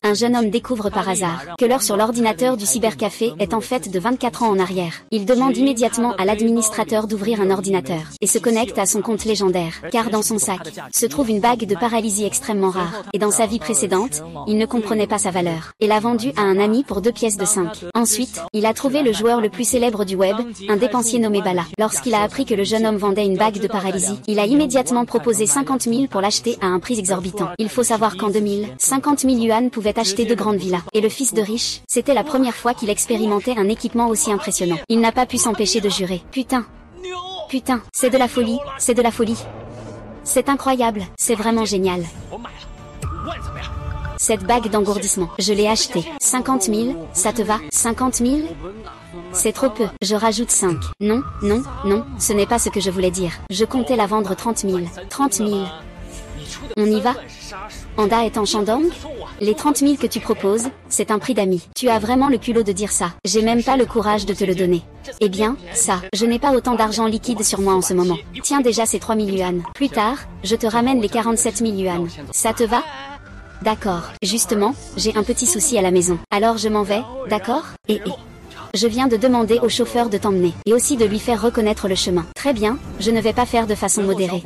Un jeune homme découvre par hasard que l'heure sur l'ordinateur du cybercafé est en fait de 24 ans en arrière. Il demande immédiatement à l'administrateur d'ouvrir un ordinateur et se connecte à son compte légendaire, car dans son sac se trouve une bague de paralysie extrêmement rare. Et dans sa vie précédente, il ne comprenait pas sa valeur et l'a vendue à un ami pour 2 pièces de 5. Ensuite, il a trouvé le joueur le plus célèbre du web, un dépensier nommé Bala. Lorsqu'il a appris que le jeune homme vendait une bague de paralysie, il a immédiatement proposé 50 000 pour l'acheter à un prix exorbitant. Il faut savoir qu'en 2000, 50 000 yuan pouvaient acheter de grandes villas. Et le fils de riche, c'était la première fois qu'il expérimentait un équipement aussi impressionnant. Il n'a pas pu s'empêcher de jurer. Putain, c'est de la folie, c'est de la folie. C'est incroyable, c'est vraiment génial. Cette bague d'engourdissement, je l'ai achetée. 50 000, ça te va? 50 000? C'est trop peu, je rajoute 5. Non, ce n'est pas ce que je voulais dire. Je comptais la vendre 30 000. 30 000. On y va? Anda est en Shandong? Les 30 000 que tu proposes, c'est un prix d'ami. Tu as vraiment le culot de dire ça. J'ai même pas le courage de te le donner. Eh bien, ça, je n'ai pas autant d'argent liquide sur moi en ce moment. Tiens déjà ces 3 000 yuan. Plus tard, je te ramène les 47 000 yuan. Ça te va? D'accord. Justement, j'ai un petit souci à la maison. Alors je m'en vais, d'accord? Je viens de demander au chauffeur de t'emmener, et aussi de lui faire reconnaître le chemin. Très bien, je ne vais pas faire de façon modérée.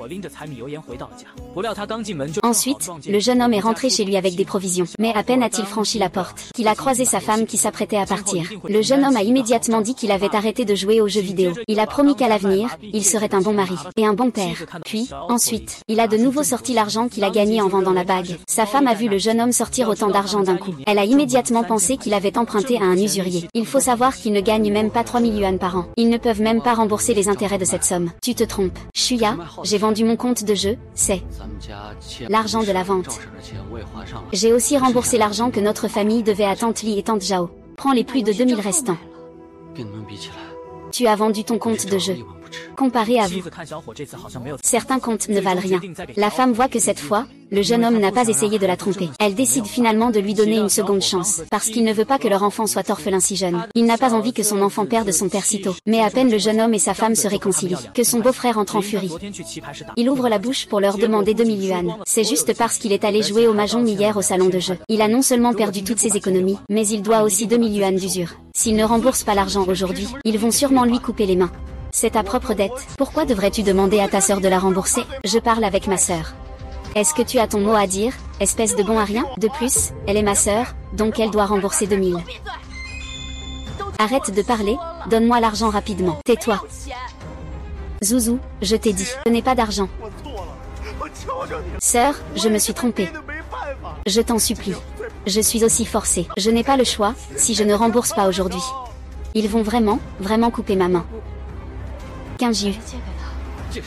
Ensuite, le jeune homme est rentré chez lui avec des provisions. Mais à peine a-t-il franchi la porte, qu'il a croisé sa femme qui s'apprêtait à partir. Le jeune homme a immédiatement dit qu'il avait arrêté de jouer aux jeux vidéo. Il a promis qu'à l'avenir, il serait un bon mari, et un bon père. Puis, ensuite, il a de nouveau sorti l'argent qu'il a gagné en vendant la bague. Sa femme a vu le jeune homme sortir autant d'argent d'un coup. Elle a immédiatement pensé qu'il avait emprunté à un usurier. Il faut savoir qu'ils ne gagnent même pas 3 000 yuan par an. Ils ne peuvent même pas rembourser les intérêts de cette somme. Tu te trompes. Shuya, j'ai vendu mon compte de jeu, c'est l'argent de la vente. J'ai aussi remboursé l'argent que notre famille devait à tante Li et tante Zhao. Prends les plus de 2000 restants. Tu as vendu ton compte de jeu. Comparé à vous, certains comptes ne valent rien. La femme voit que cette fois, le jeune homme n'a pas essayé de la tromper. Elle décide finalement de lui donner une seconde chance, parce qu'il ne veut pas que leur enfant soit orphelin si jeune. Il n'a pas envie que son enfant perde son père si tôt. Mais à peine le jeune homme et sa femme se réconcilient, que son beau-frère entre en furie. Il ouvre la bouche pour leur demander 2000 yuan. C'est juste parce qu'il est allé jouer au mahjong hier au salon de jeu. Il a non seulement perdu toutes ses économies, mais il doit aussi 2000 yuan d'usure. S'il ne rembourse pas l'argent aujourd'hui, ils vont sûrement lui couper les mains. C'est ta propre dette. Pourquoi devrais-tu demander à ta sœur de la rembourser? Je parle avec ma sœur. Est-ce que tu as ton mot à dire, espèce de bon à rien? De plus, elle est ma sœur, donc elle doit rembourser 2000. Arrête de parler, donne-moi l'argent rapidement. Tais-toi. Zouzou, je t'ai dit, je n'ai pas d'argent. Sœur, je me suis trompée. Je t'en supplie. Je suis aussi forcée. Je n'ai pas le choix, si je ne rembourse pas aujourd'hui. Ils vont vraiment couper ma main. 15 Ju.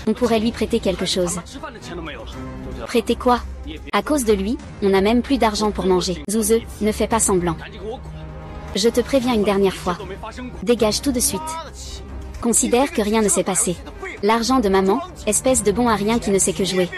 On pourrait lui prêter quelque chose. Prêter quoi? À cause de lui, on n'a même plus d'argent pour manger. Zouzou, ne fais pas semblant. Je te préviens une dernière fois. Dégage tout de suite. Considère que rien ne s'est passé. L'argent de maman, espèce de bon à rien qui ne sait que jouer.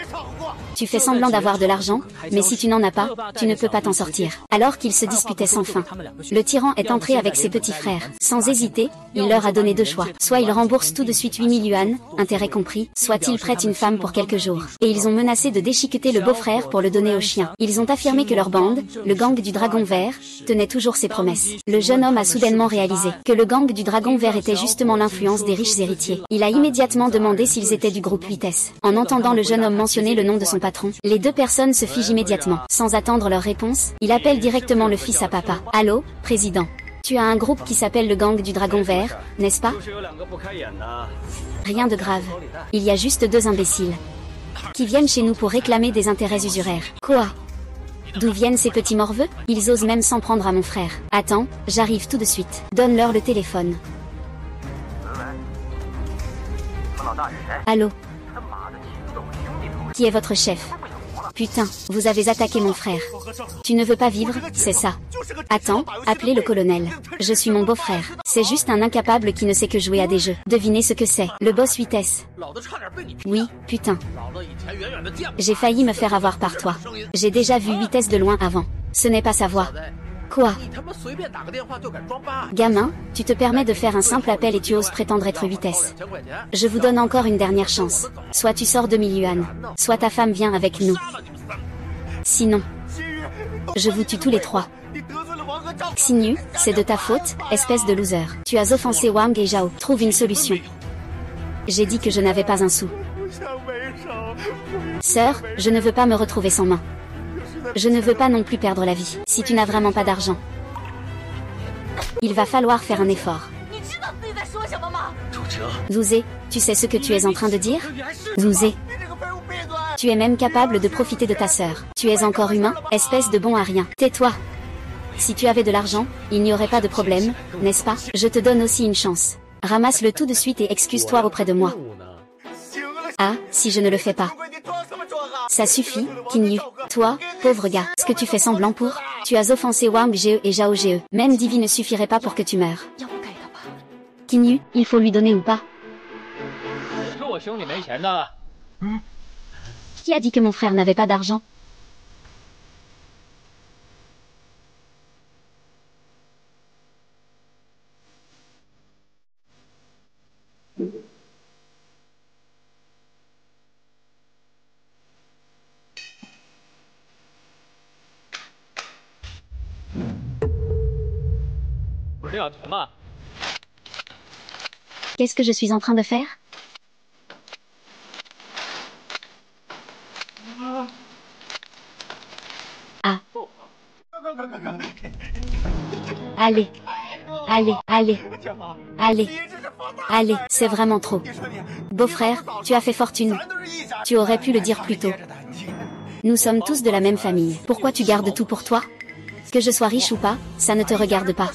Tu fais semblant d'avoir de l'argent, mais si tu n'en as pas, tu ne peux pas t'en sortir. Alors qu'ils se disputaient sans fin, le tyran est entré avec ses petits frères. Sans hésiter, il leur a donné 2 choix. Soit il rembourse tout de suite 8000 yuan, intérêt compris, soit il prête une femme pour quelques jours. Et ils ont menacé de déchiqueter le beau-frère pour le donner au chien. Ils ont affirmé que leur bande, le gang du Dragon Vert, tenait toujours ses promesses. Le jeune homme a soudainement réalisé que le gang du Dragon Vert était justement l'influence des riches héritiers. Il a immédiatement demandé s'ils étaient du groupe 8S. En entendant le jeune homme mentionner le nom de son patron, les 2 personnes se figent immédiatement. Sans attendre leur réponse, il appelle directement le fils à papa. Allô, président. Tu as un groupe qui s'appelle le gang du Dragon Vert, n'est-ce pas? Rien de grave. Il y a juste 2 imbéciles qui viennent chez nous pour réclamer des intérêts usuraires. Quoi? D'où viennent ces petits morveux? Ils osent même s'en prendre à mon frère. Attends, j'arrive tout de suite. Donne-leur le téléphone. Allô? Qui est votre chef? Putain, vous avez attaqué mon frère. Tu ne veux pas vivre, c'est ça? Attends, appelez le colonel. Je suis mon beau-frère. C'est juste un incapable qui ne sait que jouer à des jeux. Devinez ce que c'est. Le boss 8S. Oui, putain. J'ai failli me faire avoir par toi. J'ai déjà vu 8S de loin avant. Ce n'est pas sa voix. Quoi? Gamin, tu te permets de faire un simple appel et tu oses prétendre être vitesse. Je vous donne encore une dernière chance. Soit tu sors 2000 yuan, soit ta femme vient avec nous. Sinon, je vous tue tous les trois. Xinyu, c'est de ta faute, espèce de loser. Tu as offensé Wang et Zhao. Trouve une solution. J'ai dit que je n'avais pas un sou. Sœur, je ne veux pas me retrouver sans main. Je ne veux pas non plus perdre la vie. Si tu n'as vraiment pas d'argent, il va falloir faire un effort. Zuzé, tu sais ce que tu es en train de dire? Zuzé, tu es même capable de profiter de ta sœur. Tu es encore humain, espèce de bon à rien. Tais-toi. Si tu avais de l'argent, il n'y aurait pas de problème, n'est-ce pas? Je te donne aussi une chance. Ramasse-le tout de suite et excuse-toi auprès de moi. Ah, si je ne le fais pas. Ça suffit, Qin Yu. Toi, pauvre gars, ce que tu fais semblant pour? Tu as offensé Wang Ge et Zhao Ge. Même Divi ne suffirait pas pour que tu meurs. Qin Yu, il faut lui donner ou pas? Qui a dit que mon frère n'avait pas d'argent? Qu'est-ce que je suis en train de faire? Ah. Allez. Allez, allez. Allez. Allez, c'est vraiment trop. Beau-frère, tu as fait fortune. Tu aurais pu le dire plus tôt. Nous sommes tous de la même famille. Pourquoi tu gardes tout pour toi? Que je sois riche ou pas, ça ne te regarde pas.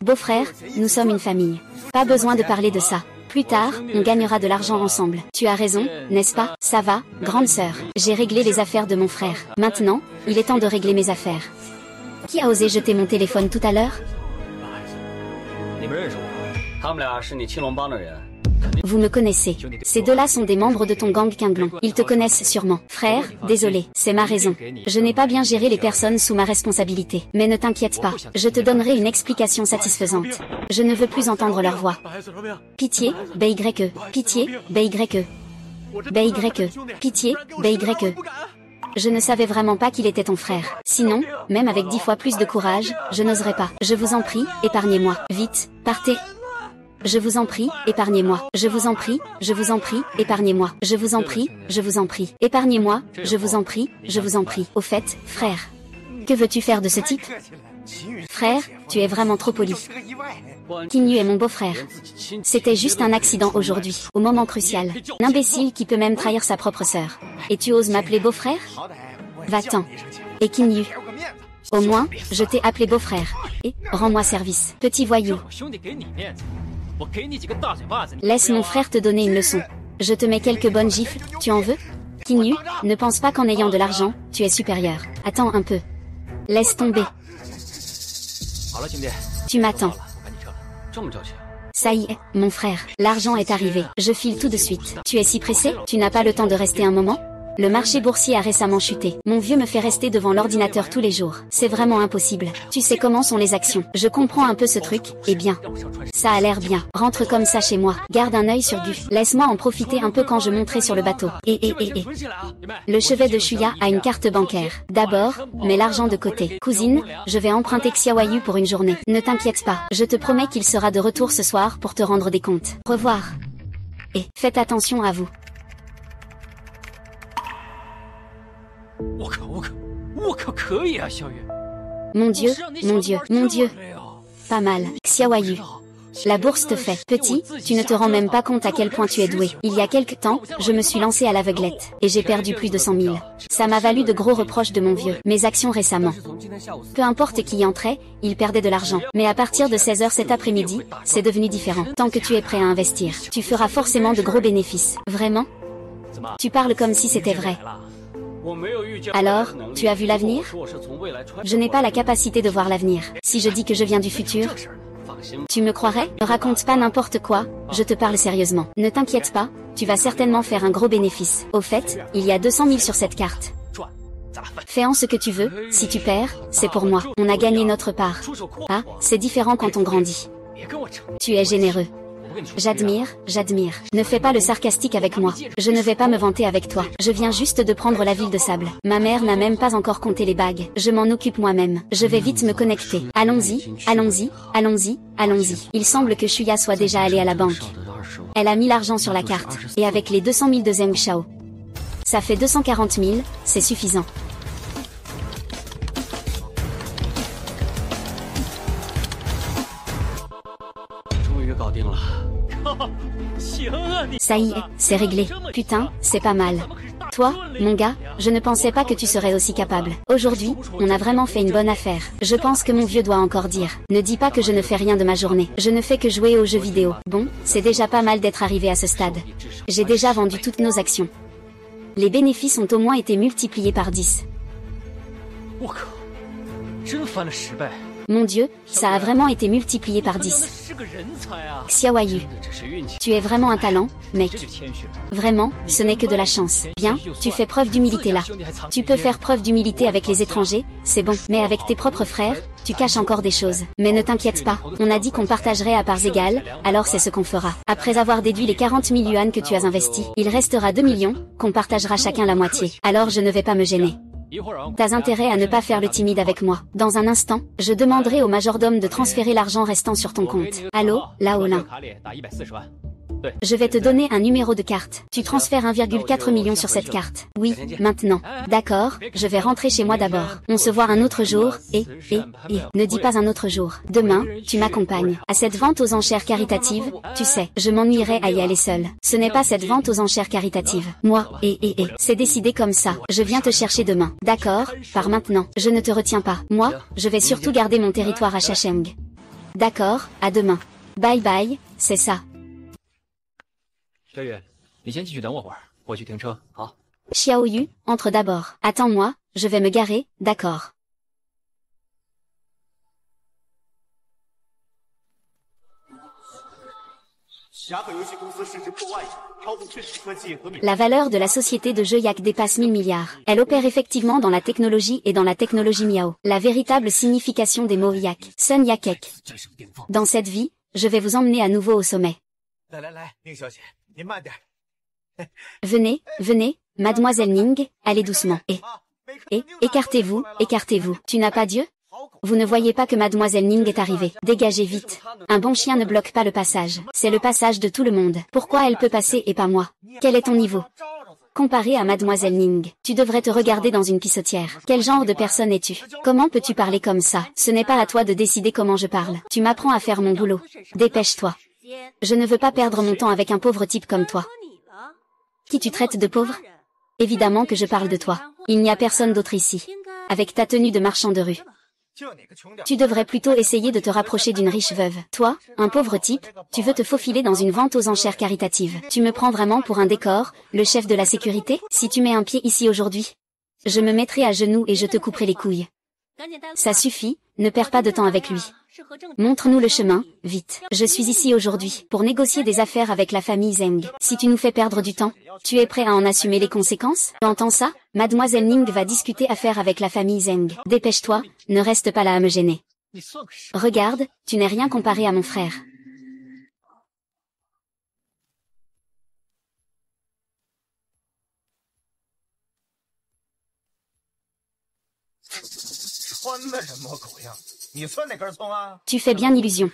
Beau-frère, nous sommes une famille. Pas besoin de parler de ça. Plus tard, on gagnera de l'argent ensemble. Tu as raison, n'est-ce pas? Ça va, grande sœur. J'ai réglé les affaires de mon frère. Maintenant, il est temps de régler mes affaires. Qui a osé jeter mon téléphone tout à l'heure? Vous me connaissez. Ces deux-là sont des membres de ton gang Qinglong. Ils te connaissent sûrement. Frère, désolé, c'est ma raison. Je n'ai pas bien géré les personnes sous ma responsabilité. Mais ne t'inquiète pas, je te donnerai une explication satisfaisante. Je ne veux plus entendre leur voix. Pitié, BYE. Pitié, BYE. BYE. Pitié, BYE. Je ne savais vraiment pas qu'il était ton frère. Sinon, même avec 10 fois plus de courage, je n'oserais pas. Je vous en prie, épargnez-moi. Vite, partez. Je vous en prie, épargnez-moi. Je vous en prie, je vous en prie, épargnez-moi. Je vous en prie, je vous en prie. Épargnez-moi, je vous en prie, je vous en prie. Au fait, frère, que veux-tu faire de ce type? Frère, tu es vraiment trop poli. Qin Yu est mon beau-frère. C'était juste un accident aujourd'hui, au moment crucial. Un imbécile qui peut même trahir sa propre sœur. Et tu oses m'appeler beau-frère? Va-t'en. Et Qin Yu, au moins, je t'ai appelé beau-frère. Et, rends-moi service. Petit voyou. Laisse mon frère te donner une leçon. Je te mets quelques bonnes gifles, tu en veux? Qin Yu, ne pense pas qu'en ayant de l'argent, tu es supérieur. Attends un peu. Laisse tomber. Tu m'attends. Ça y est, mon frère, l'argent est arrivé. Je file tout de suite. Tu es si pressé? Tu n'as pas le temps de rester un moment? Le marché boursier a récemment chuté. Mon vieux me fait rester devant l'ordinateur tous les jours. C'est vraiment impossible. Tu sais comment sont les actions. Je comprends un peu ce truc, et bien. Ça a l'air bien. Rentre comme ça chez moi. Garde un œil sur du. Laisse-moi en profiter un peu quand je monterai sur le bateau. Et. Le chevet de Shuya a une carte bancaire. D'abord, mets l'argent de côté. Cousine, je vais emprunter Xiaoyu pour une journée. Ne t'inquiète pas. Je te promets qu'il sera de retour ce soir pour te rendre des comptes. Au revoir. Et, faites attention à vous. Mon Dieu, mon Dieu, mon Dieu. Pas mal, Xiaoyu. La bourse te fait. Petit, tu ne te rends même pas compte à quel point tu es doué. Il y a quelque temps, je me suis lancé à l'aveuglette, et j'ai perdu plus de 100 000. Ça m'a valu de gros reproches de mon vieux. Mes actions récemment. Peu importe qui y entrait, il perdait de l'argent. Mais à partir de 16 h cet après-midi, c'est devenu différent. Tant que tu es prêt à investir, tu feras forcément de gros bénéfices. Vraiment? Tu parles comme si c'était vrai. Alors, tu as vu l'avenir? Je n'ai pas la capacité de voir l'avenir. Si je dis que je viens du futur, tu me croirais? Ne raconte pas n'importe quoi, je te parle sérieusement. Ne t'inquiète pas, tu vas certainement faire un gros bénéfice. Au fait, il y a 200 000 sur cette carte. Fais en ce que tu veux, si tu perds, c'est pour moi. On a gagné notre part. Ah, c'est différent quand on grandit. Tu es généreux. J'admire, j'admire. Ne fais pas le sarcastique avec moi. Je ne vais pas me vanter avec toi. Je viens juste de prendre la ville de sable. Ma mère n'a même pas encore compté les bagues. Je m'en occupe moi-même. Je vais vite me connecter. Allons-y, allons-y, allons-y, allons-y. Il semble que Shuya soit déjà allée à la banque. Elle a mis l'argent sur la carte. Et avec les 200 000 de Zheng Shao. Ça fait 240 000, c'est suffisant. Ça y est, c'est réglé. Putain, c'est pas mal. Toi, mon gars, je ne pensais pas que tu serais aussi capable. Aujourd'hui, on a vraiment fait une bonne affaire. Je pense que mon vieux doit encore dire. Ne dis pas que je ne fais rien de ma journée. Je ne fais que jouer aux jeux vidéo. Bon, c'est déjà pas mal d'être arrivé à ce stade. J'ai déjà vendu toutes nos actions. Les bénéfices ont au moins été multipliés par 10. Mon Dieu, ça a vraiment été multiplié par 10. Xiaoyu, tu es vraiment un talent, mec. Vraiment, ce n'est que de la chance. Bien, tu fais preuve d'humilité là. Tu peux faire preuve d'humilité avec les étrangers, c'est bon. Mais avec tes propres frères, tu caches encore des choses. Mais ne t'inquiète pas, on a dit qu'on partagerait à parts égales, alors c'est ce qu'on fera. Après avoir déduit les 40 000 yuan que tu as investis, il restera 2 millions, qu'on partagera chacun la moitié. Alors je ne vais pas me gêner. T'as intérêt à ne pas faire le timide avec moi. Dans un instant, je demanderai au majordome de transférer l'argent restant sur ton compte. Allô, Lao Lin. Je vais te donner un numéro de carte. Tu transfères 1,4 million sur cette carte. Oui, maintenant. D'accord, je vais rentrer chez moi d'abord. On se voit un autre jour, et, ne dis pas un autre jour. Demain, tu m'accompagnes. À cette vente aux enchères caritatives, tu sais, je m'ennuierais à y aller seule. Ce n'est pas cette vente aux enchères caritatives. Moi, c'est décidé comme ça. Je viens te chercher demain. D'accord, par maintenant. Je ne te retiens pas. Moi, je vais surtout garder mon territoire à Shasheng. D'accord, à demain. Bye bye, c'est ça. Xiaoyu, entre d'abord. Attends-moi, je vais me garer, d'accord. La valeur de la société de jeux Yak dépasse 1000 milliards. Elle opère effectivement dans la technologie et dans la technologie Miao. La véritable signification des mots Yak. Sun Yakek. Dans cette vie, je vais vous emmener à nouveau au sommet. Venez, venez, mademoiselle Ning, allez doucement. Écartez-vous, écartez-vous. Tu n'as pas Dieu? Vous ne voyez pas que mademoiselle Ning est arrivée. Dégagez vite. Un bon chien ne bloque pas le passage. C'est le passage de tout le monde. Pourquoi elle peut passer et pas moi? Quel est ton niveau? Comparé à mademoiselle Ning, tu devrais te regarder dans une pissotière. Quel genre de personne es-tu? Comment peux-tu parler comme ça? Ce n'est pas à toi de décider comment je parle. Tu m'apprends à faire mon boulot. Dépêche-toi. Je ne veux pas perdre mon temps avec un pauvre type comme toi. Qui tu traites de pauvre? Évidemment que je parle de toi. Il n'y a personne d'autre ici. Avec ta tenue de marchand de rue. Tu devrais plutôt essayer de te rapprocher d'une riche veuve. Toi, un pauvre type, tu veux te faufiler dans une vente aux enchères caritatives. Tu me prends vraiment pour un décor, le chef de la sécurité? Si tu mets un pied ici aujourd'hui, je me mettrai à genoux et je te couperai les couilles. Ça suffit, ne perds pas de temps avec lui. Montre-nous le chemin, vite. Je suis ici aujourd'hui pour négocier des affaires avec la famille Zheng. Si tu nous fais perdre du temps, tu es prêt à en assumer les conséquences? Tu entends ça? Mademoiselle Ning va discuter affaires avec la famille Zheng. Dépêche-toi, ne reste pas là à me gêner. Regarde, tu n'es rien comparé à mon frère. Tu fais bien illusion.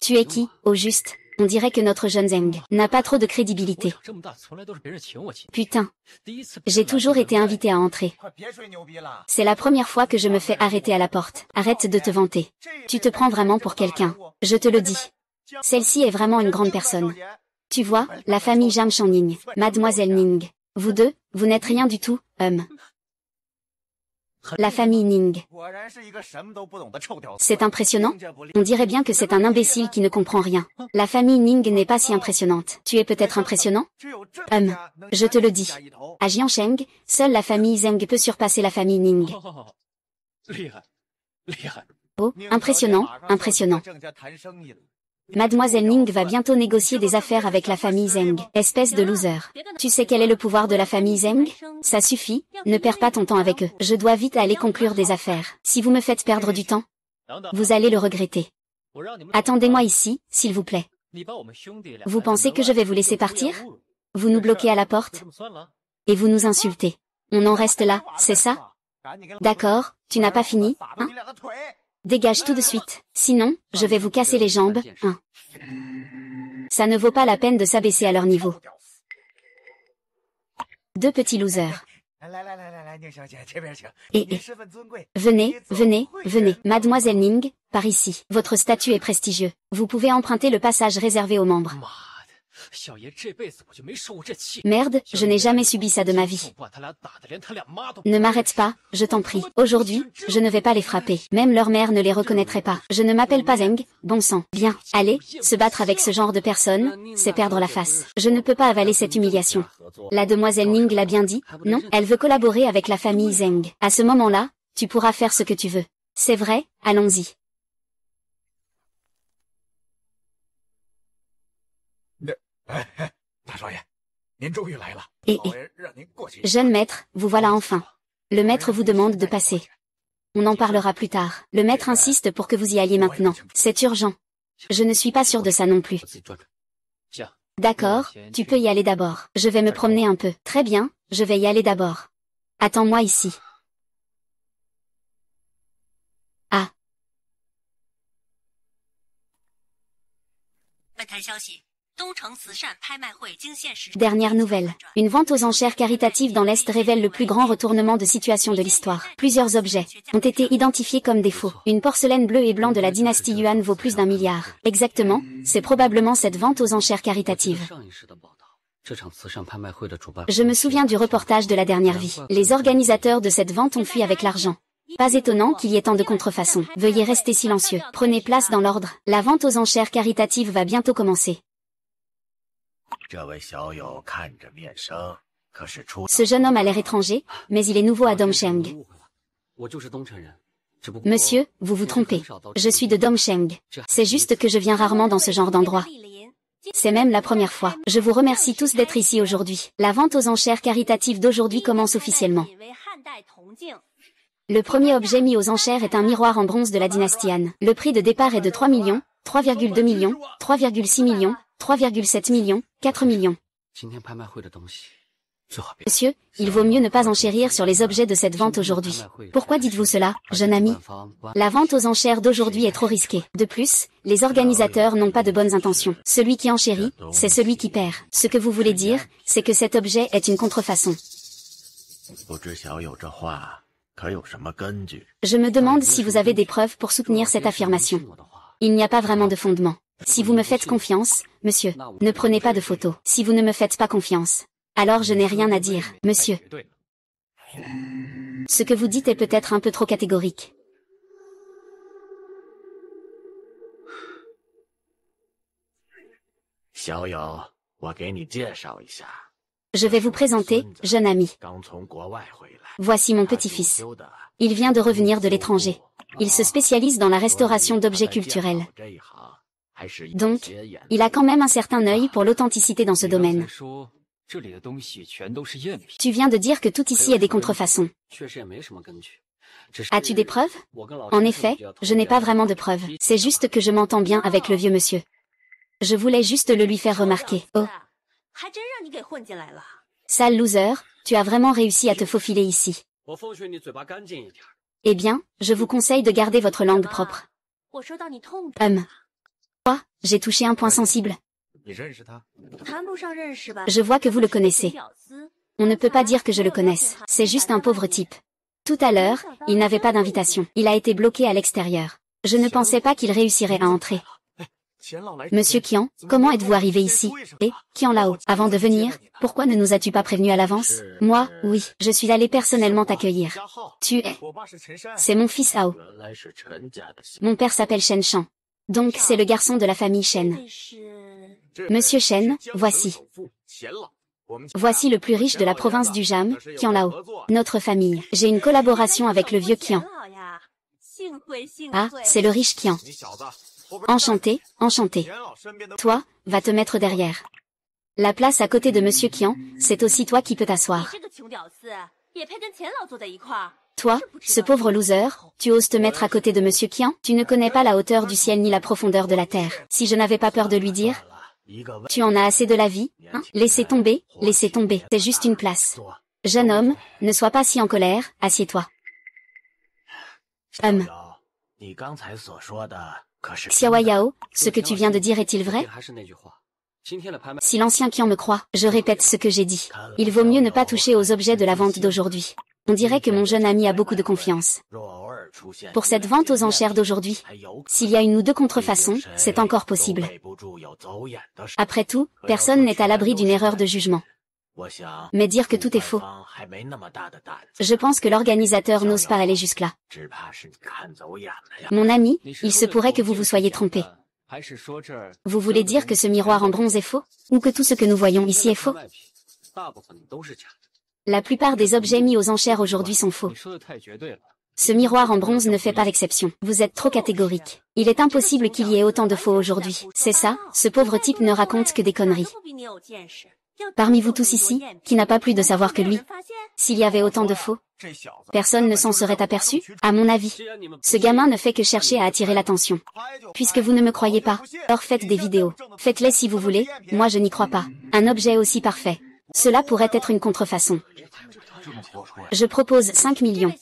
Tu es qui, au juste? On dirait que notre jeune Zheng n'a pas trop de crédibilité. Putain. J'ai toujours été invité à entrer. C'est la première fois que je me fais arrêter à la porte. Arrête de te vanter. Tu te prends vraiment pour quelqu'un. Je te le dis. Celle-ci est vraiment une grande personne. Tu vois, la famille Zhang Shangning, mademoiselle Ning. Vous deux, vous n'êtes rien du tout, La famille Ning. C'est impressionnant? On dirait bien que c'est un imbécile qui ne comprend rien. La famille Ning n'est pas si impressionnante. Tu es peut-être impressionnant? Je te le dis. À Jiansheng, seule la famille Zheng peut surpasser la famille Ning. Oh, impressionnant, impressionnant. Mademoiselle Ning va bientôt négocier des affaires avec la famille Zeng. Espèce de loser. Tu sais quel est le pouvoir de la famille Zeng? Ça suffit, ne perds pas ton temps avec eux. Je dois vite aller conclure des affaires. Si vous me faites perdre du temps, vous allez le regretter. Attendez-moi ici, s'il vous plaît. Vous pensez que je vais vous laisser partir? Vous nous bloquez à la porte? Et vous nous insultez. On en reste là, c'est ça? D'accord, tu n'as pas fini, hein? Dégage tout de suite, sinon, je vais vous casser les jambes, hein. Ça ne vaut pas la peine de s'abaisser à leur niveau. Deux petits losers. Venez, venez, venez. Mademoiselle Ning, par ici. Votre statut est prestigieux. Vous pouvez emprunter le passage réservé aux membres. Merde, je n'ai jamais subi ça de ma vie. Ne m'arrête pas, je t'en prie. Aujourd'hui, je ne vais pas les frapper. Même leur mère ne les reconnaîtrait pas. Je ne m'appelle pas Zeng, bon sang. Bien, allez, se battre avec ce genre de personnes, c'est perdre la face. Je ne peux pas avaler cette humiliation. La demoiselle Ning l'a bien dit, non? Elle veut collaborer avec la famille Zeng. À ce moment-là, tu pourras faire ce que tu veux. C'est vrai, allons-y. Jeune maître, vous voilà enfin. Le maître vous demande de passer. On en parlera plus tard. Le maître insiste pour que vous y alliez maintenant. C'est urgent. Je ne suis pas sûre de ça non plus. D'accord, tu peux y aller d'abord. Je vais me promener un peu. Très bien, je vais y aller d'abord. Attends-moi ici. Ah. Dernière nouvelle. Une vente aux enchères caritatives dans l'Est révèle le plus grand retournement de situation de l'histoire. Plusieurs objets ont été identifiés comme des faux. Une porcelaine bleue et blanc de la dynastie Yuan vaut plus d'1 milliard. Exactement, c'est probablement cette vente aux enchères caritatives. Je me souviens du reportage de la dernière vie. Les organisateurs de cette vente ont fui avec l'argent. Pas étonnant qu'il y ait tant de contrefaçons. Veuillez rester silencieux. Prenez place dans l'ordre. La vente aux enchères caritatives va bientôt commencer. Ce jeune homme a l'air étranger, mais il est nouveau à Dongsheng. Monsieur, vous vous trompez. Je suis de Dongsheng. C'est juste que je viens rarement dans ce genre d'endroit. C'est même la première fois. Je vous remercie tous d'être ici aujourd'hui. La vente aux enchères caritatives d'aujourd'hui commence officiellement. Le premier objet mis aux enchères est un miroir en bronze de la dynastie Han. Le prix de départ est de 3 millions, 3,2 millions, 3,6 millions, 3,7 millions, 4 millions. Monsieur, il vaut mieux ne pas enchérir sur les objets de cette vente aujourd'hui. Pourquoi dites-vous cela, jeune ami? La vente aux enchères d'aujourd'hui est trop risquée. De plus, les organisateurs n'ont pas de bonnes intentions. Celui qui enchérit, c'est celui qui perd. Ce que vous voulez dire, c'est que cet objet est une contrefaçon. Je me demande si vous avez des preuves pour soutenir cette affirmation. Il n'y a pas vraiment de fondement. Si vous me faites confiance, monsieur, ne prenez pas de photos. Si vous ne me faites pas confiance, alors je n'ai rien à dire, monsieur. Ce que vous dites est peut-être un peu trop catégorique. Je vais vous présenter, jeune ami. Voici mon petit-fils. Il vient de revenir de l'étranger. Il se spécialise dans la restauration d'objets culturels. Donc, il a quand même un certain œil pour l'authenticité dans ce domaine. Tu viens de dire que tout ici est des contrefaçons. As-tu des preuves? En effet, je n'ai pas vraiment de preuves. C'est juste que je m'entends bien avec le vieux monsieur. Je voulais juste le lui faire remarquer. Oh. Sale loser, tu as vraiment réussi à te faufiler ici. Eh bien, je vous conseille de garder votre langue propre. Quoi? J'ai touché un point sensible. Je vois que vous le connaissez. On ne peut pas dire que je le connaisse. C'est juste un pauvre type. Tout à l'heure, il n'avait pas d'invitation. Il a été bloqué à l'extérieur. Je ne pensais pas qu'il réussirait à entrer. Monsieur Qian, comment êtes-vous arrivé ici? Et, Qian Lao, avant de venir, pourquoi ne nous as-tu pas prévenu à l'avance? Moi, oui, je suis allé personnellement t'accueillir. Tu es... C'est mon fils Hao. Mon père s'appelle Shen Shang. Donc c'est le garçon de la famille Shen. Monsieur Shen, voici. Voici le plus riche de la province du Jam, Qian Lao. Notre famille. J'ai une collaboration avec le vieux Qian. Ah, c'est le riche Qian. Enchanté, enchanté. Toi, va te mettre derrière. La place à côté de Monsieur Qian, c'est aussi toi qui peux t'asseoir. Toi, ce pauvre loser, tu oses te mettre à côté de Monsieur Qian? Tu ne connais pas la hauteur du ciel ni la profondeur de la terre. Si je n'avais pas peur de lui dire, tu en as assez de la vie, hein? Laissez tomber, c'est juste une place. Jeune homme, ne sois pas si en colère, assieds-toi. Xiao Yao, ce que tu viens de dire est-il vrai? Si l'ancien Qian me croit, je répète ce que j'ai dit. Il vaut mieux ne pas toucher aux objets de la vente d'aujourd'hui. On dirait que mon jeune ami a beaucoup de confiance. Pour cette vente aux enchères d'aujourd'hui, s'il y a une ou deux contrefaçons, c'est encore possible. Après tout, personne n'est à l'abri d'une erreur de jugement. Mais dire que tout est faux. Je pense que l'organisateur n'ose pas aller jusque-là. Mon ami, il se pourrait que vous vous soyez trompé. Vous voulez dire que ce miroir en bronze est faux? Ou que tout ce que nous voyons ici est faux? La plupart des objets mis aux enchères aujourd'hui sont faux. Ce miroir en bronze ne fait pas l'exception. Vous êtes trop catégorique. Il est impossible qu'il y ait autant de faux aujourd'hui. C'est ça, ce pauvre type ne raconte que des conneries. Parmi vous tous ici, qui n'a pas plus de savoir que lui? S'il y avait autant de faux, personne ne s'en serait aperçu, à mon avis. Ce gamin ne fait que chercher à attirer l'attention. Puisque vous ne me croyez pas, alors faites des vidéos. Faites-les si vous voulez, moi je n'y crois pas. Un objet aussi parfait. Cela pourrait être une contrefaçon. Je propose 5 millions.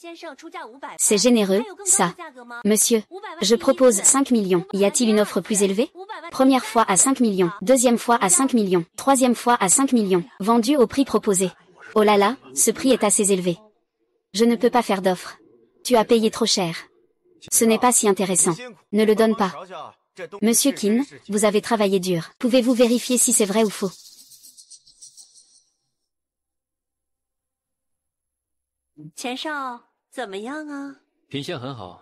C'est généreux, ça. Monsieur, je propose 5 millions. Y a-t-il une offre plus élevée? Première fois à 5 millions, deuxième fois à 5 millions, troisième fois à 5 millions, vendu au prix proposé. Oh là là, ce prix est assez élevé. Je ne peux pas faire d'offre. Tu as payé trop cher. Ce n'est pas si intéressant. Ne le donne pas. Monsieur Qin, vous avez travaillé dur. Pouvez-vous vérifier si c'est vrai ou faux?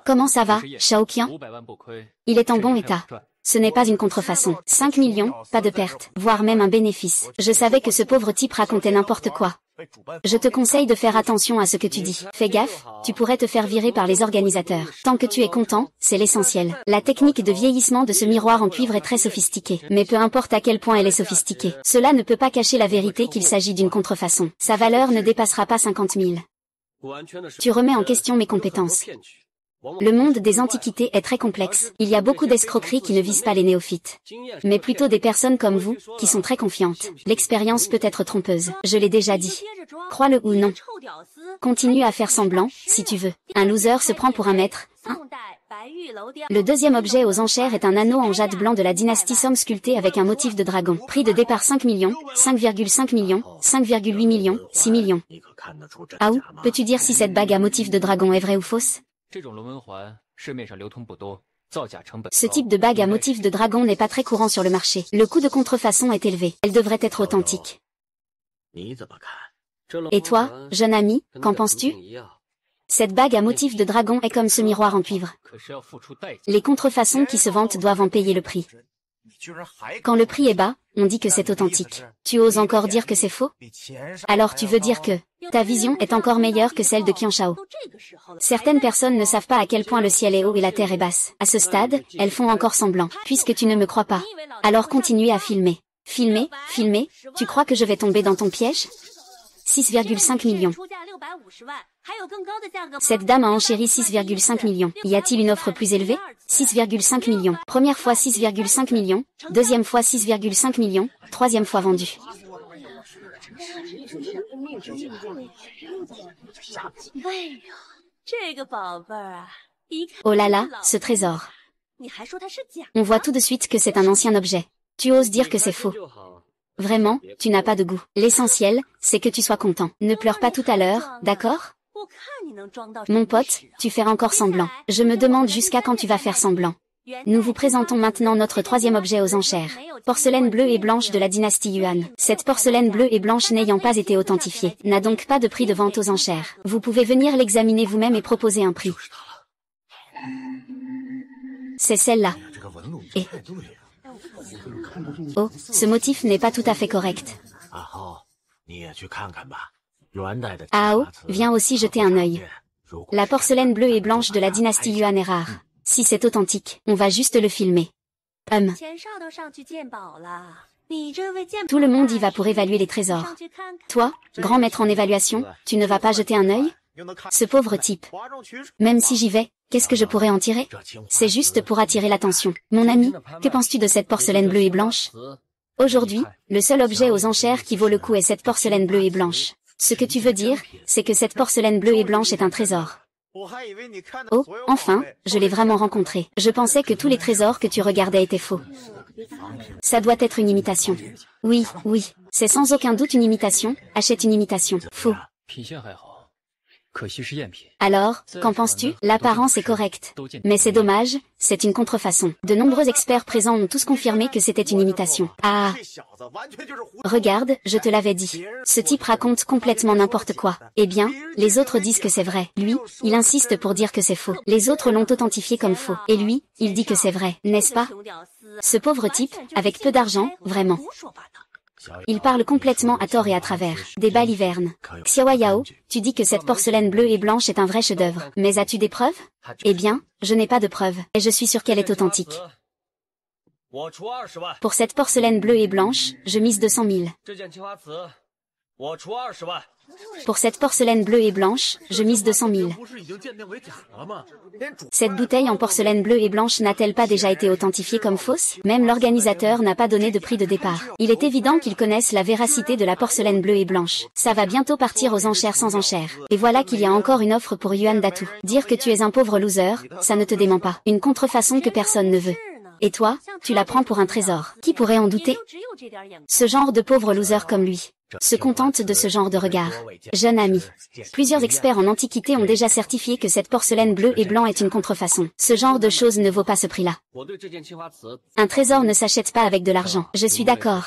Comment ça va, Shao Qian? Il est en bon état. Ce n'est pas une contrefaçon. 5 millions, pas de perte, voire même un bénéfice. Je savais que ce pauvre type racontait n'importe quoi. Je te conseille de faire attention à ce que tu dis. Fais gaffe, tu pourrais te faire virer par les organisateurs. Tant que tu es content, c'est l'essentiel. La technique de vieillissement de ce miroir en cuivre est très sophistiquée. Mais peu importe à quel point elle est sophistiquée, cela ne peut pas cacher la vérité qu'il s'agit d'une contrefaçon. Sa valeur ne dépassera pas 50 000. Tu remets en question mes compétences. Le monde des antiquités est très complexe. Il y a beaucoup d'escroqueries qui ne visent pas les néophytes, mais plutôt des personnes comme vous, qui sont très confiantes. L'expérience peut être trompeuse, je l'ai déjà dit. Crois-le ou non. Continue à faire semblant, si tu veux. Un loser se prend pour un maître, hein? Le deuxième objet aux enchères est un anneau en jade blanc de la dynastie Song sculpté avec un motif de dragon. Prix de départ 5 millions, 5,5 millions, 5,8 millions, 6 millions. Ah ou, peux-tu dire si cette bague à motif de dragon est vraie ou fausse? Ce type de bague à motif de dragon n'est pas très courant sur le marché. Le coût de contrefaçon est élevé. Elle devrait être authentique. Et toi, jeune ami, qu'en penses-tu? Cette bague à motif de dragon est comme ce miroir en cuivre. Les contrefaçons qui se vantent doivent en payer le prix. Quand le prix est bas, on dit que c'est authentique. Tu oses encore dire que c'est faux? Alors tu veux dire que ta vision est encore meilleure que celle de Qian Shao. Certaines personnes ne savent pas à quel point le ciel est haut et la terre est basse. À ce stade, elles font encore semblant. Puisque tu ne me crois pas, alors continue à filmer. Filmer, filmer, tu crois que je vais tomber dans ton piège? 6,5 millions. Cette dame a enchéri 6,5 millions. Y a-t-il une offre plus élevée? 6,5 millions. Première fois 6,5 millions, deuxième fois 6,5 millions, troisième fois vendu. Oh là là, ce trésor. On voit tout de suite que c'est un ancien objet. Tu oses dire que c'est faux. Vraiment, tu n'as pas de goût. L'essentiel, c'est que tu sois content. Ne pleure pas tout à l'heure, d'accord? Mon pote, tu fais encore semblant. Je me demande jusqu'à quand tu vas faire semblant. Nous vous présentons maintenant notre troisième objet aux enchères. Porcelaine bleue et blanche de la dynastie Yuan. Cette porcelaine bleue et blanche n'ayant pas été authentifiée, n'a donc pas de prix de vente aux enchères. Vous pouvez venir l'examiner vous-même et proposer un prix. C'est celle-là. Et... oh, ce motif n'est pas tout à fait correct. Ao, viens aussi jeter un œil. La porcelaine bleue et blanche de la dynastie Yuan est rare. Si c'est authentique, on va juste le filmer. Tout le monde y va pour évaluer les trésors. Toi, grand maître en évaluation, tu ne vas pas jeter un œil? Ce pauvre type. Même si j'y vais, qu'est-ce que je pourrais en tirer? C'est juste pour attirer l'attention. Mon ami, que penses-tu de cette porcelaine bleue et blanche? Aujourd'hui, le seul objet aux enchères qui vaut le coup est cette porcelaine bleue et blanche. Ce que tu veux dire, c'est que cette porcelaine bleue et blanche est un trésor. Oh, enfin, je l'ai vraiment rencontré. Je pensais que tous les trésors que tu regardais étaient faux. Ça doit être une imitation. Oui, oui, c'est sans aucun doute une imitation. Achète une imitation. Faux. Alors, qu'en penses-tu? L'apparence est correcte. Mais c'est dommage, c'est une contrefaçon. De nombreux experts présents ont tous confirmé que c'était une imitation. Ah! Regarde, je te l'avais dit. Ce type raconte complètement n'importe quoi. Eh bien, les autres disent que c'est vrai. Lui, il insiste pour dire que c'est faux. Les autres l'ont authentifié comme faux. Et lui, il dit que c'est vrai, n'est-ce pas? Ce pauvre type, avec peu d'argent, vraiment. Il parle complètement à tort et à travers. Des balivernes. Xiao Yao, tu dis que cette porcelaine bleue et blanche est un vrai chef-d'œuvre. Mais as-tu des preuves? Eh bien, je n'ai pas de preuves. Et je suis sûre qu'elle est authentique. Pour cette porcelaine bleue et blanche, je mise 200 000. Pour cette porcelaine bleue et blanche, je mise 200 000. Cette bouteille en porcelaine bleue et blanche n'a-t-elle pas déjà été authentifiée comme fausse? Même l'organisateur n'a pas donné de prix de départ. Il est évident qu'ils connaissent la véracité de la porcelaine bleue et blanche. Ça va bientôt partir aux enchères sans enchères. Et voilà qu'il y a encore une offre pour Yuan Datu. Dire que tu es un pauvre loser, ça ne te dément pas. Une contrefaçon que personne ne veut. Et toi, tu la prends pour un trésor. Qui pourrait en douter? Ce genre de pauvre loser comme lui se contente de ce genre de regard. Jeune ami. Plusieurs experts en antiquité ont déjà certifié que cette porcelaine bleue et blanc est une contrefaçon. Ce genre de choses ne vaut pas ce prix-là. Un trésor ne s'achète pas avec de l'argent. Je suis d'accord.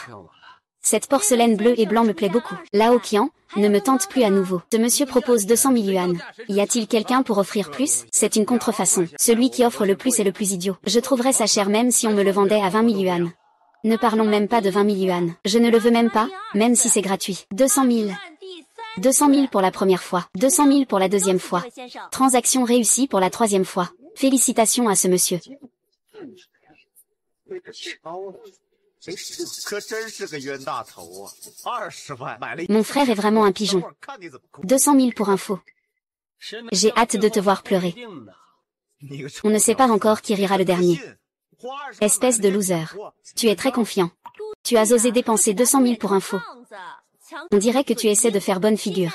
Cette porcelaine bleue et blanc me plaît beaucoup. Lao Qian, ne me tente plus à nouveau. Ce monsieur propose 200 000 yuan. Y a-t-il quelqu'un pour offrir plus? C'est une contrefaçon. Celui qui offre le plus est le plus idiot. Je trouverais ça cher même si on me le vendait à 20 000 yuan. Ne parlons même pas de 20 000 yuan. Je ne le veux même pas, même si c'est gratuit. 200 000. 200 000 pour la première fois. 200 000 pour la deuxième fois. Transaction réussie pour la troisième fois. Félicitations à ce monsieur. Mon frère est vraiment un pigeon. 200 000 pour un faux. J'ai hâte de te voir pleurer. On ne sait pas encore qui rira le dernier. Espèce de loser. Tu es très confiant. Tu as osé dépenser 200 000 pour un faux. On dirait que tu essaies de faire bonne figure.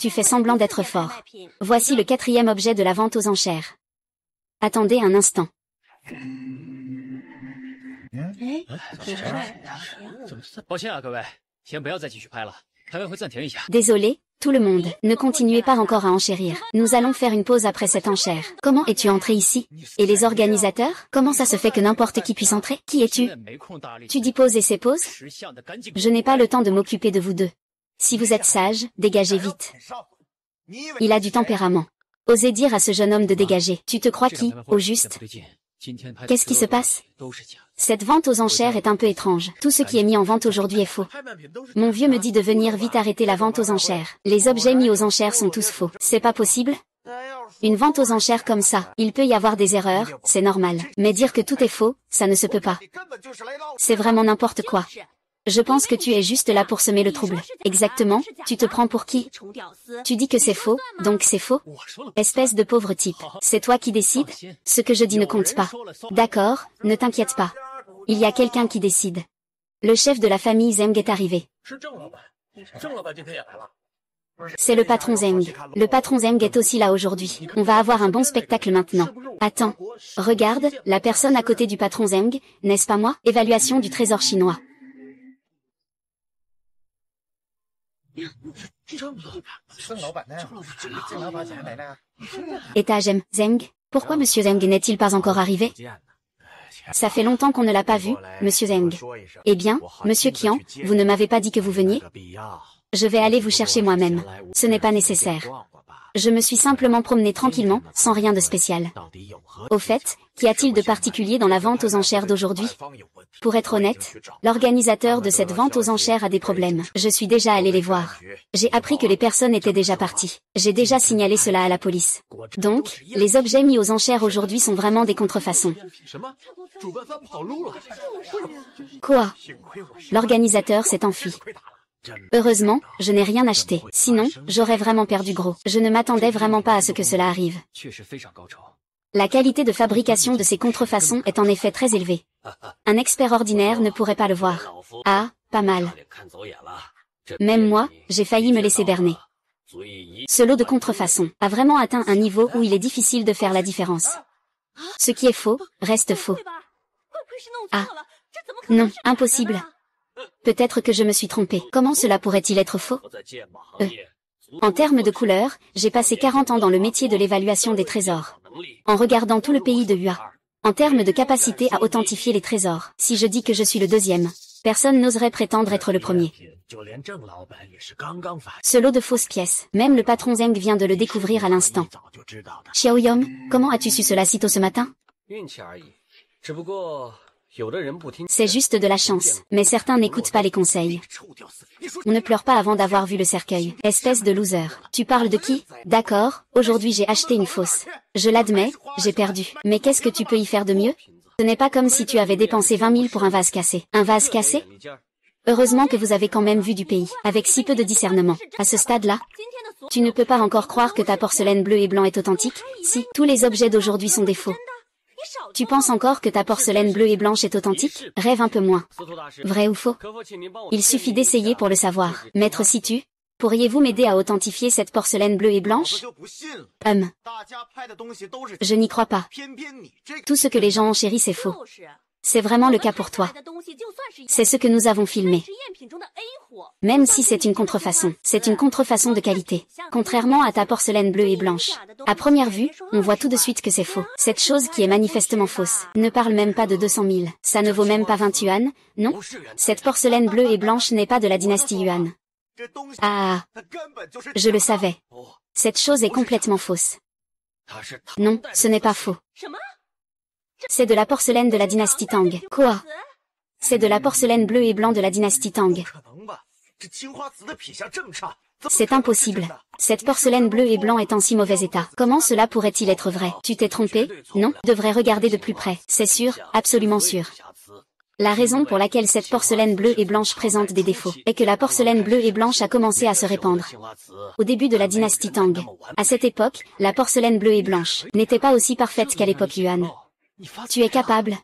Tu fais semblant d'être fort. Voici le 4e objet de la vente aux enchères. Attendez un instant. Désolé, tout le monde, ne continuez pas encore à enchérir. Nous allons faire une pause après cette enchère. Comment es-tu entré ici? Et les organisateurs? Comment ça se fait que n'importe qui puisse entrer? Qui es-tu? Tu dis pause et c'est pause? Je n'ai pas le temps de m'occuper de vous deux. Si vous êtes sage, dégagez vite. Il a du tempérament. Osez dire à ce jeune homme de dégager. Tu te crois qui, au juste? Qu'est-ce qui se passe? Cette vente aux enchères est un peu étrange. Tout ce qui est mis en vente aujourd'hui est faux. Mon vieux me dit de venir vite arrêter la vente aux enchères. Les objets mis aux enchères sont tous faux. C'est pas possible? Une vente aux enchères comme ça, il peut y avoir des erreurs, c'est normal. Mais dire que tout est faux, ça ne se peut pas. C'est vraiment n'importe quoi. Je pense que tu es juste là pour semer le trouble. Exactement, tu te prends pour qui? Tu dis que c'est faux, donc c'est faux? Espèce de pauvre type. C'est toi qui décides? Ce que je dis ne compte pas. D'accord, ne t'inquiète pas. Il y a quelqu'un qui décide. Le chef de la famille Zeng est arrivé. C'est le patron Zeng. Le patron Zeng est aussi là aujourd'hui. On va avoir un bon spectacle maintenant. Attends. Regarde, la personne à côté du patron Zeng, n'est-ce pas moi? Évaluation du trésor chinois. Étage M. Zeng, pourquoi Monsieur Zeng n'est-il pas encore arrivé? Ça fait longtemps qu'on ne l'a pas vu, Monsieur Zeng. Eh bien, Monsieur Qian, vous ne m'avez pas dit que vous veniez? Je vais aller vous chercher moi-même. Ce n'est pas nécessaire. Je me suis simplement promené tranquillement, sans rien de spécial. Au fait, qu'y a-t-il de particulier dans la vente aux enchères d'aujourd'hui? Pour être honnête, l'organisateur de cette vente aux enchères a des problèmes. Je suis déjà allé les voir. J'ai appris que les personnes étaient déjà parties. J'ai déjà signalé cela à la police. Donc, les objets mis aux enchères aujourd'hui sont vraiment des contrefaçons. Quoi? L'organisateur s'est enfui. Heureusement, je n'ai rien acheté. Sinon, j'aurais vraiment perdu gros. Je ne m'attendais vraiment pas à ce que cela arrive. La qualité de fabrication de ces contrefaçons est en effet très élevée. Un expert ordinaire ne pourrait pas le voir. Ah, pas mal. Même moi, j'ai failli me laisser berner. Ce lot de contrefaçons a vraiment atteint un niveau où il est difficile de faire la différence. Ce qui est faux, reste faux. Ah. Non, impossible. Peut-être que je me suis trompée. Comment cela pourrait-il être faux? En termes de couleur, j'ai passé 40 ans dans le métier de l'évaluation des trésors. En regardant tout le pays de Hua. En termes de capacité à authentifier les trésors, si je dis que je suis le deuxième, personne n'oserait prétendre être le premier. Ce lot de fausses pièces, même le patron Zeng vient de le découvrir à l'instant. Xiaoyom, comment as-tu su cela si tôt ce matin? C'est juste de la chance, mais certains n'écoutent pas les conseils. On ne pleure pas avant d'avoir vu le cercueil. Espèce de loser. Tu parles de qui? D'accord, aujourd'hui j'ai acheté une fausse. Je l'admets, j'ai perdu. Mais qu'est-ce que tu peux y faire de mieux? Ce n'est pas comme si tu avais dépensé 20 000 pour un vase cassé. Un vase cassé? Heureusement que vous avez quand même vu du pays, avec si peu de discernement. À ce stade-là, tu ne peux pas encore croire que ta porcelaine bleue et blanc est authentique? Si, tous les objets d'aujourd'hui sont des faux. Tu penses encore que ta porcelaine bleue et blanche est authentique? Rêve un peu moins. Vrai ou faux? Il suffit d'essayer pour le savoir. Maître Situ, pourriez-vous m'aider à authentifier cette porcelaine bleue et blanche? Je n'y crois pas. Tout ce que les gens enchérissent est faux. C'est vraiment le cas pour toi. C'est ce que nous avons filmé. Même si c'est une contrefaçon, c'est une contrefaçon de qualité. Contrairement à ta porcelaine bleue et blanche. À première vue, on voit tout de suite que c'est faux. Cette chose qui est manifestement fausse ne parle même pas de 200 000. Ça ne vaut même pas 20 yuan, non? Cette porcelaine bleue et blanche n'est pas de la dynastie Yuan. Ah, je le savais. Cette chose est complètement fausse. Non, ce n'est pas faux. C'est de la porcelaine de la dynastie Tang. Quoi? C'est de la porcelaine bleue et blanc de la dynastie Tang. C'est impossible. Cette porcelaine bleue et blanc est en si mauvais état. Comment cela pourrait-il être vrai? Tu t'es trompé? Non, devrais regarder de plus près. C'est sûr, absolument sûr. La raison pour laquelle cette porcelaine bleue et blanche présente des défauts est que la porcelaine bleue et blanche a commencé à se répandre au début de la dynastie Tang. À cette époque, la porcelaine bleue et blanche n'était pas aussi parfaite qu'à l'époque Yuan. Tu es capable.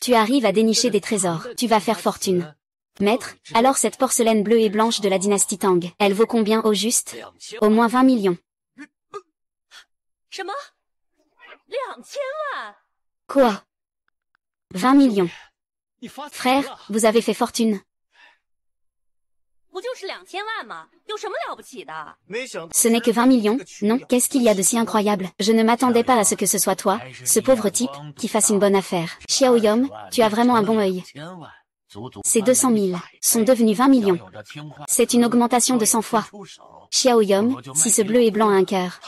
Tu arrives à dénicher des trésors. Tu vas faire fortune. Maître, alors cette porcelaine bleue et blanche de la dynastie Tang, elle vaut combien au juste? Au moins 20 millions. Quoi? 20 millions. Frère, vous avez fait fortune. Ce n'est que 20 millions, non? Qu'est-ce qu'il y a de si incroyable? Je ne m'attendais pas à ce que ce soit toi, ce pauvre type, qui fasse une bonne affaire. Xiaoyom, tu as vraiment un bon œil. Ces 200 000 sont devenus 20 millions. C'est une augmentation de 100 fois. Xiaoyom, si ce bleu et blanc a un cœur,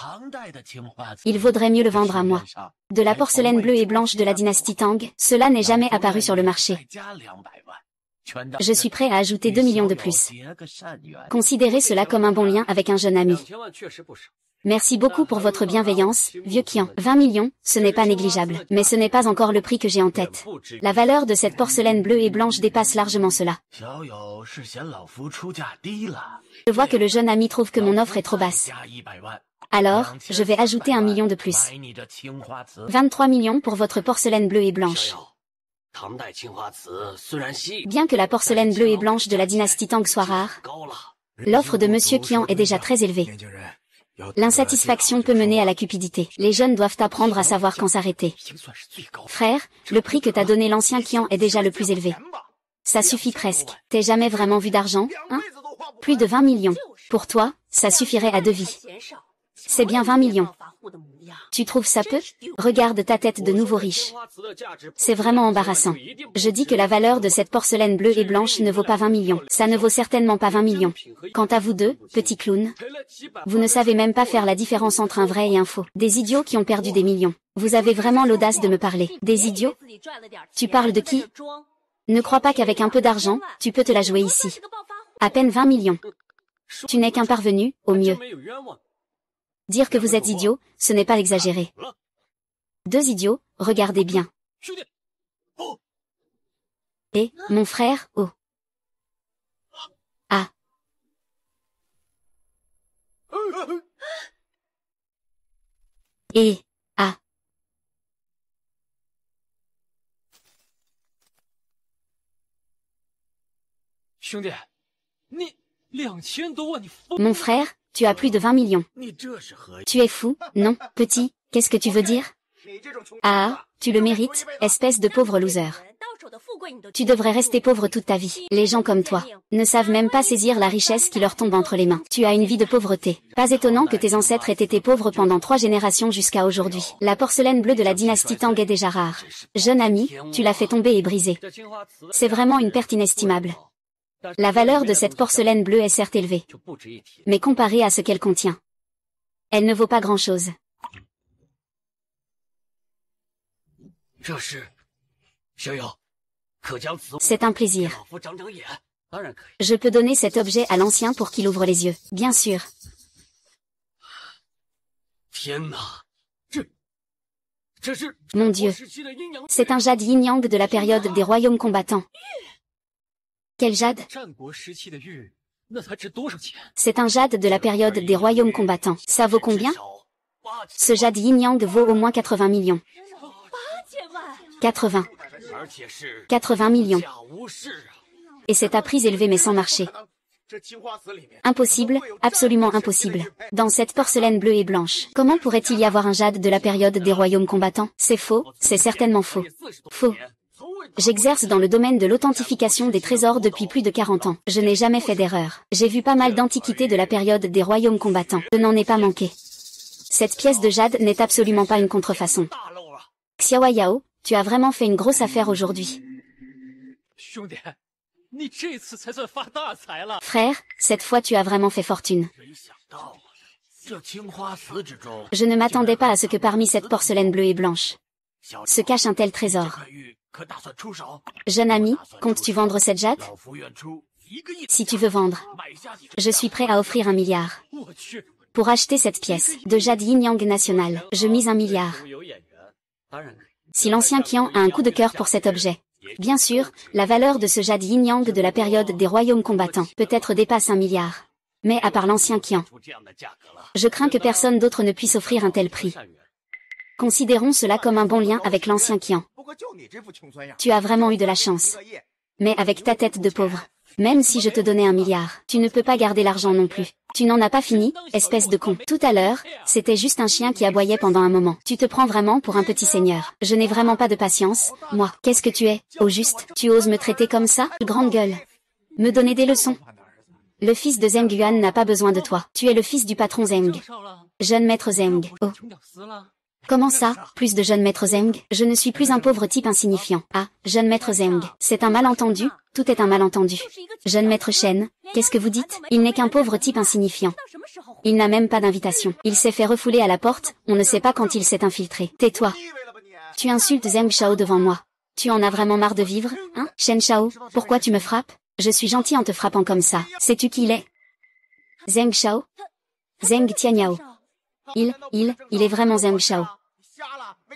il vaudrait mieux le vendre à moi. De la porcelaine bleue et blanche de la dynastie Tang, cela n'est jamais apparu sur le marché. Je suis prêt à ajouter 2 millions de plus. Considérez cela comme un bon lien avec un jeune ami. Merci beaucoup pour votre bienveillance, vieux Qian. 20 millions, ce n'est pas négligeable, mais ce n'est pas encore le prix que j'ai en tête. La valeur de cette porcelaine bleue et blanche dépasse largement cela. Je vois que le jeune ami trouve que mon offre est trop basse. Alors, je vais ajouter 1 million de plus. 23 millions pour votre porcelaine bleue et blanche. Bien que la porcelaine bleue et blanche de la dynastie Tang soit rare, l'offre de Monsieur Qian est déjà très élevée. L'insatisfaction peut mener à la cupidité. Les jeunes doivent apprendre à savoir quand s'arrêter. Frère, le prix que t'a donné l'ancien Qian est déjà le plus élevé. Ça suffit presque. T'es jamais vraiment vu d'argent, hein? Plus de 20 millions. Pour toi, ça suffirait à 2 vies. C'est bien 20 millions. Tu trouves ça peu? Regarde ta tête de nouveau riche. C'est vraiment embarrassant. Je dis que la valeur de cette porcelaine bleue et blanche ne vaut pas 20 millions. Ça ne vaut certainement pas 20 millions. Quant à vous deux, petits clowns, vous ne savez même pas faire la différence entre un vrai et un faux. Des idiots qui ont perdu des millions. Vous avez vraiment l'audace de me parler. Des idiots? Tu parles de qui? Ne crois pas qu'avec un peu d'argent, tu peux te la jouer ici. À peine 20 millions. Tu n'es qu'un parvenu, au mieux. Dire que vous êtes idiot, ce n'est pas exagéré. Deux idiots, regardez bien. Et, mon frère, oh. Ah. Et, ah. 兄弟，你2000多万，你疯？ Mon frère, tu as plus de 20 millions. 你这是何意？ Tu es fou, non, petit, qu'est-ce que tu veux dire? Ah, tu le mérites, espèce de pauvre loser. Tu devrais rester pauvre toute ta vie. Les gens comme toi ne savent même pas saisir la richesse qui leur tombe entre les mains. Tu as une vie de pauvreté. Pas étonnant que tes ancêtres aient été pauvres pendant 3 générations jusqu'à aujourd'hui. La porcelaine bleue de la dynastie Tang est déjà rare. Jeune ami, tu l'as fait tomber et briser. C'est vraiment une perte inestimable. La valeur de cette porcelaine bleue est certes élevée, mais comparée à ce qu'elle contient, elle ne vaut pas grand-chose. C'est un plaisir. Je peux donner cet objet à l'ancien pour qu'il ouvre les yeux, bien sûr. Mon Dieu, c'est un jade yin-yang de la période des royaumes combattants. Quel jade? C'est un jade de la période des royaumes combattants. Ça vaut combien? Ce jade yin-yang vaut au moins 80 millions. 80. 80 millions. Et c'est à prix élevé mais sans marché. Impossible, absolument impossible. Dans cette porcelaine bleue et blanche, comment pourrait-il y avoir un jade de la période des royaumes combattants? C'est faux, c'est certainement faux. Faux. J'exerce dans le domaine de l'authentification des trésors depuis plus de 40 ans. Je n'ai jamais fait d'erreur. J'ai vu pas mal d'antiquités de la période des royaumes combattants. Je n'en ai pas manqué. Cette pièce de jade n'est absolument pas une contrefaçon. Xiao Yao, tu as vraiment fait une grosse affaire aujourd'hui. Frère, cette fois tu as vraiment fait fortune. Je ne m'attendais pas à ce que parmi cette porcelaine bleue et blanche se cache un tel trésor. Jeune ami, comptes-tu vendre cette jade? Si tu veux vendre, je suis prêt à offrir 1 milliard. Pour acheter cette pièce de jade yin-yang national, je mise 1 milliard. Si l'ancien Qian a un coup de cœur pour cet objet, bien sûr, la valeur de ce jade yin-yang de la période des royaumes combattants peut-être dépasse 1 milliard. Mais à part l'ancien Qian, je crains que personne d'autre ne puisse offrir un tel prix. Considérons cela comme un bon lien avec l'ancien Qian. Tu as vraiment eu de la chance. Mais avec ta tête de pauvre, même si je te donnais 1 milliard, tu ne peux pas garder l'argent non plus. Tu n'en as pas fini, espèce de con. Tout à l'heure, c'était juste un chien qui aboyait pendant un moment. Tu te prends vraiment pour un petit seigneur. Je n'ai vraiment pas de patience, moi. Qu'est-ce que tu es, au juste? Tu oses me traiter comme ça, grande gueule? Me donner des leçons? Le fils de Zheng Yuan n'a pas besoin de toi. Tu es le fils du patron Zheng. Jeune maître Zheng. Oh. Comment ça, plus de jeune maître Zheng? Je ne suis plus un pauvre type insignifiant. Ah, jeune maître Zheng. C'est un malentendu, tout est un malentendu. Jeune maître Shen, qu'est-ce que vous dites? Il n'est qu'un pauvre type insignifiant. Il n'a même pas d'invitation. Il s'est fait refouler à la porte, on ne sait pas quand il s'est infiltré. Tais-toi. Tu insultes Zheng Shao devant moi. Tu en as vraiment marre de vivre, hein? Shen Shao, pourquoi tu me frappes? Je suis gentil en te frappant comme ça. Sais-tu qui il est? Zheng Shao? Zheng Tianyao. Il est vraiment Zheng Shao.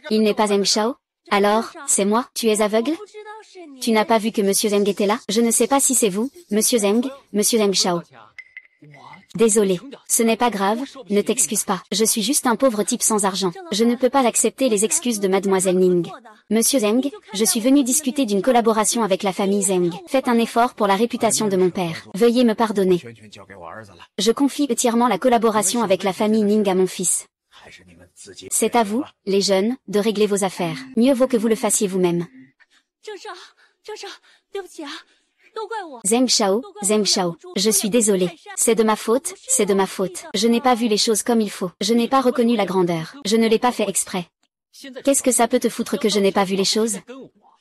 Il n'est pas Zheng Shao? Alors, c'est moi? Tu es aveugle? Tu n'as pas vu que Monsieur Zheng était là? Je ne sais pas si c'est vous, Monsieur Zheng Shao. Désolé. Ce n'est pas grave, ne t'excuse pas. Je suis juste un pauvre type sans argent. Je ne peux pas accepter les excuses de Mademoiselle Ning. Monsieur Zheng, je suis venu discuter d'une collaboration avec la famille Zheng. Faites un effort pour la réputation de mon père. Veuillez me pardonner. Je confie entièrement la collaboration avec la famille Ning à mon fils. C'est à vous, les jeunes, de régler vos affaires. Mieux vaut que vous le fassiez vous-même. Zheng Shao, je suis désolé. C'est de ma faute, c'est de ma faute. Je n'ai pas vu les choses comme il faut. Je n'ai pas reconnu la grandeur. Je ne l'ai pas fait exprès. Qu'est-ce que ça peut te foutre que je n'ai pas vu les choses?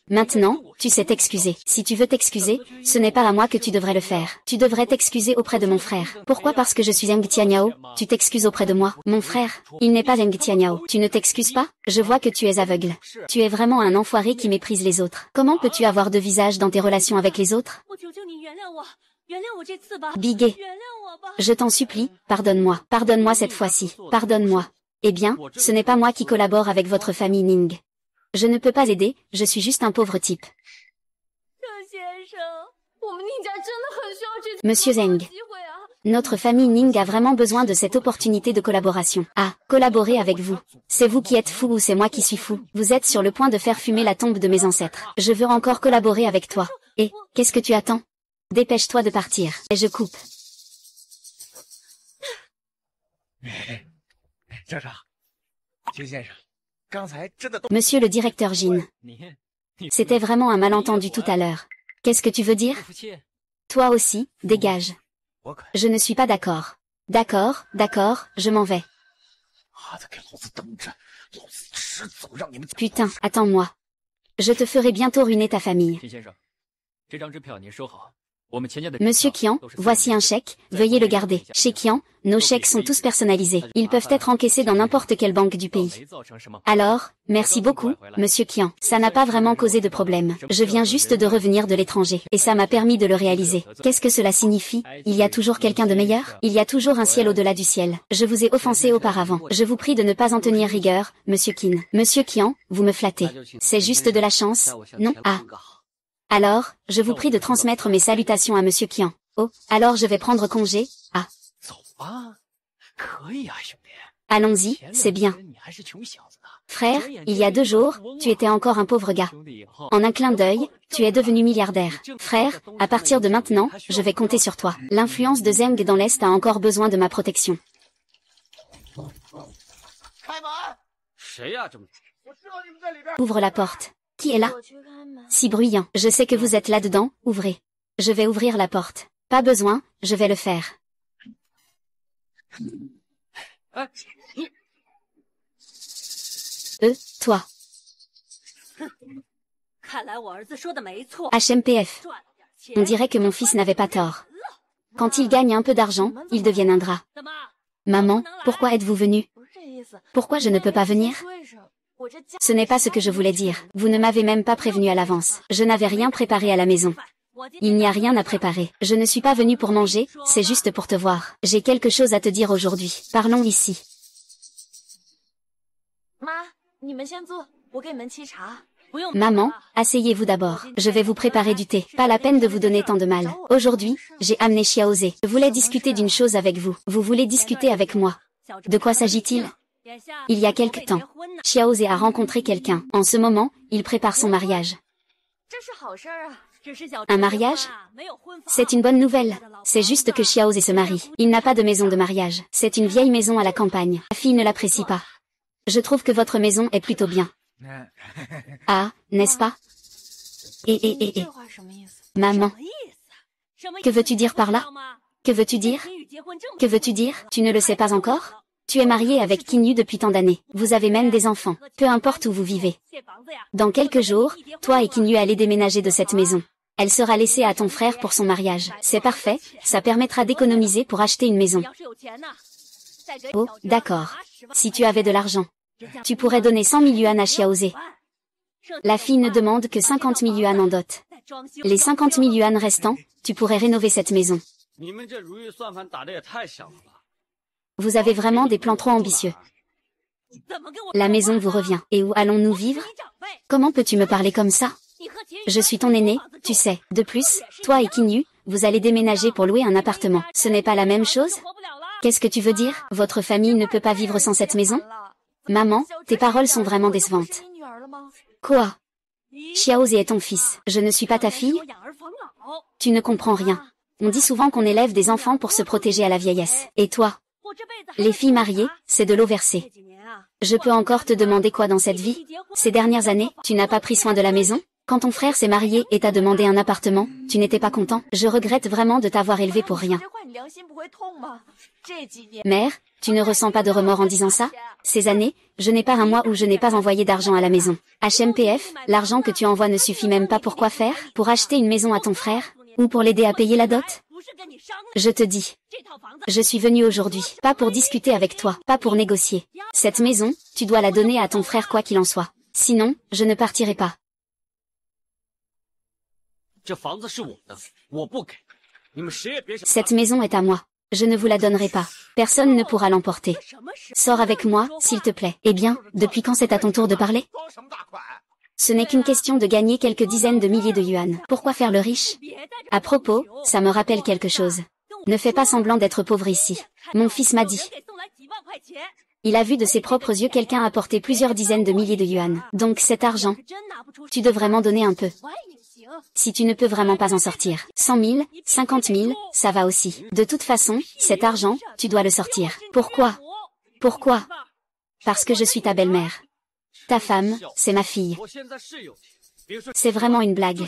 Maintenant, tu sais t'excuser. Si tu veux t'excuser, ce n'est pas à moi que tu devrais le faire. Tu devrais t'excuser auprès de mon frère. Pourquoi? Parce que je suis Zheng Tianyao, tu t'excuses auprès de moi. Mon frère, il n'est pas Zheng Tianyao. Tu ne t'excuses pas? Je vois que tu es aveugle. Tu es vraiment un enfoiré qui méprise les autres. Comment peux-tu avoir 2 visages dans tes relations avec les autres? Biguet. Je t'en supplie, pardonne-moi. Pardonne-moi cette fois-ci. Pardonne-moi. Eh bien, ce n'est pas moi qui collabore avec votre famille Ning. Je ne peux pas aider, je suis juste un pauvre type. Monsieur Zeng. Notre famille Ning a vraiment besoin de cette opportunité de collaboration. Ah, collaborer avec vous. C'est vous qui êtes fou ou c'est moi qui suis fou? Vous êtes sur le point de faire fumer la tombe de mes ancêtres. Je veux encore collaborer avec toi. Et, qu'est-ce que tu attends? Dépêche-toi de partir. Et je coupe. Monsieur le directeur Jin. C'était vraiment un malentendu tout à l'heure. Qu'est-ce que tu veux dire? Toi aussi, dégage. Je ne suis pas d'accord. D'accord, d'accord, je m'en vais. Putain, attends-moi. Je te ferai bientôt ruiner ta famille. Monsieur Qian, voici un chèque, veuillez le garder. Chez Qian, nos chèques sont tous personnalisés. Ils peuvent être encaissés dans n'importe quelle banque du pays. Alors, merci beaucoup, Monsieur Qian. Ça n'a pas vraiment causé de problème. Je viens juste de revenir de l'étranger, et ça m'a permis de le réaliser. Qu'est-ce que cela signifie? Il y a toujours quelqu'un de meilleur? Il y a toujours un ciel au-delà du ciel. Je vous ai offensé auparavant. Je vous prie de ne pas en tenir rigueur, Monsieur Qin. Monsieur Qian, vous me flattez. C'est juste de la chance, non? Ah. Alors, je vous prie de transmettre mes salutations à Monsieur Qian. Oh, alors je vais prendre congé. Ah. Allons-y, c'est bien. Frère, il y a 2 jours, tu étais encore un pauvre gars. En un clin d'œil, tu es devenu milliardaire. Frère, à partir de maintenant, je vais compter sur toi. L'influence de Zeng dans l'Est a encore besoin de ma protection. Ouvre la porte. Qui est là? Si bruyant. Je sais que vous êtes là-dedans, ouvrez. Je vais ouvrir la porte. Pas besoin, je vais le faire. Toi. HMPF. On dirait que mon fils n'avait pas tort. Quand il gagne un peu d'argent, il devient ingrat. Maman, pourquoi êtes-vous venue? Pourquoi je ne peux pas venir? Ce n'est pas ce que je voulais dire. Vous ne m'avez même pas prévenu à l'avance. Je n'avais rien préparé à la maison. Il n'y a rien à préparer. Je ne suis pas venue pour manger, c'est juste pour te voir. J'ai quelque chose à te dire aujourd'hui. Parlons ici. Maman, asseyez-vous d'abord. Je vais vous préparer du thé. Pas la peine de vous donner tant de mal. Aujourd'hui, j'ai amené Xiaozé. Je voulais discuter d'une chose avec vous. Vous voulez discuter avec moi? De quoi s'agit-il? Il y a quelque temps, Xiaozé a rencontré quelqu'un. En ce moment, il prépare son mariage. Un mariage? C'est une bonne nouvelle. C'est juste que Xiaozé se marie. Il n'a pas de maison de mariage. C'est une vieille maison à la campagne. La fille ne l'apprécie pas. Je trouve que votre maison est plutôt bien. Ah, n'est-ce pas? Maman. Que veux-tu dire par là? Que veux-tu dire? Que veux-tu dire? Tu ne le sais pas encore? Tu es marié avec Qin Yu depuis tant d'années. Vous avez même des enfants. Peu importe où vous vivez. Dans quelques jours, toi et Qin Yu allez déménager de cette maison. Elle sera laissée à ton frère pour son mariage. C'est parfait, ça permettra d'économiser pour acheter une maison. Oh, d'accord. Si tu avais de l'argent, tu pourrais donner 100 000 yuan à Xiaozé. La fille ne demande que 50 000 yuan en dot. Les 50 000 yuan restants, tu pourrais rénover cette maison. Vous avez vraiment des plans trop ambitieux. La maison vous revient. Et où allons-nous vivre? Comment peux-tu me parler comme ça? Je suis ton aîné, tu sais. De plus, toi et Qin Yu, vous allez déménager pour louer un appartement. Ce n'est pas la même chose? Qu'est-ce que tu veux dire? Votre famille ne peut pas vivre sans cette maison? Maman, tes paroles sont vraiment décevantes. Quoi? Xiaozé est ton fils. Je ne suis pas ta fille? Tu ne comprends rien. On dit souvent qu'on élève des enfants pour se protéger à la vieillesse. Et toi? Les filles mariées, c'est de l'eau versée. Je peux encore te demander quoi dans cette vie? Ces dernières années, tu n'as pas pris soin de la maison? Quand ton frère s'est marié et t'a demandé un appartement, tu n'étais pas content? Je regrette vraiment de t'avoir élevé pour rien. Mère, tu ne ressens pas de remords en disant ça? Ces années, je n'ai pas un mois où je n'ai pas envoyé d'argent à la maison. HMPF, l'argent que tu envoies ne suffit même pas pour quoi faire? Pour acheter une maison à ton frère? Ou pour l'aider à payer la dot? Je te dis. Je suis venue aujourd'hui, pas pour discuter avec toi, pas pour négocier. Cette maison, tu dois la donner à ton frère quoi qu'il en soit. Sinon, je ne partirai pas. Cette maison est à moi. Je ne vous la donnerai pas. Personne ne pourra l'emporter. Sors avec moi, s'il te plaît. Eh bien, depuis quand c'est à ton tour de parler? Ce n'est qu'une question de gagner quelques dizaines de milliers de yuan. Pourquoi faire le riche? À propos, ça me rappelle quelque chose. Ne fais pas semblant d'être pauvre ici. Mon fils m'a dit. Il a vu de ses propres yeux quelqu'un apporter plusieurs dizaines de milliers de yuan. Donc cet argent, tu devrais m'en donner un peu. Si tu ne peux vraiment pas en sortir. 100 000, 50 000, ça va aussi. De toute façon, cet argent, tu dois le sortir. Pourquoi? Pourquoi? Parce que je suis ta belle-mère. Ta femme, c'est ma fille. C'est vraiment une blague.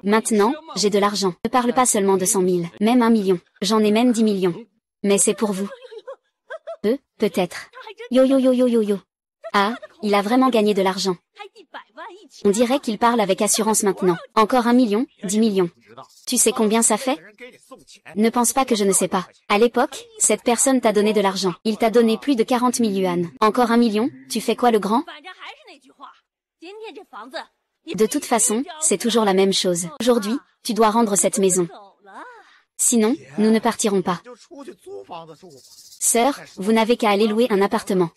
Maintenant, j'ai de l'argent. Ne parle pas seulement de 100 000, même 1 million. J'en ai même 10 millions. Mais c'est pour vous. Peut-être. Yo yo yo yo yo yo. Ah, il a vraiment gagné de l'argent. On dirait qu'il parle avec assurance maintenant. Encore 1 million, 10 millions. Tu sais combien ça fait? Ne pense pas que je ne sais pas. À l'époque, cette personne t'a donné de l'argent. Il t'a donné plus de 40 000 yuan. Encore 1 million, tu fais quoi le grand? De toute façon, c'est toujours la même chose. Aujourd'hui, tu dois rendre cette maison. Sinon, nous ne partirons pas. Sœur, vous n'avez qu'à aller louer un appartement.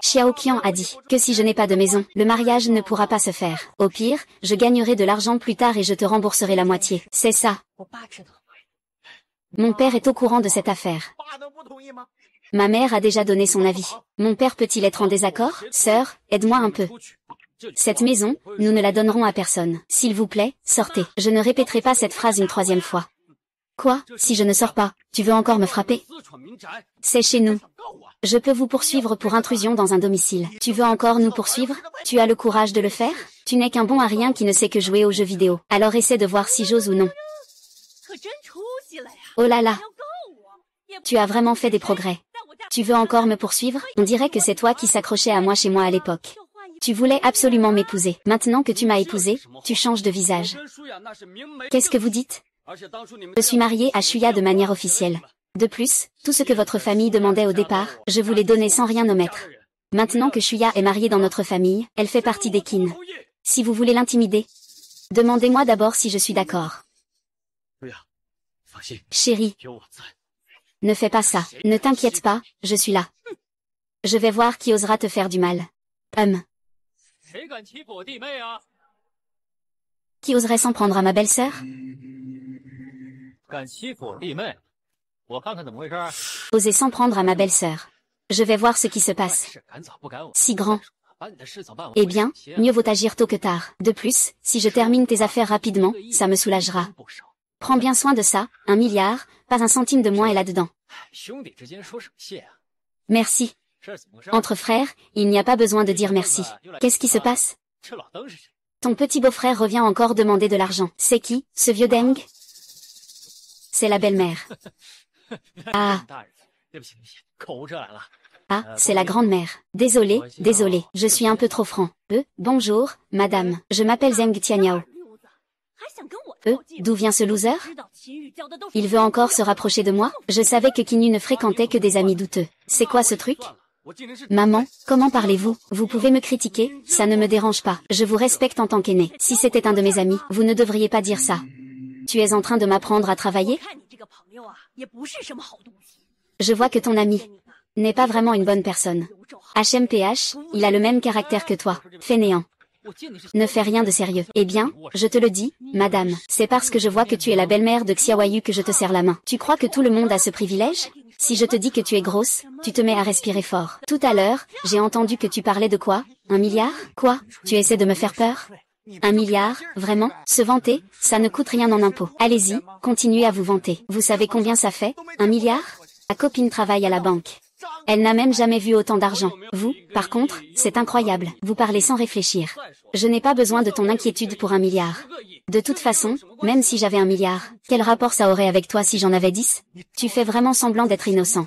Xiao Qian a dit que si je n'ai pas de maison, le mariage ne pourra pas se faire. Au pire, je gagnerai de l'argent plus tard et je te rembourserai la moitié. C'est ça. Mon père est au courant de cette affaire. Ma mère a déjà donné son avis. Mon père peut-il être en désaccord? Sœur, aide-moi un peu. Cette maison, nous ne la donnerons à personne. S'il vous plaît, sortez. Je ne répéterai pas cette phrase une troisième fois. Quoi? Si je ne sors pas, tu veux encore me frapper? C'est chez nous. Je peux vous poursuivre pour intrusion dans un domicile. Tu veux encore nous poursuivre? Tu as le courage de le faire? Tu n'es qu'un bon à rien qui ne sait que jouer aux jeux vidéo. Alors essaie de voir si j'ose ou non. Oh là là. Tu as vraiment fait des progrès. Tu veux encore me poursuivre? On dirait que c'est toi qui s'accrochais à moi chez moi à l'époque. Tu voulais absolument m'épouser. Maintenant que tu m'as épousé, tu changes de visage. Qu'est-ce que vous dites? Je suis mariée à Shuya de manière officielle. De plus, tout ce que votre famille demandait au départ, je vous l'ai donné sans rien omettre. Maintenant que Shuya est mariée dans notre famille, elle fait partie des Qin. Si vous voulez l'intimider, demandez-moi d'abord si je suis d'accord. Chérie, ne fais pas ça. Ne t'inquiète pas, je suis là. Je vais voir qui osera te faire du mal. Qui oserait s'en prendre à ma belle-sœur? Oser s'en prendre à ma belle-sœur. Je vais voir ce qui se passe. Si grand. Eh bien, mieux vaut agir tôt que tard. De plus, si je termine tes affaires rapidement, ça me soulagera. Prends bien soin de ça, 1 milliard, pas un centime de moins est là-dedans. Merci. Entre frères, il n'y a pas besoin de dire merci. Qu'est-ce qui se passe? Ton petit beau-frère revient encore demander de l'argent. C'est qui, ce vieux Deng? C'est la belle-mère. Ah, c'est la grande-mère. Désolé, je suis un peu trop franc. Bonjour, madame, je m'appelle Zheng Tianyao. D'où vient ce loser? Il veut encore se rapprocher de moi? Je savais que Qinyu ne fréquentait que des amis douteux. C'est quoi ce truc? Maman, comment parlez-vous? Vous pouvez me critiquer, ça ne me dérange pas. Je vous respecte en tant qu'aîné. Si c'était un de mes amis, vous ne devriez pas dire ça. Tu es en train de m'apprendre à travailler? Je vois que ton ami n'est pas vraiment une bonne personne. HMPH, il a le même caractère que toi, fainéant. Ne fais rien de sérieux. Eh bien, je te le dis, madame, c'est parce que je vois que tu es la belle-mère de Xiaoyu que je te serre la main. Tu crois que tout le monde a ce privilège? Si je te dis que tu es grosse, tu te mets à respirer fort. Tout à l'heure, j'ai entendu que tu parlais de quoi? 1 milliard? Quoi? Tu essaies de me faire peur? 1 milliard, vraiment? Se vanter, ça ne coûte rien en impôts. Allez-y, continuez à vous vanter. Vous savez combien ça fait? 1 milliard? Ma copine travaille à la banque. Elle n'a même jamais vu autant d'argent. Vous, par contre, c'est incroyable. Vous parlez sans réfléchir. Je n'ai pas besoin de ton inquiétude pour 1 milliard. De toute façon, même si j'avais 1 milliard, quel rapport ça aurait avec toi si j'en avais 10? Tu fais vraiment semblant d'être innocent.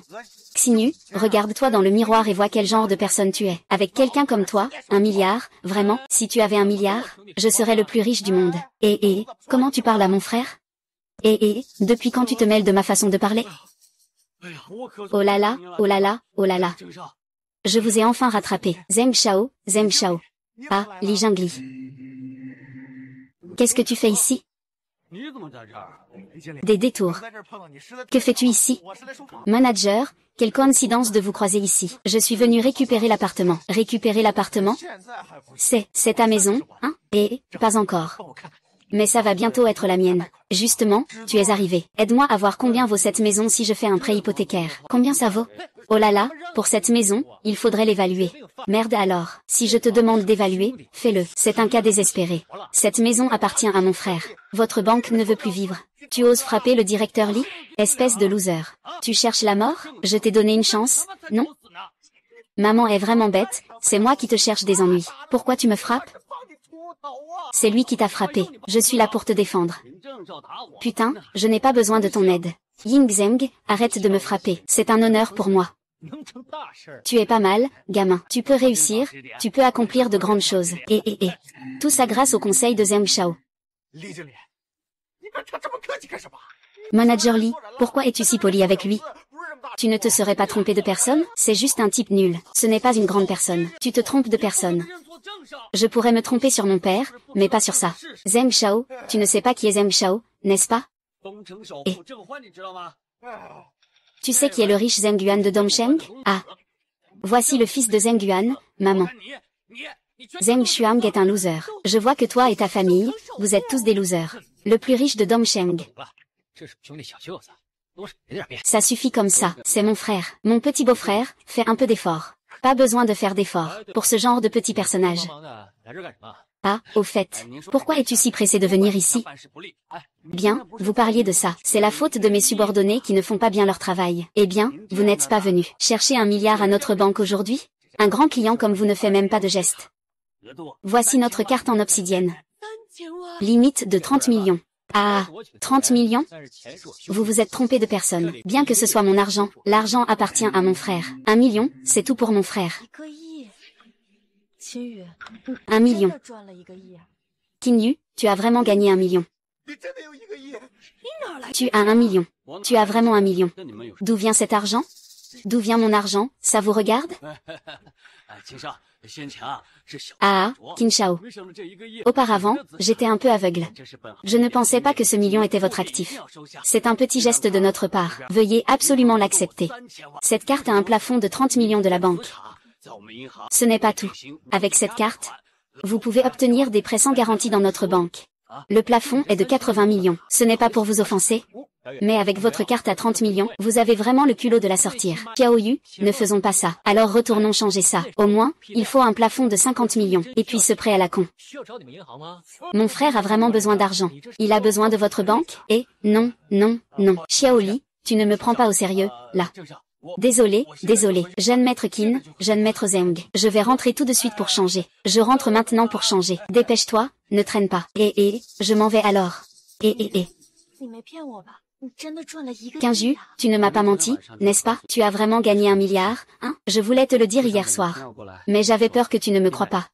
Xinyu, regarde-toi dans le miroir et vois quel genre de personne tu es. Avec quelqu'un comme toi, 1 milliard, vraiment, si tu avais 1 milliard, je serais le plus riche du monde. Comment tu parles à mon frère? Depuis quand tu te mêles de ma façon de parler? Oh là là, oh là là, oh là là. Je vous ai enfin rattrapé. Zheng Shao. Ah, Li Jingli. Qu'est-ce que tu fais ici? Des détours. Que fais-tu ici? Manager, quelle coïncidence de vous croiser ici. Je suis venu récupérer l'appartement. Récupérer l'appartement? C'est ta maison, hein? Et, pas encore. Mais ça va bientôt être la mienne. Justement, tu es arrivé. Aide-moi à voir combien vaut cette maison si je fais un prêt hypothécaire. Combien ça vaut? Oh là là, pour cette maison, il faudrait l'évaluer. Merde alors. Si je te demande d'évaluer, fais-le. C'est un cas désespéré. Cette maison appartient à mon frère. Votre banque ne veut plus vivre. Tu oses frapper le directeur Lee? Espèce de loser. Tu cherches la mort? Je t'ai donné une chance, non? Maman est vraiment bête, c'est moi qui te cherche des ennuis. Pourquoi tu me frappes? C'est lui qui t'a frappé. Je suis là pour te défendre. Putain, je n'ai pas besoin de ton aide. Ying Zheng, arrête de me frapper. C'est un honneur pour moi. Tu es pas mal, gamin. Tu peux réussir, tu peux accomplir de grandes choses. Et. Tout ça grâce au conseil de Zheng Shao. Manager Lee, pourquoi es-tu si poli avec lui? Tu ne te serais pas trompé de personne? C'est juste un type nul. Ce n'est pas une grande personne. Tu te trompes de personne. Je pourrais me tromper sur mon père, mais pas sur ça. Zheng Shao, tu ne sais pas qui est Zheng Shao, n'est-ce pas? Et tu sais qui est le riche Zheng Yuan de Dongsheng? Ah. Voici le fils de Zheng Yuan, maman. Zheng Shuang est un loser. Je vois que toi et ta famille, vous êtes tous des losers. Le plus riche de Dongsheng. Ça suffit comme ça, c'est mon frère. Mon petit beau-frère, fais un peu d'effort. Pas besoin de faire d'effort, pour ce genre de petit personnage. Ah, au fait, pourquoi es-tu si pressé de venir ici? Bien, vous parliez de ça. C'est la faute de mes subordonnés qui ne font pas bien leur travail. Eh bien, vous n'êtes pas venu chercher 1 milliard à notre banque aujourd'hui? Un grand client comme vous ne fait même pas de geste. Voici notre carte en obsidienne. Limite de 30 millions. Ah, 30 millions? Vous vous êtes trompé de personne. Bien que ce soit mon argent, l'argent appartient à mon frère. 1 million, c'est tout pour mon frère. 1 million. Qin, tu as vraiment gagné 1 million. Tu as 1 million. Tu as vraiment 1 million. D'où vient cet argent? D'où vient mon argent? Ça vous regarde? Ah, Qin Shao. Auparavant, j'étais un peu aveugle. Je ne pensais pas que ce million était votre actif. C'est un petit geste de notre part. Veuillez absolument l'accepter. Cette carte a un plafond de 30 millions de la banque. Ce n'est pas tout. Avec cette carte, vous pouvez obtenir des prêts sans garantie dans notre banque. Le plafond est de 80 millions. Ce n'est pas pour vous offenser. Mais avec votre carte à 30 millions, vous avez vraiment le culot de la sortir. Xiao Yu, ne faisons pas ça. Alors retournons changer ça. Au moins, il faut un plafond de 50 millions. Et puis ce prêt à la con. Mon frère a vraiment besoin d'argent. Il a besoin de votre banque? Et, non. Xiao Li, tu ne me prends pas au sérieux, là. Désolé. Jeune maître Qin, jeune maître Zheng. Je vais rentrer tout de suite pour changer. Je rentre maintenant pour changer. Dépêche-toi, ne traîne pas. Je m'en vais alors. Qinju, tu ne m'as pas menti, n'est-ce pas? Tu as vraiment gagné 1 milliard, hein? Je voulais te le dire hier soir. Mais j'avais peur que tu ne me crois pas.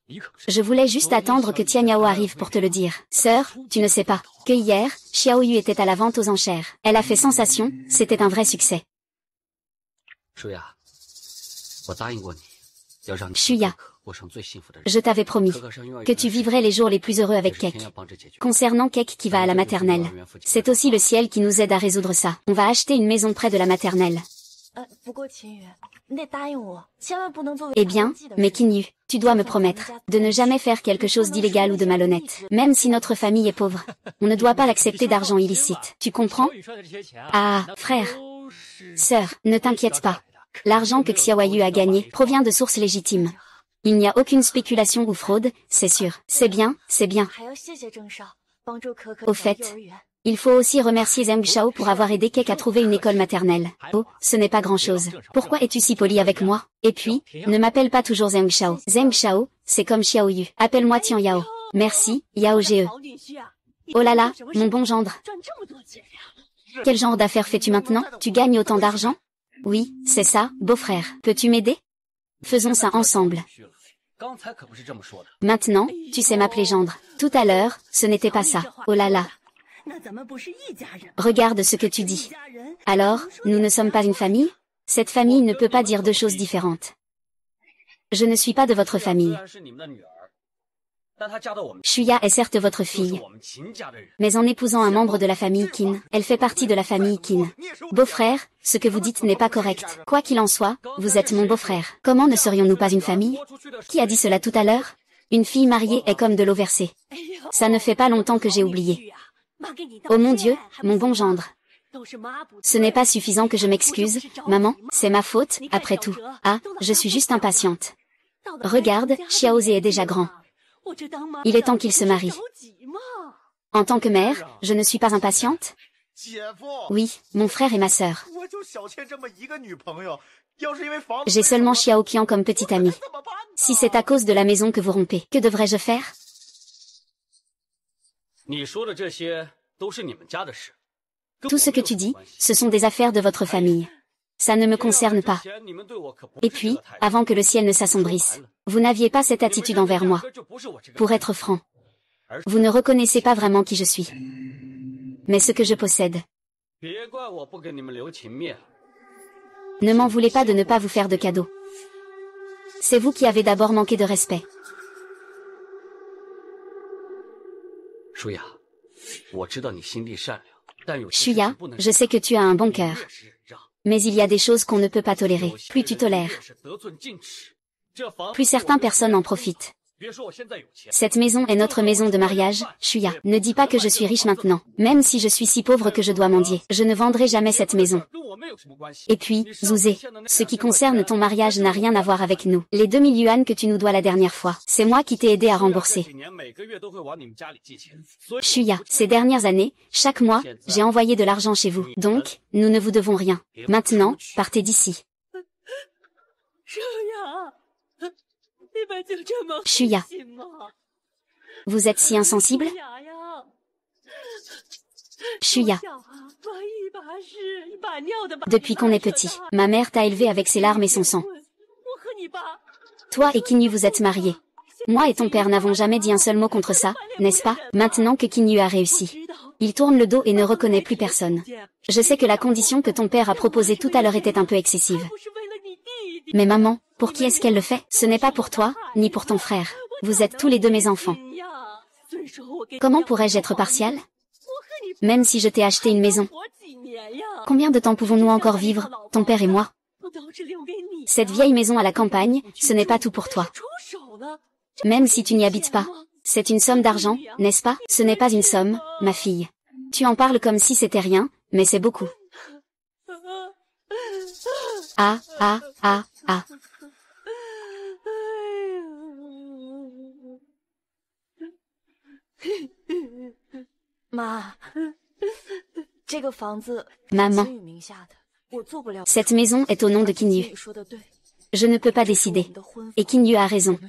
Je voulais juste attendre que Tianyao arrive pour te le dire. Sœur, tu ne sais pas que hier, Xiao Yu était à la vente aux enchères. Elle a fait sensation, c'était un vrai succès. Shuya, je t'avais promis que tu vivrais les jours les plus heureux avec Kek. Concernant Kek qui va à la maternelle, c'est aussi le ciel qui nous aide à résoudre ça. On va acheter une maison près de la maternelle. Eh bien, mais Qinyu, tu dois me promettre de ne jamais faire quelque chose d'illégal ou de malhonnête. Même si notre famille est pauvre, on ne doit pas l'accepter d'argent illicite. Tu comprends? Ah, frère, sœur, ne t'inquiète pas. L'argent que Xiaoyu a gagné provient de sources légitimes. Il n'y a aucune spéculation ou fraude, c'est sûr. C'est bien. Au fait, il faut aussi remercier Zheng Shao pour avoir aidé Kek à trouver une école maternelle. Oh, ce n'est pas grand-chose. Pourquoi es-tu si poli avec moi? Et puis, ne m'appelle pas toujours Zheng Shao. Zheng Shao, c'est comme Xiao Yu. Appelle-moi Tian Yao. Merci, Yao Ge. Oh là là, mon bon gendre. Quel genre d'affaires fais-tu maintenant? Tu gagnes autant d'argent? Oui, c'est ça, beau-frère. Peux-tu m'aider? Faisons ça ensemble. Maintenant, tu sais m'appeler gendre. Tout à l'heure, ce n'était pas ça. Oh là là. Regarde ce que tu dis. Alors, nous ne sommes pas une famille? Cette famille ne peut pas dire deux choses différentes. Je ne suis pas de votre famille. Shuya est certes votre fille, mais en épousant un membre de la famille Qin, elle fait partie de la famille Qin. Beau-frère, ce que vous dites n'est pas correct. Quoi qu'il en soit, vous êtes mon beau-frère. Comment ne serions-nous pas une famille? Qui a dit cela tout à l'heure? Une fille mariée est comme de l'eau versée. Ça ne fait pas longtemps que j'ai oublié. Oh mon Dieu, mon bon gendre. Ce n'est pas suffisant que je m'excuse, maman, c'est ma faute, après tout. Ah, je suis juste impatiente. Regarde, Xiaoze est déjà grand. Il est temps qu'il se marie. En tant que mère, je ne suis pas impatiente? Oui, mon frère et ma sœur. J'ai seulement Xiaoqian comme petite amie. Si c'est à cause de la maison que vous rompez, que devrais-je faire? Tout ce que tu dis, ce sont des affaires de votre famille. Ça ne me concerne pas. Et puis, avant que le ciel ne s'assombrisse, vous n'aviez pas cette attitude envers moi. Pour être franc, vous ne reconnaissez pas vraiment qui je suis. Mais ce que je possède. Ne m'en voulez pas de ne pas vous faire de cadeaux. C'est vous qui avez d'abord manqué de respect. Shuya, je sais que tu as un bon cœur. Mais il y a des choses qu'on ne peut pas tolérer. Plus tu tolères, plus certaines personnes en profitent. Cette maison est notre maison de mariage, Shuya. Ne dis pas que je suis riche maintenant. Même si je suis si pauvre que je dois mendier, je ne vendrai jamais cette maison. Et puis, Zuzé, ce qui concerne ton mariage n'a rien à voir avec nous. Les 2000 yuan que tu nous dois la dernière fois, c'est moi qui t'ai aidé à rembourser. Shuya, ces dernières années, chaque mois, j'ai envoyé de l'argent chez vous. Donc, nous ne vous devons rien. Maintenant, partez d'ici. Shuya, vous êtes si insensible? Shuya, depuis qu'on est petit, ma mère t'a élevé avec ses larmes et son sang. Toi et Qin Yu vous êtes mariés. Moi et ton père n'avons jamais dit un seul mot contre ça, n'est-ce pas? Maintenant que Qin Yu a réussi, il tourne le dos et ne reconnaît plus personne. Je sais que la condition que ton père a proposée tout à l'heure était un peu excessive. Mais maman, pour qui est-ce qu'elle le fait? Ce n'est pas pour toi, ni pour ton frère. Vous êtes tous les deux mes enfants. Comment pourrais-je être partial? Même si je t'ai acheté une maison. Combien de temps pouvons-nous encore vivre, ton père et moi? Cette vieille maison à la campagne, ce n'est pas tout pour toi. Même si tu n'y habites pas. C'est une somme d'argent, n'est-ce pas? Ce n'est pas une somme, ma fille. Tu en parles comme si c'était rien, mais c'est beaucoup. Ah, ah, ah, ah. Maman, cette maison est au nom de Qin Yu. Je ne peux pas décider. Et Qin Yu a raison.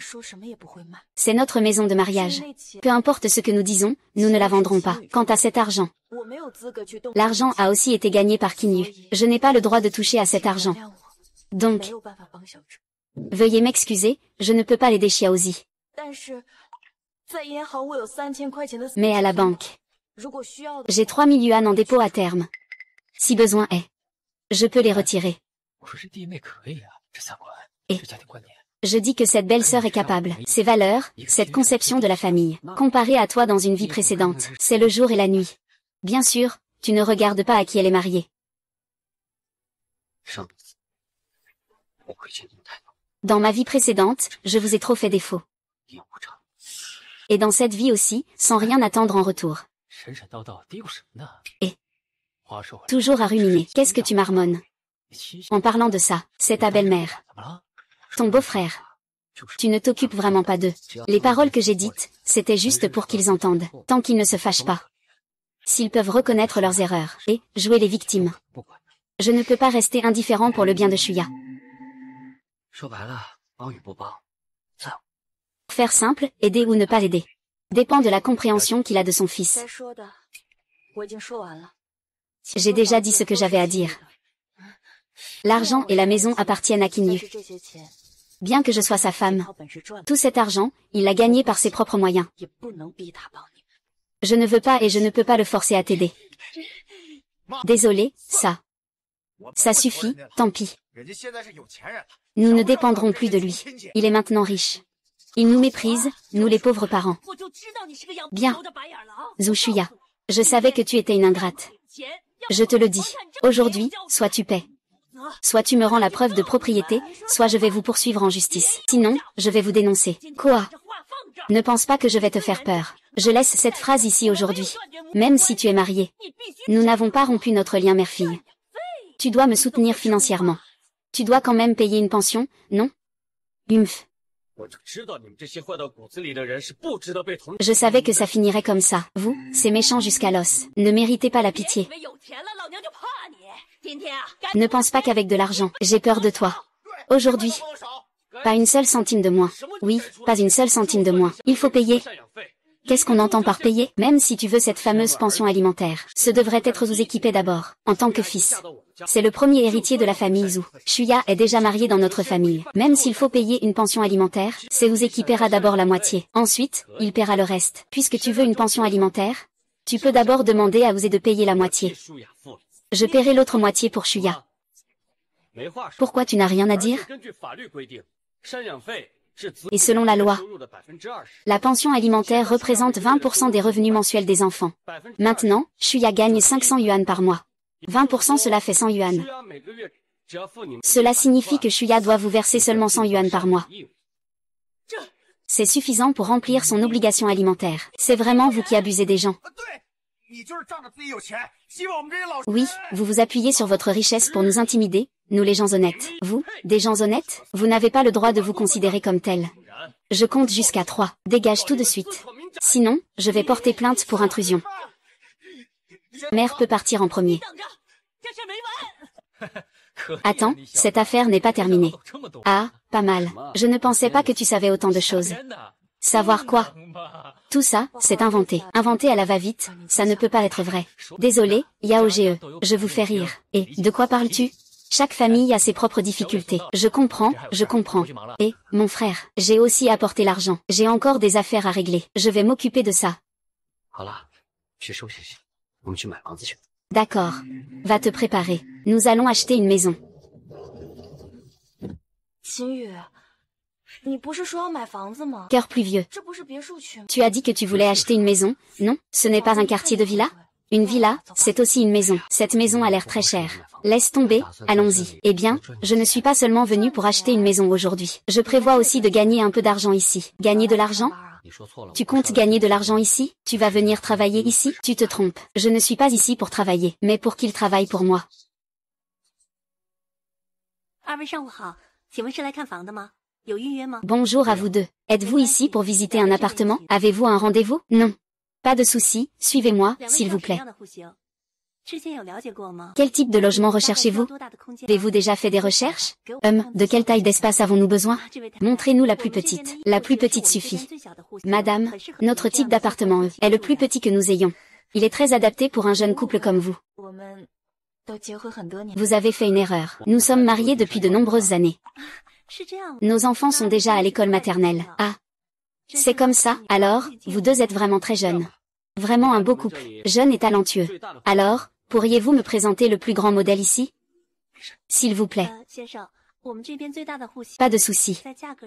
C'est notre maison de mariage. Peu importe ce que nous disons, nous ne la vendrons pas. Quant à cet argent, l'argent a aussi été gagné par Qin Yu. Je n'ai pas le droit de toucher à cet argent. Donc, veuillez m'excuser, je ne peux pas l'aider Xiaozi. Mais à la banque, j'ai 3000 yuan en dépôt à terme. Si besoin est, je peux les retirer. Et je dis que cette belle-sœur est capable. Ses valeurs, cette conception de la famille, comparée à toi dans une vie précédente, c'est le jour et la nuit. Bien sûr, tu ne regardes pas à qui elle est mariée. Dans ma vie précédente, je vous ai trop fait défaut. Et dans cette vie aussi, sans rien attendre en retour. Et toujours à ruminer. Qu'est-ce que tu marmonnes? En parlant de ça, c'est ta belle-mère. Ton beau-frère. Tu ne t'occupes vraiment pas d'eux. Les paroles que j'ai dites, c'était juste pour qu'ils entendent, tant qu'ils ne se fâchent pas. S'ils peuvent reconnaître leurs erreurs, et jouer les victimes. Je ne peux pas rester indifférent pour le bien de Shuya. Faire simple, aider ou ne pas l'aider, dépend de la compréhension qu'il a de son fils. J'ai déjà dit ce que j'avais à dire. L'argent et la maison appartiennent à Qin Yu. Bien que je sois sa femme, tout cet argent, il l'a gagné par ses propres moyens. Je ne veux pas et je ne peux pas le forcer à t'aider. Désolé, ça suffit, tant pis. Nous ne dépendrons plus de lui. Il est maintenant riche. Ils nous méprisent, nous les pauvres parents. Bien. Zhu Shuya. Je savais que tu étais une ingrate. Je te le dis. Aujourd'hui, soit tu paies. Soit tu me rends la preuve de propriété, soit je vais vous poursuivre en justice. Sinon, je vais vous dénoncer. Quoi? Ne pense pas que je vais te faire peur. Je laisse cette phrase ici aujourd'hui. Même si tu es marié. Nous n'avons pas rompu notre lien mère-fille. Tu dois me soutenir financièrement. Tu dois quand même payer une pension, non? Humph. Je savais que ça finirait comme ça. Vous, c'est méchant jusqu'à l'os. Ne méritez pas la pitié. Ne pense pas qu'avec de l'argent, j'ai peur de toi. Aujourd'hui, pas une seule centime de moins. Oui, pas une seule centime de moins. Il faut payer. Qu'est-ce qu'on entend par payer? Même si tu veux cette fameuse pension alimentaire, ce devrait être vous équiper d'abord, en tant que fils. C'est le premier héritier de la famille Zhu. Shuya est déjà marié dans notre famille. Même s'il faut payer une pension alimentaire, c'est vous équipera d'abord la moitié. Ensuite, il paiera le reste. Puisque tu veux une pension alimentaire, tu peux d'abord demander à Ouzé de payer la moitié. Je paierai l'autre moitié pour Shuya. Pourquoi tu n'as rien à dire? Et selon la loi, la pension alimentaire représente 20% des revenus mensuels des enfants. Maintenant, Shuya gagne 500 yuan par mois. 20% cela fait 100 yuan. Cela signifie que Shuya doit vous verser seulement 100 yuan par mois. C'est suffisant pour remplir son obligation alimentaire. C'est vraiment vous qui abusez des gens. Oui, vous vous appuyez sur votre richesse pour nous intimider, nous les gens honnêtes. Vous, des gens honnêtes, vous n'avez pas le droit de vous considérer comme tels. Je compte jusqu'à 3. Dégage tout de suite. Sinon, je vais porter plainte pour intrusion. Mère peut partir en premier. Attends, cette affaire n'est pas terminée. Ah, pas mal. Je ne pensais pas que tu savais autant de choses. Savoir quoi? Tout ça, c'est inventé. Inventé à la va-vite, ça ne peut pas être vrai. Désolé, Yaoge, je vous fais rire. Et, de quoi parles-tu? Chaque famille a ses propres difficultés. Je comprends, je comprends. Et, mon frère, j'ai aussi apporté l'argent. J'ai encore des affaires à régler. Je vais m'occuper de ça. D'accord. Va te préparer. Nous allons acheter une maison. Cœur pluvieux. Tu as dit que tu voulais acheter une maison, non? Ce n'est pas un quartier de villa? Une villa, c'est aussi une maison. Cette maison a l'air très chère. Laisse tomber, allons-y. Eh bien, je ne suis pas seulement venu pour acheter une maison aujourd'hui. Je prévois aussi de gagner un peu d'argent ici. Gagner de l'argent? Tu comptes gagner de l'argent ici? Tu vas venir travailler ici? Tu te trompes. Je ne suis pas ici pour travailler, mais pour qu'il travaille pour moi. Bonjour à vous deux. Êtes-vous ici pour visiter un appartement? Avez-vous un rendez-vous? Non. Pas de souci, suivez-moi, s'il vous plaît. Quel type de logement recherchez-vous? Avez-vous déjà fait des recherches? De quelle taille d'espace avons-nous besoin? Montrez-nous la plus petite. La plus petite suffit. Madame, notre type d'appartement est le plus petit que nous ayons. Il est très adapté pour un jeune couple comme vous. Vous avez fait une erreur. Nous sommes mariés depuis de nombreuses années. Nos enfants sont déjà à l'école maternelle. Ah. C'est comme ça, alors, vous deux êtes vraiment très jeunes. Vraiment un beau couple, jeune et talentueux. Alors, pourriez-vous me présenter le plus grand modèle ici? S'il vous plaît. Pas de souci.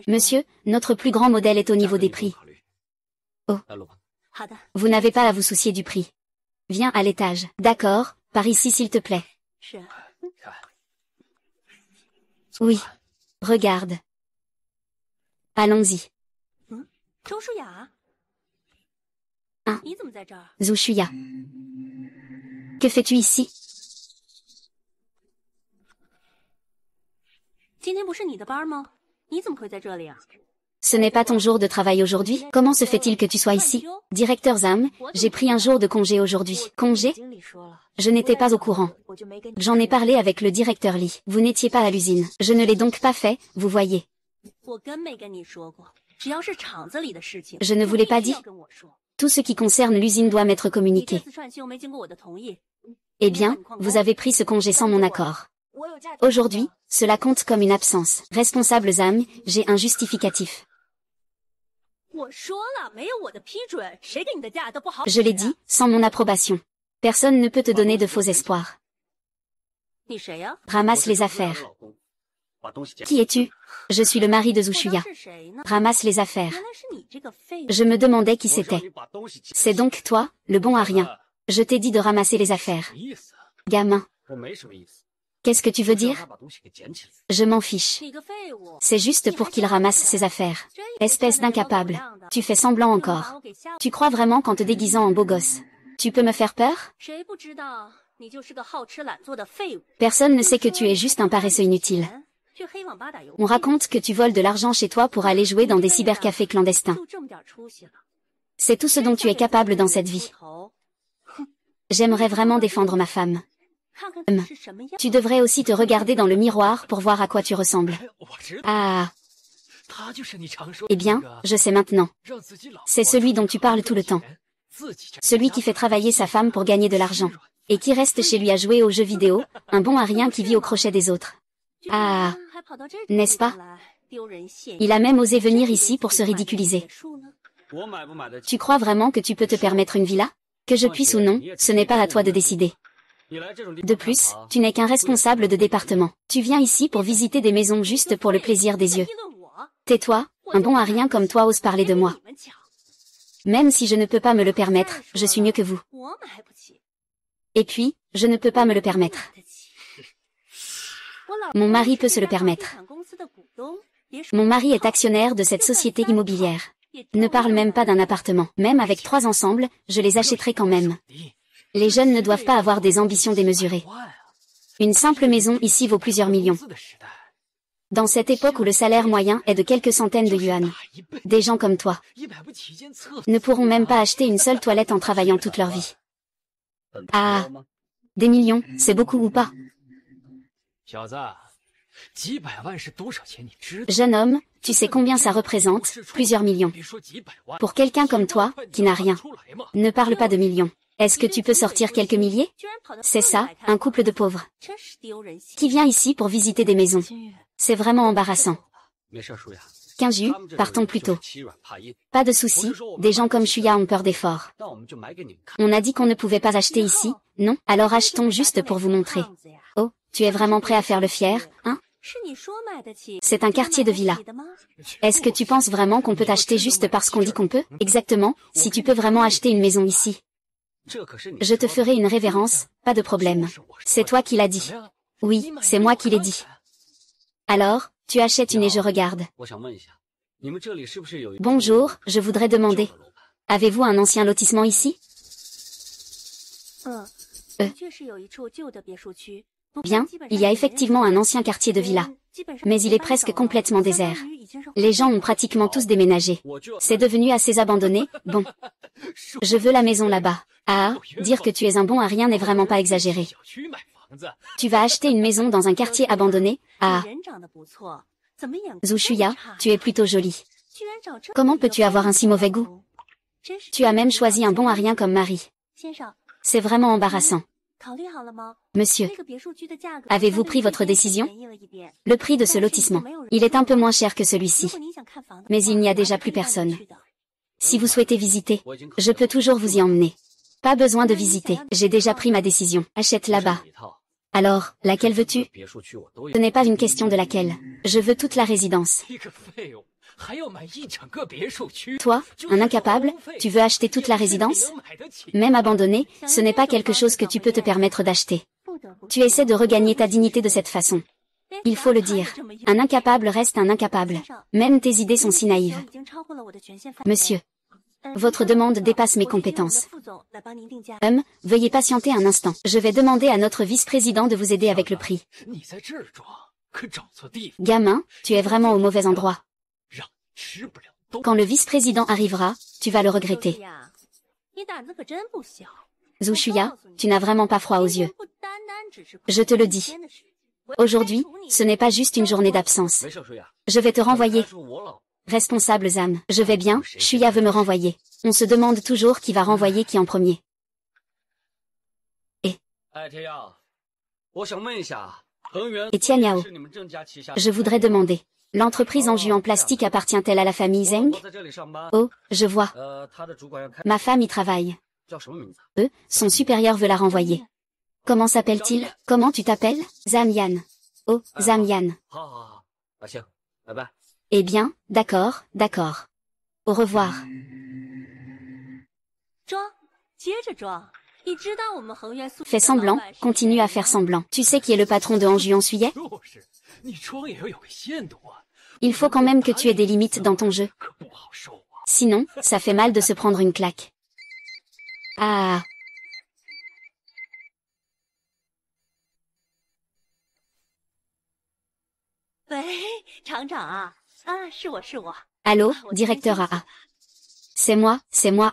Monsieur, notre plus grand modèle est au niveau des prix. Oh. Vous n'avez pas à vous soucier du prix. Viens à l'étage. D'accord, par ici s'il te plaît. Oui. Regarde. Allons-y. Zhu Shuya. Que fais-tu ici? Ce n'est pas ton jour de travail aujourd'hui? Comment se fait-il que tu sois ici? Directeur Zhang, j'ai pris un jour de congé aujourd'hui. Congé? Je n'étais pas au courant. J'en ai parlé avec le directeur Li. Vous n'étiez pas à l'usine. Je ne l'ai donc pas fait, vous voyez. Je ne vous l'ai pas dit. Tout ce qui concerne l'usine doit m'être communiqué. Eh bien, vous avez pris ce congé sans mon accord. Aujourd'hui, cela compte comme une absence. Responsable Zhang, j'ai un justificatif. Je l'ai dit, sans mon approbation. Personne ne peut te donner de faux espoirs. Ramasse les affaires. Qui es-tu? Je suis le mari de Zhu. Ramasse les affaires. Je me demandais qui c'était. C'est donc toi, le bon à rien. Je t'ai dit de ramasser les affaires. Gamin. Qu'est-ce que tu veux dire? Je m'en fiche. C'est juste pour qu'il ramasse ses affaires. Espèce d'incapable. Tu fais semblant encore. Tu crois vraiment qu'en te déguisant en beau gosse, tu peux me faire peur? Personne ne sait que tu es juste un paresseux inutile. On raconte que tu voles de l'argent chez toi pour aller jouer dans des cybercafés clandestins. C'est tout ce dont tu es capable dans cette vie. J'aimerais vraiment défendre ma femme. Tu devrais aussi te regarder dans le miroir pour voir à quoi tu ressembles. Ah. Eh bien, je sais maintenant. C'est celui dont tu parles tout le temps. Celui qui fait travailler sa femme pour gagner de l'argent. Et qui reste chez lui à jouer aux jeux vidéo, un bon à rien qui vit au crochet des autres. Ah. N'est-ce pas? Il a même osé venir ici pour se ridiculiser. Tu crois vraiment que tu peux te permettre une villa? Que je puisse ou non, ce n'est pas à toi de décider. De plus, tu n'es qu'un responsable de département. Tu viens ici pour visiter des maisons juste pour le plaisir des yeux. Tais-toi, un bon à rien comme toi ose parler de moi. Même si je ne peux pas me le permettre, je suis mieux que vous. Et puis, je ne peux pas me le permettre. Mon mari peut se le permettre. Mon mari est actionnaire de cette société immobilière. Ne parle même pas d'un appartement. Même avec 3 ensembles, je les achèterai quand même. Les jeunes ne doivent pas avoir des ambitions démesurées. Une simple maison ici vaut plusieurs millions. Dans cette époque où le salaire moyen est de quelques centaines de yuan, des gens comme toi ne pourront même pas acheter une seule toilette en travaillant toute leur vie. Ah, des millions, c'est beaucoup ou pas? Jeune homme, tu sais combien ça représente, plusieurs millions. Pour quelqu'un comme toi, qui n'a rien, ne parle pas de millions. Est-ce que tu peux sortir quelques milliers? C'est ça, un couple de pauvres. Qui vient ici pour visiter des maisons. C'est vraiment embarrassant. 15 Ju, partons plus tôt. Pas de souci, des gens comme Shuya ont peur d'efforts. On a dit qu'on ne pouvait pas acheter ici, non? Alors achetons juste pour vous montrer. Oh, tu es vraiment prêt à faire le fier, hein? C'est un quartier de villa. Est-ce que tu penses vraiment qu'on peut acheter juste parce qu'on dit qu'on peut? Exactement, si tu peux vraiment acheter une maison ici. Je te ferai une révérence, pas de problème. C'est toi qui l'as dit. Oui, c'est moi qui l'ai dit. Alors, tu achètes une et je regarde. Bonjour, je voudrais demander. Avez-vous un ancien lotissement ici? Bien, il y a effectivement un ancien quartier de villa. Mais il est presque complètement désert. Les gens ont pratiquement tous déménagé. C'est devenu assez abandonné, bon. Je veux la maison là-bas. Ah, dire que tu es un bon à rien n'est vraiment pas exagéré. Tu vas acheter une maison dans un quartier abandonné? Ah. Zhu Shuya, tu es plutôt jolie. Comment peux-tu avoir un si mauvais goût? Tu as même choisi un bon à rien comme mari. C'est vraiment embarrassant. Monsieur, avez-vous pris votre décision? Le prix de ce lotissement, il est un peu moins cher que celui-ci. Mais il n'y a déjà plus personne. Si vous souhaitez visiter, je peux toujours vous y emmener. Pas besoin de visiter, j'ai déjà pris ma décision. Achète là-bas. Alors, laquelle veux-tu? Ce n'est pas une question de laquelle. Je veux toute la résidence. Toi, un incapable, tu veux acheter toute la résidence? Même abandonnée, ce n'est pas quelque chose que tu peux te permettre d'acheter. Tu essaies de regagner ta dignité de cette façon. Il faut le dire. Un incapable reste un incapable. Même tes idées sont si naïves. Monsieur, votre demande dépasse mes compétences. Veuillez patienter un instant. Je vais demander à notre vice-président de vous aider avec le prix. Gamin, tu es vraiment au mauvais endroit. Quand le vice-président arrivera, tu vas le regretter. Zhu Shuya, tu n'as vraiment pas froid aux yeux. Je te le dis. Aujourd'hui, ce n'est pas juste une journée d'absence. Je vais te renvoyer. Responsable Zam, je vais bien, Shuya veut me renvoyer. On se demande toujours qui va renvoyer qui en premier. Et Tian Yao, je voudrais demander, l'entreprise en jus en plastique appartient-elle à la famille Zeng? Oh, je vois. Ma femme y travaille. Son supérieur veut la renvoyer. Comment s'appelle-t-il? Comment tu t'appelles? Zam Yan. Oh, Zam Yan. Eh bien, d'accord, d'accord. Au revoir. Fais semblant, continue à faire semblant. Tu sais qui est le patron de Anju en Suillet? Il faut quand même que tu aies des limites dans ton jeu. Sinon, ça fait mal de se prendre une claque. Ah. Allô, directeur AA. C'est moi,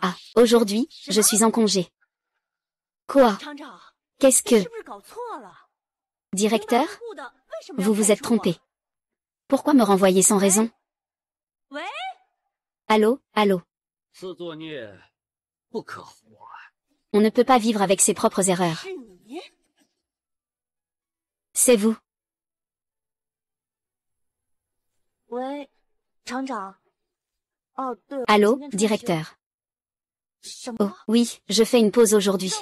A. Aujourd'hui, je suis en congé. Quoi? Qu'est-ce que... Directeur? Vous vous êtes trompé. Pourquoi me renvoyer sans raison? Allô, allô. On ne peut pas vivre avec ses propres erreurs. C'est vous. Allô, directeur. Oh, oui, je fais une pause aujourd'hui.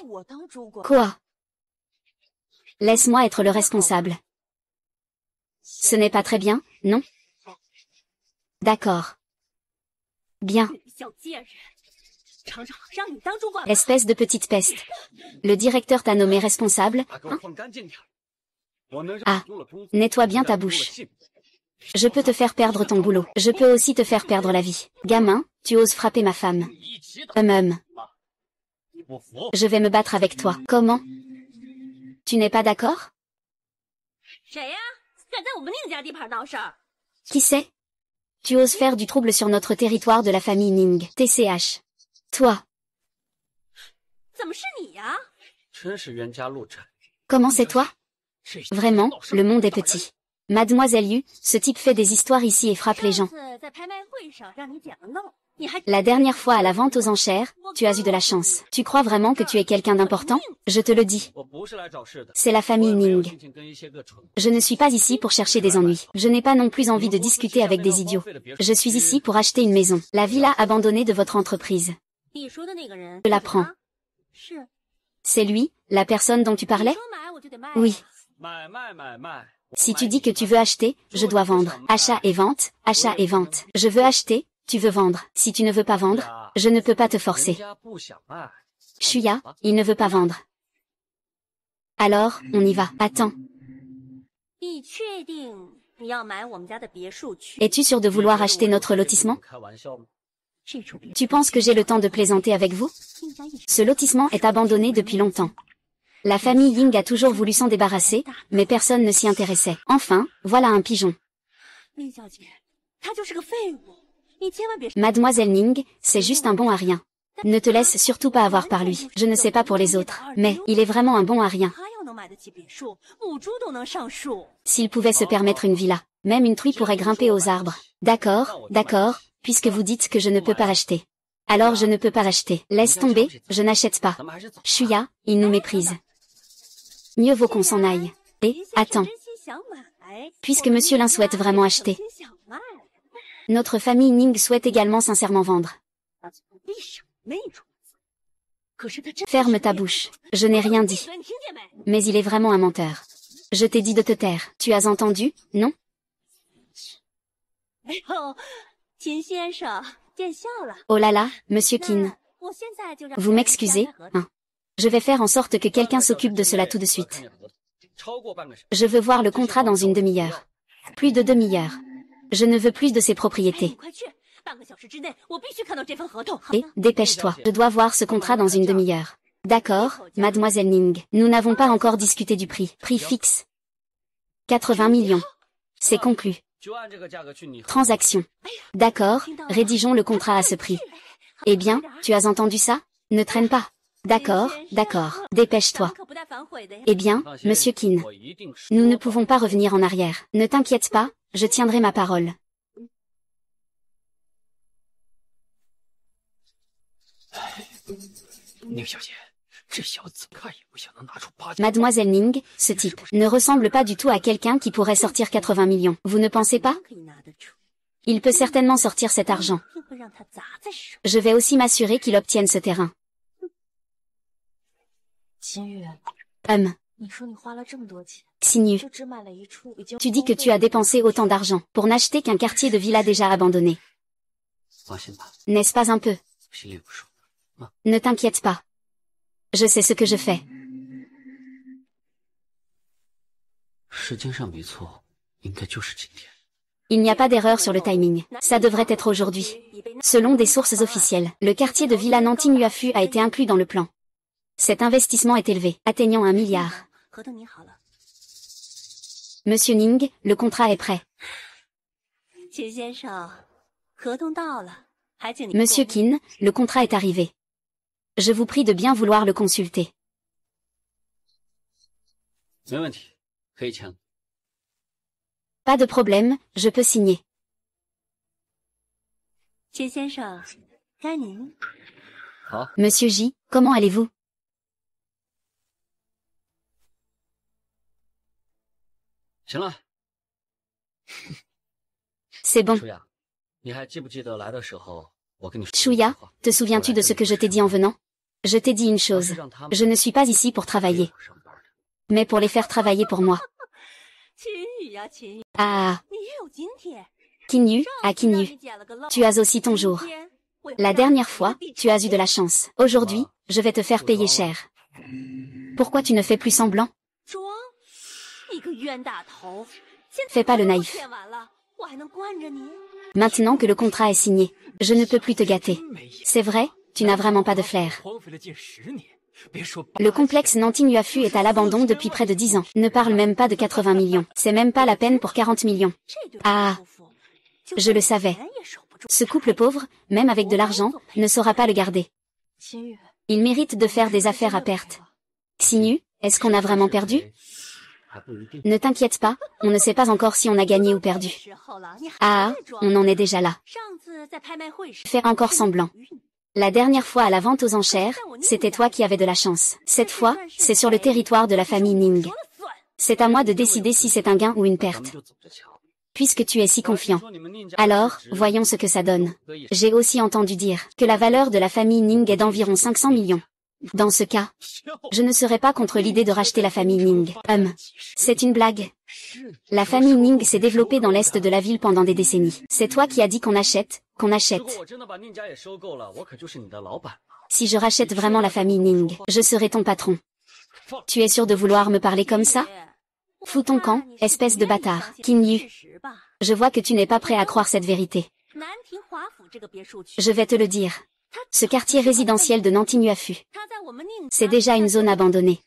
Quoi? Laisse-moi être le responsable. Ce n'est pas très bien, non? D'accord. Bien. Espèce de petite peste. Le directeur t'a nommé responsable, hein? Ah, nettoie bien ta bouche. Je peux te faire perdre ton boulot. Je peux aussi te faire perdre la vie. Gamin, tu oses frapper ma femme. Je vais me battre avec toi. Comment? Tu n'es pas d'accord? Qui c'est? Tu oses faire du trouble sur notre territoire de la famille Ning. TCH. Toi. Comment c'est toi? Vraiment, le monde est petit. Mademoiselle Yu, ce type fait des histoires ici et frappe les gens. La dernière fois à la vente aux enchères, tu as eu de la chance. Tu crois vraiment que tu es quelqu'un d'important? Je te le dis. C'est la famille Ning. Je ne suis pas ici pour chercher des ennuis. Je n'ai pas non plus envie de discuter avec des idiots. Je suis ici pour acheter une maison. La villa abandonnée de votre entreprise. Je la prends. C'est lui, la personne dont tu parlais? Oui. Si tu dis que tu veux acheter, je dois vendre. Achat et vente, achat et vente. Je veux acheter, tu veux vendre. Si tu ne veux pas vendre, je ne peux pas te forcer. Shuya, il ne veut pas vendre. Alors, on y va. Attends. Es-tu sûr de vouloir acheter notre lotissement? Tu penses que j'ai le temps de plaisanter avec vous? Ce lotissement est abandonné depuis longtemps. La famille Ying a toujours voulu s'en débarrasser, mais personne ne s'y intéressait. Enfin, voilà un pigeon. Mademoiselle Ning, c'est juste un bon à rien. Ne te laisse surtout pas avoir par lui. Je ne sais pas pour les autres, mais il est vraiment un bon à rien. S'il pouvait se permettre une villa, même une truie pourrait grimper aux arbres. D'accord, d'accord, puisque vous dites que je ne peux pas acheter. Alors je ne peux pas acheter. Laisse tomber, je n'achète pas. Shuya, il nous méprise. Mieux vaut qu'on s'en aille. Et, attends. Puisque Monsieur Lin souhaite vraiment acheter. Notre famille Ning souhaite également sincèrement vendre. Ferme ta bouche. Je n'ai rien dit. Mais il est vraiment un menteur. Je t'ai dit de te taire. Tu as entendu, non? Oh là là, Monsieur Qin. Vous m'excusez, hein? Je vais faire en sorte que quelqu'un s'occupe de cela tout de suite. Je veux voir le contrat dans une demi-heure. Plus de demi-heure. Je ne veux plus de ces propriétés. Et, dépêche-toi. Je dois voir ce contrat dans une demi-heure. D'accord, Mademoiselle Ning. Nous n'avons pas encore discuté du prix. Prix fixe. 80 millions. C'est conclu. Transaction. D'accord, rédigeons le contrat à ce prix. Eh bien, tu as entendu ça? Ne traîne pas. D'accord, d'accord. Dépêche-toi. Eh bien, Monsieur Qin. Nous ne pouvons pas revenir en arrière. Ne t'inquiète pas, je tiendrai ma parole. Mademoiselle Ning, ce type ne ressemble pas du tout à quelqu'un qui pourrait sortir 80 millions. Vous ne pensez pas? Il peut certainement sortir cet argent. Je vais aussi m'assurer qu'il obtienne ce terrain. Xinyu, tu dis que tu as dépensé autant d'argent pour n'acheter qu'un quartier de villa déjà abandonné. N'est-ce pas un peu? Ne t'inquiète pas. Je sais ce que je fais. Il n'y a pas d'erreur sur le timing. Ça devrait être aujourd'hui. Selon des sources officielles, le quartier de Villa Nanting-Yuafu a été inclus dans le plan. Cet investissement est élevé, atteignant 1 milliard. Monsieur Ning, le contrat est prêt. Monsieur Qin, le contrat est arrivé. Je vous prie de bien vouloir le consulter. Pas de problème, je peux signer. Monsieur J, comment allez-vous? C'est bon. Shuya, te souviens-tu de ce que je t'ai dit en venant? Je t'ai dit une chose. Je ne suis pas ici pour travailler, mais pour les faire travailler pour moi. Ah. Qinyu, Qinyu. Tu as aussi ton jour. La dernière fois, tu as eu de la chance. Aujourd'hui, je vais te faire payer cher. Pourquoi tu ne fais plus semblant? Fais pas le naïf. Maintenant que le contrat est signé, je ne peux plus te gâter. C'est vrai, tu n'as vraiment pas de flair. Le complexe Nanting-Yuafu est à l'abandon depuis près de 10 ans. Ne parle même pas de 80 millions. C'est même pas la peine pour 40 millions. Ah. Je le savais. Ce couple pauvre, même avec de l'argent, ne saura pas le garder. Il mérite de faire des affaires à perte. Xinyu, est-ce qu'on a vraiment perdu? Ne t'inquiète pas, on ne sait pas encore si on a gagné ou perdu. Ah, on en est déjà là. Faire encore semblant. La dernière fois à la vente aux enchères, c'était toi qui avais de la chance. Cette fois, c'est sur le territoire de la famille Ning. C'est à moi de décider si c'est un gain ou une perte. Puisque tu es si confiant. Alors, voyons ce que ça donne. J'ai aussi entendu dire que la valeur de la famille Ning est d'environ 500 millions. Dans ce cas, je ne serais pas contre l'idée de racheter la famille Ning. C'est une blague. La famille Ning s'est développée dans l'est de la ville pendant des décennies. C'est toi qui as dit qu'on achète, qu'on achète. Si je rachète vraiment la famille Ning, je serai ton patron. Tu es sûr de vouloir me parler comme ça? Fous ton camp, espèce de bâtard. Qinyu. Je vois que tu n'es pas prêt à croire cette vérité. Je vais te le dire. Ce quartier résidentiel de Nanting-Yuafu, c'est déjà une zone abandonnée.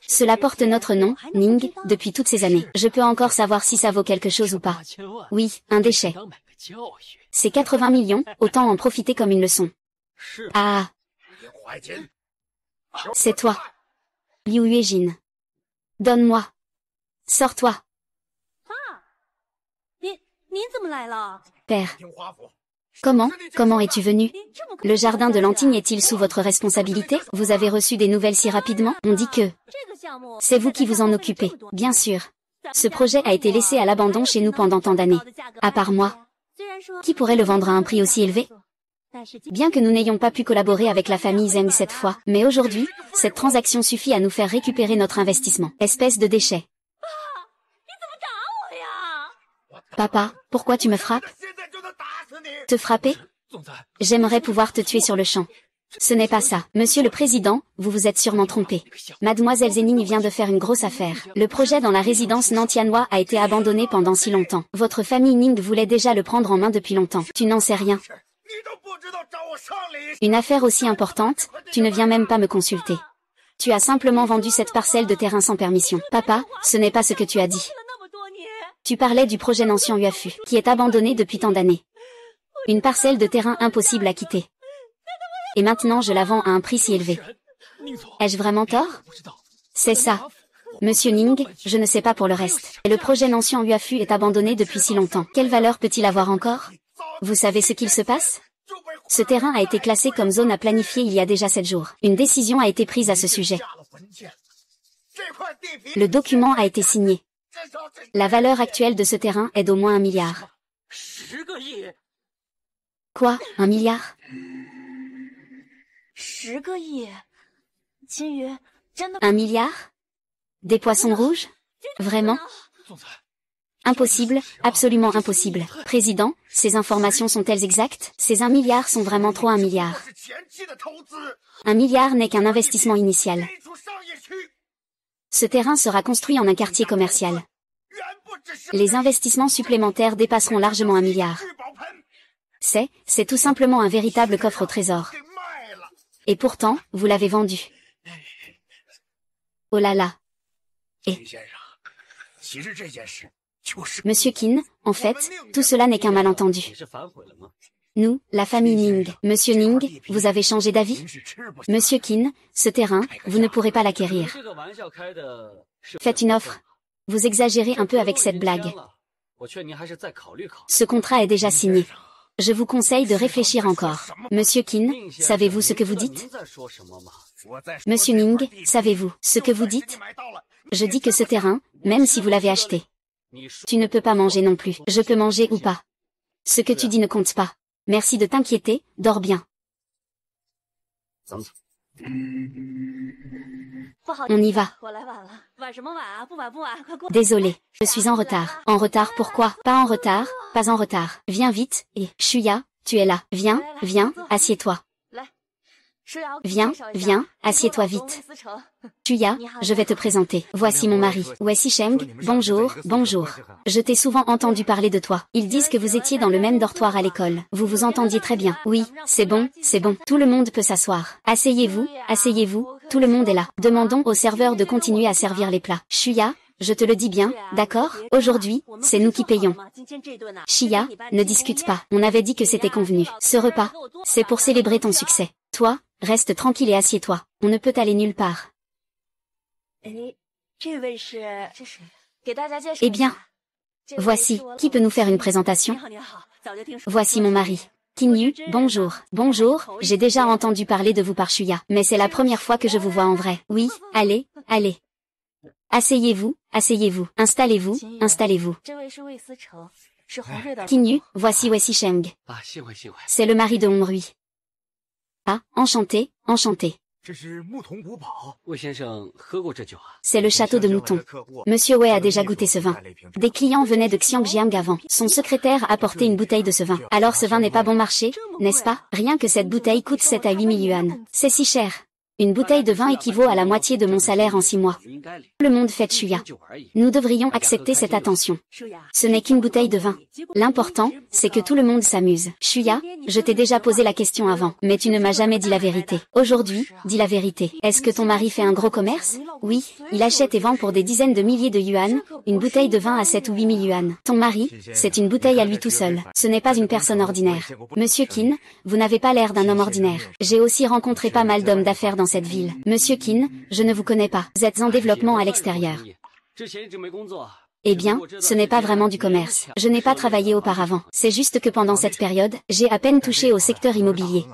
Cela porte notre nom, Ning, depuis toutes ces années. Je peux encore savoir si ça vaut quelque chose ou pas. Oui, un déchet. C'est 80 millions, autant en profiter comme une leçon. Ah. C'est toi. Liu Yuejin. Donne-moi. Sors-toi. Père. Comment es-tu venu? Le jardin de Nanting est-il sous votre responsabilité? Vous avez reçu des nouvelles si rapidement? On dit que c'est vous qui vous en occupez, bien sûr. Ce projet a été laissé à l'abandon chez nous pendant tant d'années. À part moi. Qui pourrait le vendre à un prix aussi élevé? Bien que nous n'ayons pas pu collaborer avec la famille Zeng cette fois, mais aujourd'hui, cette transaction suffit à nous faire récupérer notre investissement. Espèce de déchet. Papa, pourquoi tu me frappes? Te frapper? J'aimerais pouvoir te tuer sur le champ. Ce n'est pas ça. Monsieur le Président, vous vous êtes sûrement trompé. Mademoiselle Zening vient de faire une grosse affaire. Le projet dans la résidence Nantianois a été abandonné pendant si longtemps. Votre famille Ning voulait déjà le prendre en main depuis longtemps. Tu n'en sais rien. Une affaire aussi importante, tu ne viens même pas me consulter. Tu as simplement vendu cette parcelle de terrain sans permission. Papa, ce n'est pas ce que tu as dit. Tu parlais du projet Nanxian-Yuafu, qui est abandonné depuis tant d'années. Une parcelle de terrain impossible à quitter. Et maintenant je la vends à un prix si élevé. Ai-je vraiment tort? C'est ça. Monsieur Ning, je ne sais pas pour le reste. Et le projet Nanxian-Yuafu est abandonné depuis si longtemps. Quelle valeur peut-il avoir encore? Vous savez ce qu'il se passe? Ce terrain a été classé comme zone à planifier il y a déjà 7 jours. Une décision a été prise à ce sujet. Le document a été signé. La valeur actuelle de ce terrain est d'au moins 1 milliard. Quoi? 1 milliard? 1 milliard? Des poissons rouges? Vraiment? Impossible, absolument impossible. Président, ces informations sont-elles exactes? Ces 1 milliard sont vraiment trop 1 milliard. 1 milliard n'est qu'un investissement initial. Ce terrain sera construit en un quartier commercial. Les investissements supplémentaires dépasseront largement 1 milliard. C'est tout simplement un véritable coffre au trésor. Et pourtant, vous l'avez vendu. Oh là là. Et... Monsieur Qin, en fait, tout cela n'est qu'un malentendu. Nous, la famille Ning. Monsieur Ning, vous avez changé d'avis? Monsieur Qin, ce terrain, vous ne pourrez pas l'acquérir. Faites une offre. Vous exagérez un peu avec cette blague. Ce contrat est déjà signé. Je vous conseille de réfléchir encore. Monsieur Qin, savez-vous ce que vous dites? Monsieur Ning, savez-vous ce que vous dites? Je dis que ce terrain, même si vous l'avez acheté, tu ne peux pas manger non plus. Je peux manger ou pas. Ce que tu dis ne compte pas. Merci de t'inquiéter, dors bien. On y va. Désolé, je suis en retard. En retard pourquoi? Pas en retard, pas en retard. Viens vite, et Shuya, tu es là. Viens, viens, assieds-toi. Viens, viens, assieds-toi vite. Shuya, je vais te présenter. Voici mon mari. Wei Sheng, bonjour, bonjour. Je t'ai souvent entendu parler de toi. Ils disent que vous étiez dans le même dortoir à l'école. Vous vous entendiez très bien. Oui, c'est bon, c'est bon. Tout le monde peut s'asseoir. Asseyez-vous, asseyez-vous, tout le monde est là. Demandons au serveur de continuer à servir les plats. Shuya, je te le dis bien, d'accord? Aujourd'hui, c'est nous qui payons. Shia, ne discute pas. On avait dit que c'était convenu. Ce repas, c'est pour célébrer ton succès. Toi, reste tranquille et assieds-toi. On ne peut aller nulle part. Eh bien, voici, qui peut nous faire une présentation? Voici mon mari. Qin Yu, bonjour. Bonjour, j'ai déjà entendu parler de vous par Shuya, mais c'est la première fois que je vous vois en vrai. Oui, allez, allez. Asseyez-vous, asseyez-vous. Installez-vous, installez-vous. Qin Yu, voici Wei Sheng. C'est le mari de Hongrui. Ah, enchanté, enchanté. C'est le château de mouton. Monsieur Wei a déjà goûté ce vin. Des clients venaient de Xiangjiang avant. Son secrétaire apportait une bouteille de ce vin. Alors ce vin n'est pas bon marché, n'est-ce pas? Rien que cette bouteille coûte 7 à 8 000 yuan. C'est si cher. Une bouteille de vin équivaut à la moitié de mon salaire en 6 mois. Le monde fait Shuya. Nous devrions accepter cette attention. Ce n'est qu'une bouteille de vin. L'important, c'est que tout le monde s'amuse. Shuya, je t'ai déjà posé la question avant, mais tu ne m'as jamais dit la vérité. Aujourd'hui, dis la vérité. Est-ce que ton mari fait un gros commerce? Oui, il achète et vend pour des dizaines de milliers de yuan, une bouteille de vin à 7 ou 8 000 yuan. Ton mari, c'est une bouteille à lui tout seul. Ce n'est pas une personne ordinaire. Monsieur Qin, vous n'avez pas l'air d'un homme ordinaire. J'ai aussi rencontré pas mal d'hommes d'affaires dans cette ville. Monsieur Qin, je ne vous connais pas. Vous êtes en développement à l'extérieur. Eh bien, ce n'est pas vraiment du commerce. Je n'ai pas travaillé auparavant. C'est juste que pendant cette période, j'ai à peine touché au secteur immobilier.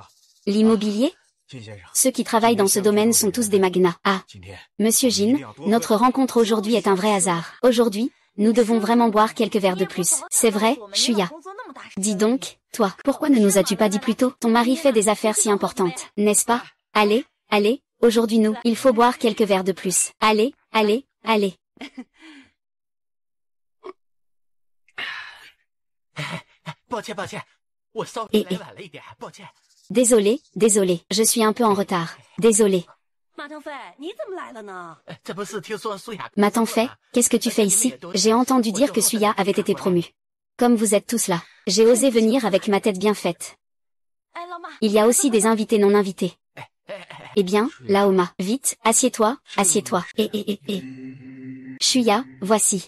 L'immobilier? Ceux qui travaillent dans ce domaine sont tous des magnats. Ah, Monsieur Jin, notre rencontre aujourd'hui est un vrai hasard. Aujourd'hui, nous devons vraiment boire quelques verres de plus. C'est vrai, Shuya. Dis donc, toi, pourquoi ne nous as-tu pas dit plus tôt? Ton mari fait des affaires si importantes, n'est-ce pas? Allez, allez, aujourd'hui il faut boire quelques verres de plus. Allez, allez, allez. Désolé, désolé, je suis un peu en retard. Désolé. Ma Tanfei, qu'est-ce que tu fais ici? J'ai entendu dire que Shuya avait été promu. Comme vous êtes tous là, j'ai osé venir avec ma tête bien faite. Il y a aussi des invités non invités. Eh bien, Laoma, vite, assieds-toi, assieds-toi. Shuya, voici.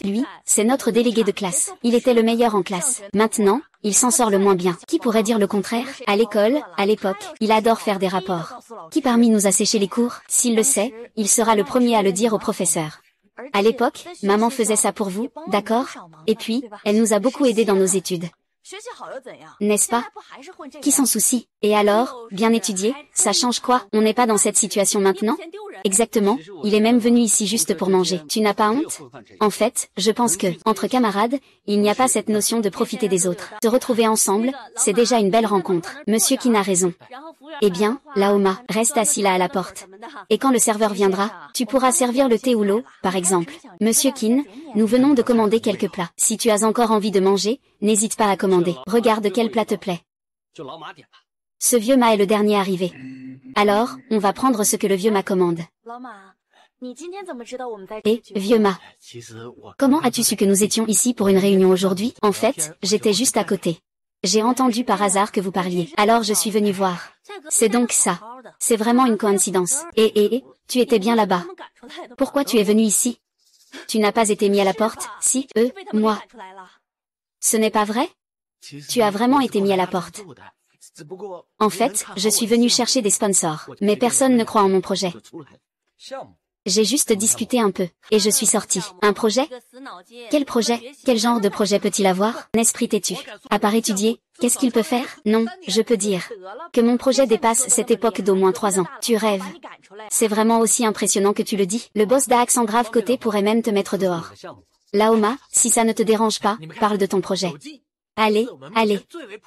Lui, c'est notre délégué de classe. Il était le meilleur en classe. Maintenant, il s'en sort le moins bien. Qui pourrait dire le contraire? À l'école, à l'époque, il adore faire des rapports. Qui parmi nous a séché les cours? S'il le sait, il sera le premier à le dire au professeur. À l'époque, maman faisait ça pour vous, d'accord? Et puis, elle nous a beaucoup aidés dans nos études. N'est-ce pas? Qui s'en soucie? Et alors, bien étudié, ça change quoi? On n'est pas dans cette situation maintenant? Exactement, il est même venu ici juste pour manger. Tu n'as pas honte? En fait, je pense que, entre camarades, il n'y a pas cette notion de profiter des autres. Se retrouver ensemble, c'est déjà une belle rencontre. Monsieur Qin a raison. Eh bien, Laoma, reste assis là à la porte. Et quand le serveur viendra, tu pourras servir le thé ou l'eau, par exemple. Monsieur Qin, nous venons de commander quelques plats. Si tu as encore envie de manger, n'hésite pas à commander. Regarde quel plat te plaît. Ce vieux Ma est le dernier arrivé. Alors, on va prendre ce que le vieux Ma commande. Et, vieux Ma, comment as-tu su que nous étions ici pour une réunion aujourd'hui? En fait, j'étais juste à côté. J'ai entendu par hasard que vous parliez. Alors je suis venu voir. C'est donc ça. C'est vraiment une coïncidence. Et, tu étais bien là-bas. Pourquoi tu es venu ici? Tu n'as pas été mis à la porte? Si, moi. Ce n'est pas vrai? Tu as vraiment été mis à la porte. En fait, je suis venu chercher des sponsors, mais personne ne croit en mon projet. J'ai juste discuté un peu, et je suis sorti. Un projet? Quel projet? Quel genre de projet peut-il avoir? Un esprit têtu. À part étudier, qu'est-ce qu'il peut faire? Non, je peux dire que mon projet dépasse cette époque d'au moins 3 ans. Tu rêves. C'est vraiment aussi impressionnant que tu le dis. Le boss d'Axen Grave Côté pourrait même te mettre dehors. Laoma, si ça ne te dérange pas, parle de ton projet. Allez, allez.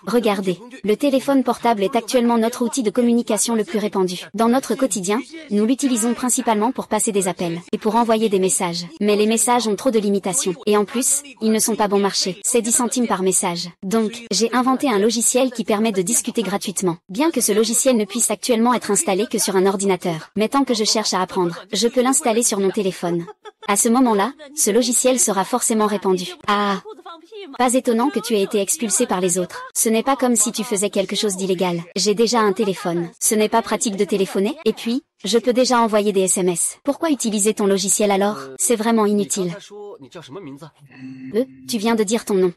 Regardez, le téléphone portable est actuellement notre outil de communication le plus répandu. Dans notre quotidien, nous l'utilisons principalement pour passer des appels et pour envoyer des messages. Mais les messages ont trop de limitations. Et en plus, ils ne sont pas bon marché. C'est 10 centimes par message. Donc, j'ai inventé un logiciel qui permet de discuter gratuitement. Bien que ce logiciel ne puisse actuellement être installé que sur un ordinateur. Mais tant que je cherche à apprendre, je peux l'installer sur mon téléphone. À ce moment-là, ce logiciel sera forcément répandu. Ah! Pas étonnant que tu aies été expulsé par les autres. Ce n'est pas comme si tu faisais quelque chose d'illégal. J'ai déjà un téléphone. Ce n'est pas pratique de téléphoner. Et puis, je peux déjà envoyer des SMS. Pourquoi utiliser ton logiciel alors? C'est vraiment inutile. Tu viens de dire ton nom.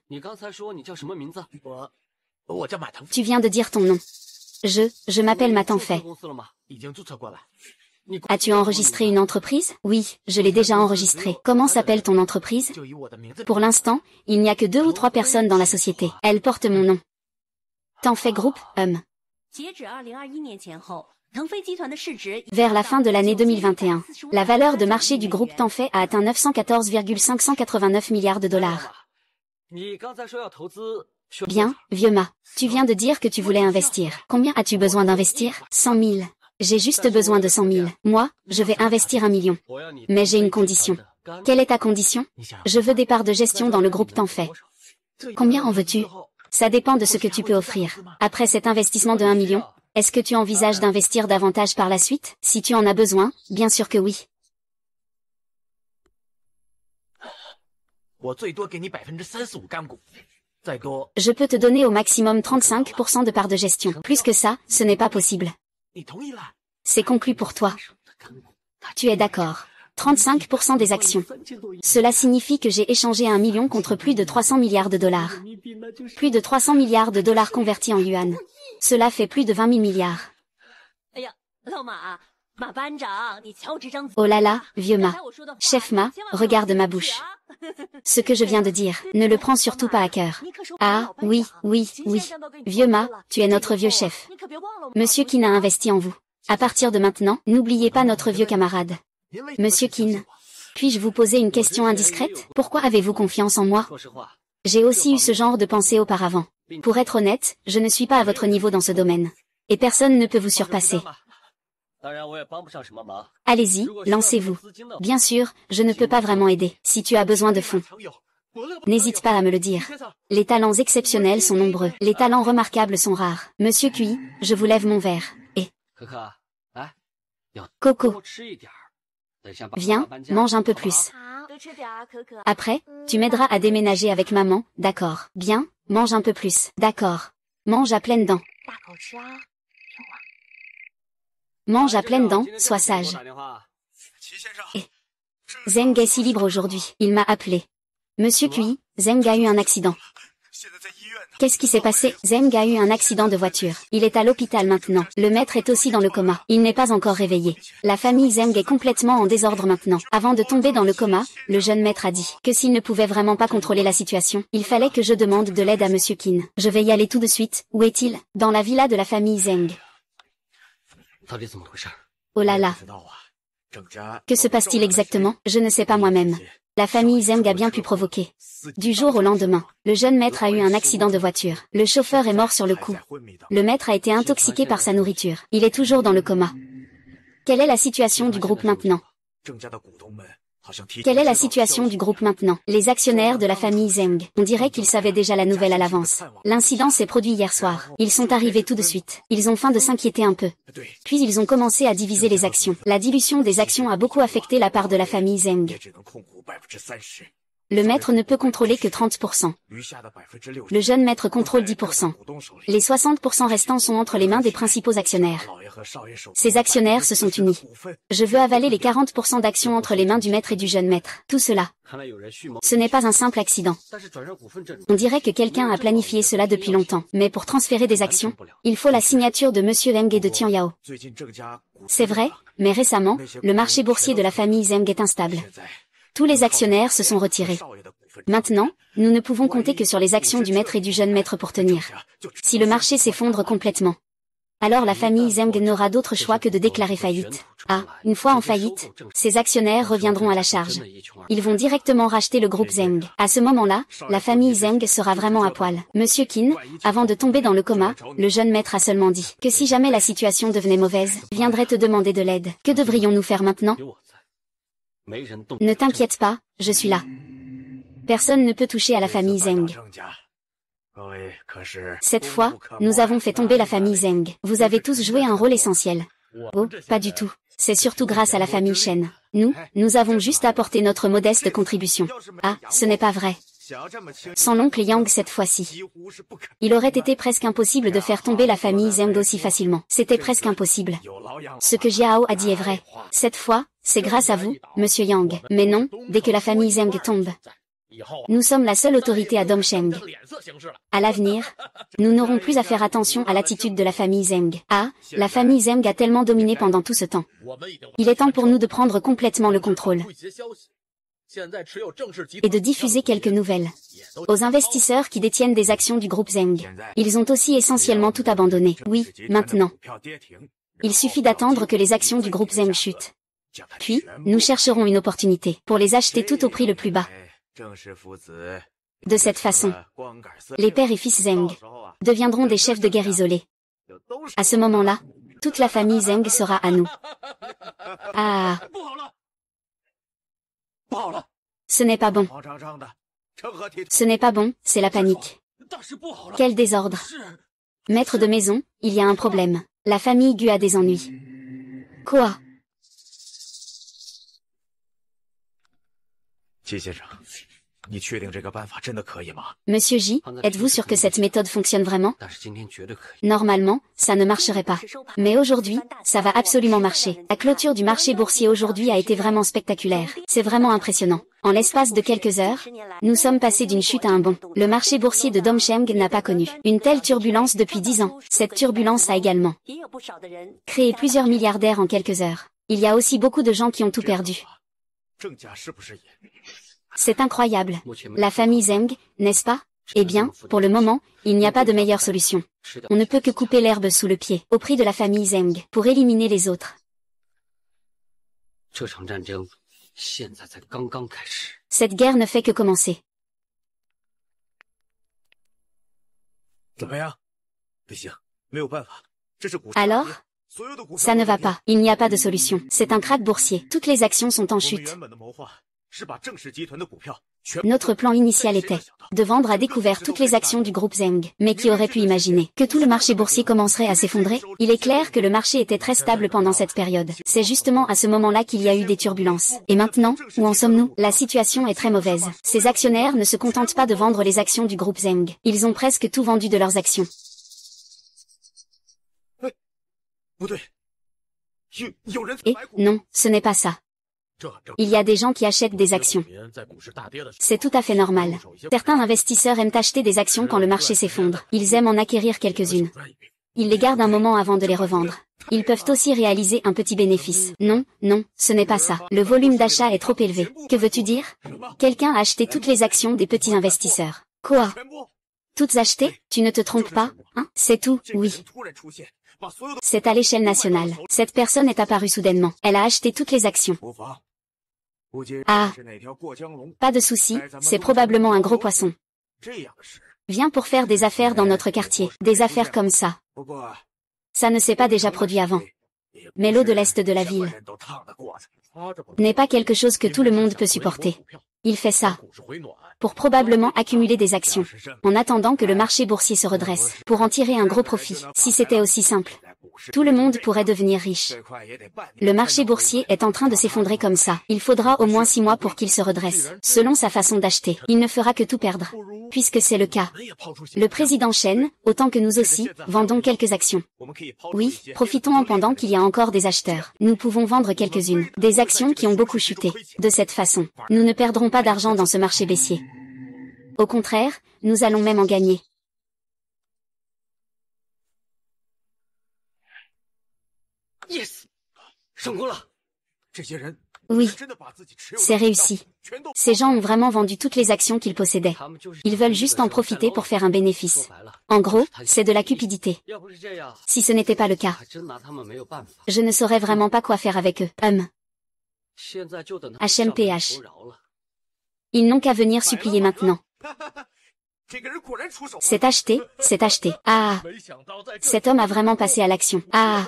Tu viens de dire ton nom. Je m'appelle Matanfei. As-tu enregistré une entreprise? Oui, je l'ai déjà enregistrée. Comment s'appelle ton entreprise? Pour l'instant, il n'y a que 2 ou 3 personnes dans la société. Elle porte mon nom. Tanfei Group, Vers la fin de l'année 2021, la valeur de marché du groupe Tanfei a atteint 914,589 milliards de dollars. Bien, vieux Ma. Tu viens de dire que tu voulais investir. Combien as-tu besoin d'investir? 100 000. J'ai juste besoin de 100 000. Moi, je vais investir 1 million. Mais j'ai une condition. Quelle est ta condition? Je veux des parts de gestion dans le groupe Tanfei. Combien en veux-tu? Ça dépend de ce que tu peux offrir. Après cet investissement de 1 million, est-ce que tu envisages d'investir davantage par la suite? Si tu en as besoin, bien sûr que oui. Je peux te donner au maximum 35% de parts de gestion. Plus que ça, ce n'est pas possible. C'est conclu pour toi. Tu es d'accord. 35% des actions. Cela signifie que j'ai échangé 1 million contre plus de 300 milliards de dollars. Plus de 300 milliards de dollars convertis en yuan. Cela fait plus de 20 000 milliards. Oh là là, vieux Ma. Chef Ma, regarde ma bouche. Ce que je viens de dire, ne le prends surtout pas à cœur. Ah, oui. Vieux Ma, tu es notre vieux chef. Monsieur Qin a investi en vous. À partir de maintenant, n'oubliez pas notre vieux camarade. Monsieur Qin, puis-je vous poser une question indiscrète? Pourquoi avez-vous confiance en moi? J'ai aussi eu ce genre de pensée auparavant. Pour être honnête, je ne suis pas à votre niveau dans ce domaine. Et personne ne peut vous surpasser. Allez-y, lancez-vous. Bien sûr, je ne peux pas vraiment aider. Si tu as besoin de fonds, n'hésite pas à me le dire. Les talents exceptionnels sont nombreux. Les talents remarquables sont rares. Monsieur Cui, je vous lève mon verre. Et Coco, viens, mange un peu plus. Après, tu m'aideras à déménager avec maman, d'accord? Bien, mange un peu plus. D'accord. Mange à pleines dents. Mange à pleines dents, sois sage. Et Zeng est si libre aujourd'hui. Il m'a appelé. Monsieur Cui, Zeng a eu un accident. Qu'est-ce qui s'est passé? Zeng a eu un accident de voiture. Il est à l'hôpital maintenant. Le maître est aussi dans le coma. Il n'est pas encore réveillé. La famille Zeng est complètement en désordre maintenant. Avant de tomber dans le coma, le jeune maître a dit que s'il ne pouvait vraiment pas contrôler la situation, il fallait que je demande de l'aide à Monsieur Qin. Je vais y aller tout de suite. Où est-il? Dans la villa de la famille Zeng. Oh là là. Que se passe-t-il exactement? Je ne sais pas moi-même. La famille Zeng a bien pu provoquer. Du jour au lendemain, le jeune maître a eu un accident de voiture. Le chauffeur est mort sur le coup. Le maître a été intoxiqué par sa nourriture. Il est toujours dans le coma. Quelle est la situation du groupe maintenant? Quelle est la situation du groupe maintenant? Les actionnaires de la famille Zeng, on dirait qu'ils savaient déjà la nouvelle à l'avance. L'incident s'est produit hier soir. Ils sont arrivés tout de suite. Ils ont faim de s'inquiéter un peu. Puis ils ont commencé à diviser les actions. La dilution des actions a beaucoup affecté la part de la famille Zeng. Le maître ne peut contrôler que 30%. Le jeune maître contrôle 10%. Les 60% restants sont entre les mains des principaux actionnaires. Ces actionnaires se sont unis. Je veux avaler les 40% d'actions entre les mains du maître et du jeune maître. Tout cela. Ce n'est pas un simple accident. On dirait que quelqu'un a planifié cela depuis longtemps. Mais pour transférer des actions, il faut la signature de Monsieur Zeng et de Tian Yao. C'est vrai, mais récemment, le marché boursier de la famille Zeng est instable. Tous les actionnaires se sont retirés. Maintenant, nous ne pouvons compter que sur les actions du maître et du jeune maître pour tenir. Si le marché s'effondre complètement, alors la famille Zeng n'aura d'autre choix que de déclarer faillite. Ah, une fois en faillite, ces actionnaires reviendront à la charge. Ils vont directement racheter le groupe Zeng. À ce moment-là, la famille Zeng sera vraiment à poil. Monsieur Qin, avant de tomber dans le coma, le jeune maître a seulement dit que si jamais la situation devenait mauvaise, viendrait te demander de l'aide. Que devrions-nous faire maintenant? Ne t'inquiète pas, je suis là. Personne ne peut toucher à la famille Zeng. Cette fois, nous avons fait tomber la famille Zeng. Vous avez tous joué un rôle essentiel. Oh, pas du tout. C'est surtout grâce à la famille Shen. Nous avons juste apporté notre modeste contribution. Ah, ce n'est pas vrai. Sans l'oncle Yang cette fois-ci. Il aurait été presque impossible de faire tomber la famille Zeng aussi facilement. C'était presque impossible. Ce que Jiao a dit est vrai. Cette fois, c'est grâce à vous, Monsieur Yang. Mais non, dès que la famille Zeng tombe, nous sommes la seule autorité à Dongsheng. À l'avenir, nous n'aurons plus à faire attention à l'attitude de la famille Zeng. Ah, la famille Zeng a tellement dominé pendant tout ce temps. Il est temps pour nous de prendre complètement le contrôle et de diffuser quelques nouvelles aux investisseurs qui détiennent des actions du groupe Zeng. Ils ont aussi essentiellement tout abandonné. Oui, maintenant. Il suffit d'attendre que les actions du groupe Zeng chutent. Puis, nous chercherons une opportunité pour les acheter tout au prix le plus bas. De cette façon, les pères et fils Zeng deviendront des chefs de guerre isolés. À ce moment-là, toute la famille Zeng sera à nous. Ah. Ce n'est pas bon. Ce n'est pas bon, c'est la panique. Quel désordre. Maître de maison, il y a un problème. La famille Gu a des ennuis. Quoi? Monsieur J, êtes-vous sûr que cette méthode fonctionne vraiment? Normalement, ça ne marcherait pas. Mais aujourd'hui, ça va absolument marcher. La clôture du marché boursier aujourd'hui a été vraiment spectaculaire. C'est vraiment impressionnant. En l'espace de quelques heures, nous sommes passés d'une chute à un bond. Le marché boursier de Dongsheng n'a pas connu une telle turbulence depuis 10 ans. Cette turbulence a également créé plusieurs milliardaires en quelques heures. Il y a aussi beaucoup de gens qui ont tout perdu. C'est incroyable. La famille Zeng, n'est-ce pas? Eh bien, pour le moment, il n'y a pas de meilleure solution. On ne peut que couper l'herbe sous le pied, au prix de la famille Zeng, pour éliminer les autres. Cette guerre ne fait que commencer. Alors? Ça ne va pas. Il n'y a pas de solution. C'est un krach boursier. Toutes les actions sont en chute. Notre plan initial était de vendre à découvert toutes les actions du groupe Zeng. Mais qui aurait pu imaginer que tout le marché boursier commencerait à s'effondrer? Il est clair que le marché était très stable pendant cette période. C'est justement à ce moment-là qu'il y a eu des turbulences. Et maintenant, où en sommes-nous? La situation est très mauvaise. Ces actionnaires ne se contentent pas de vendre les actions du groupe Zeng. Ils ont presque tout vendu de leurs actions. Et, non, ce n'est pas ça. Il y a des gens qui achètent des actions. C'est tout à fait normal. Certains investisseurs aiment acheter des actions quand le marché s'effondre. Ils aiment en acquérir quelques-unes. Ils les gardent un moment avant de les revendre. Ils peuvent aussi réaliser un petit bénéfice. Non, non, ce n'est pas ça. Le volume d'achat est trop élevé. Que veux-tu dire? Quelqu'un a acheté toutes les actions des petits investisseurs. Quoi? Toutes achetées? Tu ne te trompes pas, hein? C'est tout, oui. C'est à l'échelle nationale. Cette personne est apparue soudainement. Elle a acheté toutes les actions. Ah. Pas de souci, c'est probablement un gros poisson. Viens pour faire des affaires dans notre quartier. Des affaires comme ça. Ça ne s'est pas déjà produit avant. Mais l'eau de l'Est de la ville n'est pas quelque chose que tout le monde peut supporter. Il fait ça pour probablement accumuler des actions, en attendant que le marché boursier se redresse, pour en tirer un gros profit. Si c'était aussi simple, tout le monde pourrait devenir riche. Le marché boursier est en train de s'effondrer comme ça. Il faudra au moins 6 mois pour qu'il se redresse. Selon sa façon d'acheter, il ne fera que tout perdre. Puisque c'est le cas. Le président Chen, autant que nous aussi, vendons quelques actions. Oui, profitons-en pendant qu'il y a encore des acheteurs. Nous pouvons vendre quelques-unes. Des actions qui ont beaucoup chuté. De cette façon, nous ne perdrons pas d'argent dans ce marché baissier. Au contraire, nous allons même en gagner. Yes. Oui, c'est réussi. Ces gens ont vraiment vendu toutes les actions qu'ils possédaient. Ils veulent juste en profiter pour faire un bénéfice. En gros, c'est de la cupidité. Si ce n'était pas le cas, je ne saurais vraiment pas quoi faire avec eux. HMPH. Ils n'ont qu'à venir supplier maintenant. C'est acheté, c'est acheté. Ah, cet homme a vraiment passé à l'action. Ah,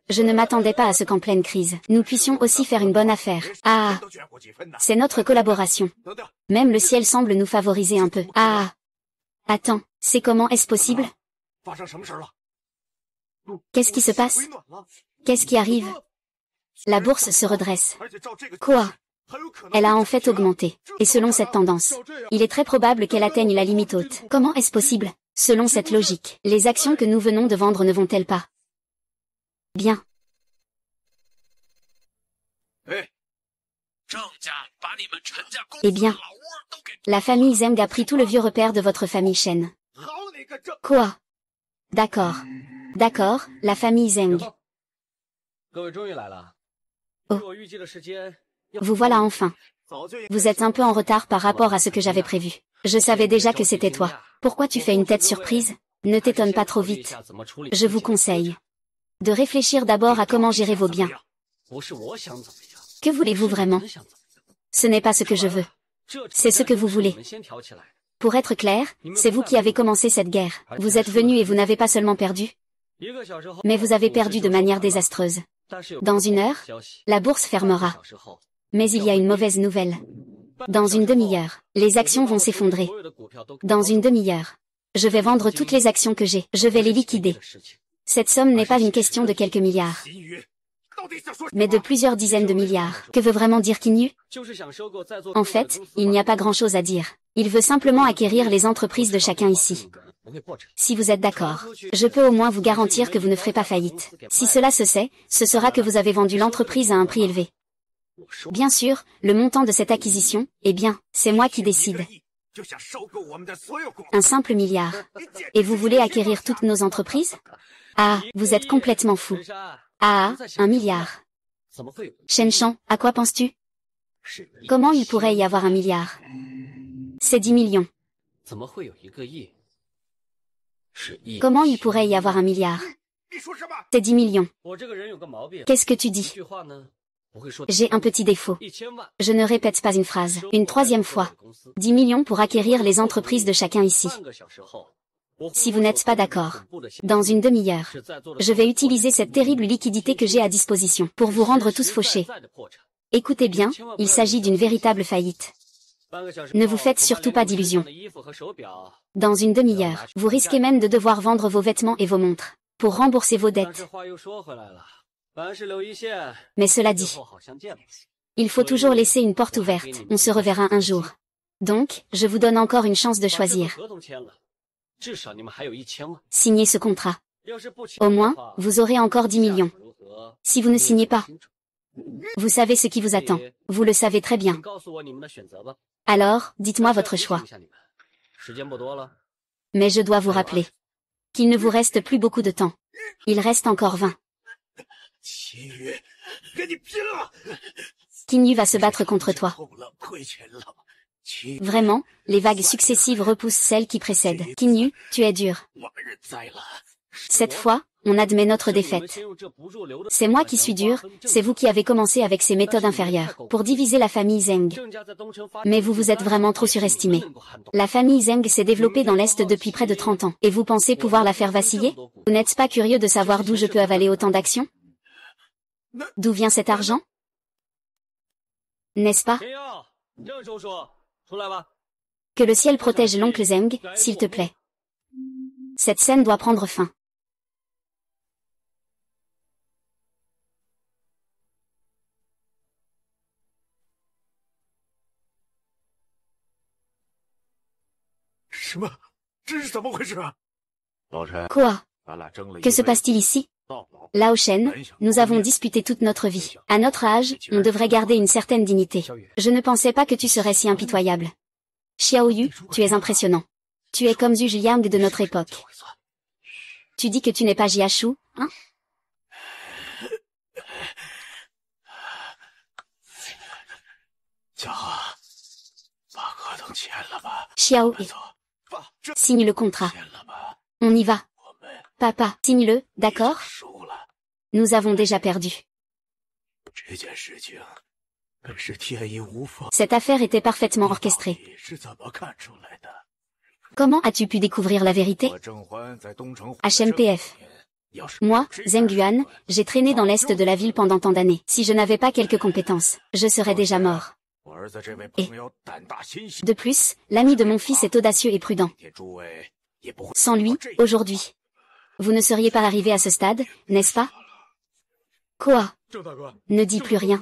je ne m'attendais pas à ce qu'en pleine crise, nous puissions aussi faire une bonne affaire. Ah, c'est notre collaboration. Même le ciel semble nous favoriser un peu. Ah, attends, c'est comment est-ce possible? Qu'est-ce qui se passe? Qu'est-ce qui arrive? La bourse se redresse. Quoi? Elle a en fait augmenté. Et selon cette tendance, il est très probable qu'elle atteigne la limite haute. Comment est-ce possible? Selon cette logique, les actions que nous venons de vendre ne vont-elles pas bien? Eh bien, la famille Zeng a pris tout le vieux repère de votre famille Shen. Quoi? D'accord. D'accord, la famille Zeng. Oh. Vous voilà enfin. Vous êtes un peu en retard par rapport à ce que j'avais prévu. Je savais déjà que c'était toi. Pourquoi tu fais une tête surprise? Ne t'étonne pas trop vite. Je vous conseille de réfléchir d'abord à comment gérer vos biens. Que voulez-vous vraiment? Ce n'est pas ce que je veux. C'est ce que vous voulez. Pour être clair, c'est vous qui avez commencé cette guerre. Vous êtes venu et vous n'avez pas seulement perdu, mais vous avez perdu de manière désastreuse. Dans 1 heure, la bourse fermera. Mais il y a une mauvaise nouvelle. Dans une demi-heure, les actions vont s'effondrer. Dans une demi-heure, je vais vendre toutes les actions que j'ai. Je vais les liquider. Cette somme n'est pas une question de quelques milliards, mais de plusieurs dizaines de milliards. Que veut vraiment dire Qin Yu? En fait, il n'y a pas grand-chose à dire. Il veut simplement acquérir les entreprises de chacun ici. Si vous êtes d'accord, je peux au moins vous garantir que vous ne ferez pas faillite. Si cela se sait, ce sera que vous avez vendu l'entreprise à un prix élevé. Bien sûr, le montant de cette acquisition, eh bien, c'est moi qui décide. Un simple milliard. Et vous voulez acquérir toutes nos entreprises? Ah, vous êtes complètement fou. Ah, 1 milliard. Shen Shang, à quoi penses-tu? Comment il pourrait y avoir 1 milliard? C'est 10 millions. Comment il pourrait y avoir 1 milliard? C'est 10 millions. Qu'est-ce que tu dis? J'ai un petit défaut. Je ne répète pas une phrase. Une 3e fois. 10 millions pour acquérir les entreprises de chacun ici. Si vous n'êtes pas d'accord, dans une demi-heure, je vais utiliser cette terrible liquidité que j'ai à disposition pour vous rendre tous fauchés. Écoutez bien, il s'agit d'une véritable faillite. Ne vous faites surtout pas d'illusions. Dans une demi-heure, vous risquez même de devoir vendre vos vêtements et vos montres pour rembourser vos dettes. Mais cela dit, il faut toujours laisser une porte ouverte, on se reverra un jour. Donc, je vous donne encore une chance de choisir. Signez ce contrat. Au moins, vous aurez encore 10 millions. Si vous ne signez pas, Vous savez ce qui vous attend. Vous le savez très bien. Alors, dites-moi votre choix. Mais je dois vous rappeler qu'il ne vous reste plus beaucoup de temps. Il reste encore 20. Qingyu va se battre contre toi. Vraiment, les vagues successives repoussent celles qui précèdent. Qingyu, tu es dur. Cette fois, on admet notre défaite. C'est moi qui suis dur, c'est vous qui avez commencé avec ces méthodes inférieures, pour diviser la famille Zheng. Mais vous vous êtes vraiment trop surestimé. La famille Zheng s'est développée dans l'Est depuis près de 30 ans, et vous pensez pouvoir la faire vaciller? Vous n'êtes pas curieux de savoir d'où je peux avaler autant d'actions? D'où vient cet argent? N'est-ce pas? Que le ciel protège l'oncle Zheng, s'il te plaît. Cette scène doit prendre fin. Quoi? Que se passe-t-il ici? Lao Shen, nous avons disputé toute notre vie. À notre âge, on devrait garder une certaine dignité. Je ne pensais pas que tu serais si impitoyable. Xiao Yu, tu es impressionnant. Tu es comme Zhu Jiang de notre époque. Tu dis que tu n'es pas Jiashu, hein? Xiao Yu, signe le contrat. On y va. Papa, signe-le, d'accord? Nous avons déjà perdu. Cette affaire était parfaitement orchestrée. Comment as-tu pu découvrir la vérité? HMPF. Moi, Zheng Yuan, j'ai traîné dans l'est de la ville pendant tant d'années. Si je n'avais pas quelques compétences, je serais déjà mort. Et, de plus, l'ami de mon fils est audacieux et prudent. Sans lui, aujourd'hui, vous ne seriez pas arrivé à ce stade, n'est-ce pas? Quoi? Ne dis plus rien.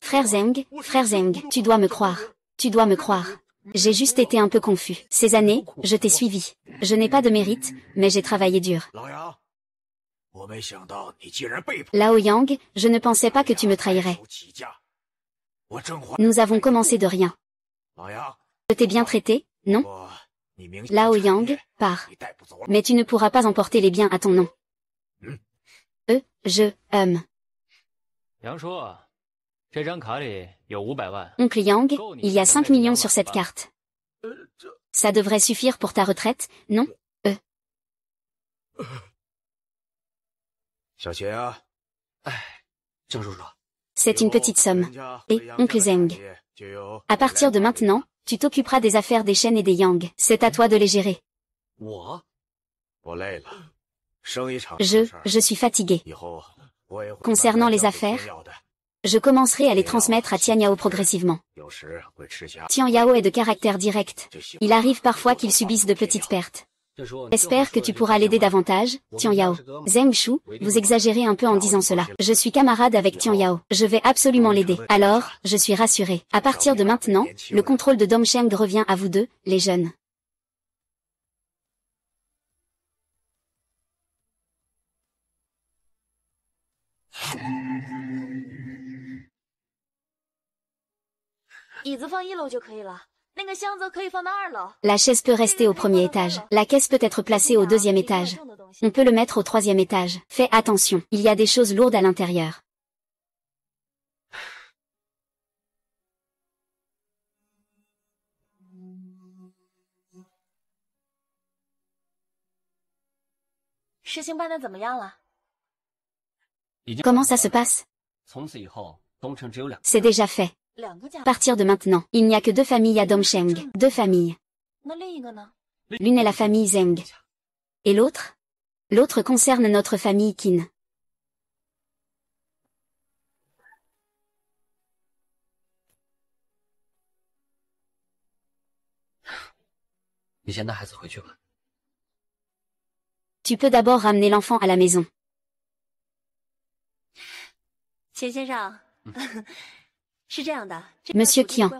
Frère Zheng, tu dois me croire. Tu dois me croire. J'ai juste été un peu confus. Ces années, je t'ai suivi. Je n'ai pas de mérite, mais j'ai travaillé dur. Lao Yang, je ne pensais pas que tu me trahirais. Nous avons commencé de rien. Je t'ai bien traité, non? Lao Yang, pars. Mais tu ne pourras pas emporter les biens à ton nom. Oncle Yang, il y a 5 millions sur cette carte. Ça devrait suffire pour ta retraite, non? C'est une petite somme. Et, oncle Zheng, à partir de maintenant, tu t'occuperas des affaires des Shen et des Yang. C'est à toi de les gérer. Je suis fatigué. Concernant les affaires, je commencerai à les transmettre à Tian Yao progressivement. Tian Yao est de caractère direct. Il arrive parfois qu'il subisse de petites pertes. J'espère que tu pourras l'aider davantage, Tian Yao. Zheng Shu, vous exagérez un peu en disant cela. Je suis camarade avec Tian Yao. Je vais absolument l'aider. Alors, je suis rassuré. À partir de maintenant, le contrôle de Dongsheng revient à vous deux, les jeunes. La chaise peut rester au premier étage. La caisse peut être placée au deuxième étage. On peut le mettre au troisième étage. Fais attention, il y a des choses lourdes à l'intérieur. Comment ça se passe? C'est déjà fait. À partir de maintenant, il n'y a que 2 familles à Dongsheng. 2 familles. L'une est la famille Zheng. Et l'autre? L'autre concerne notre famille Qin. Tu peux d'abord ramener l'enfant à la maison. Monsieur Qian,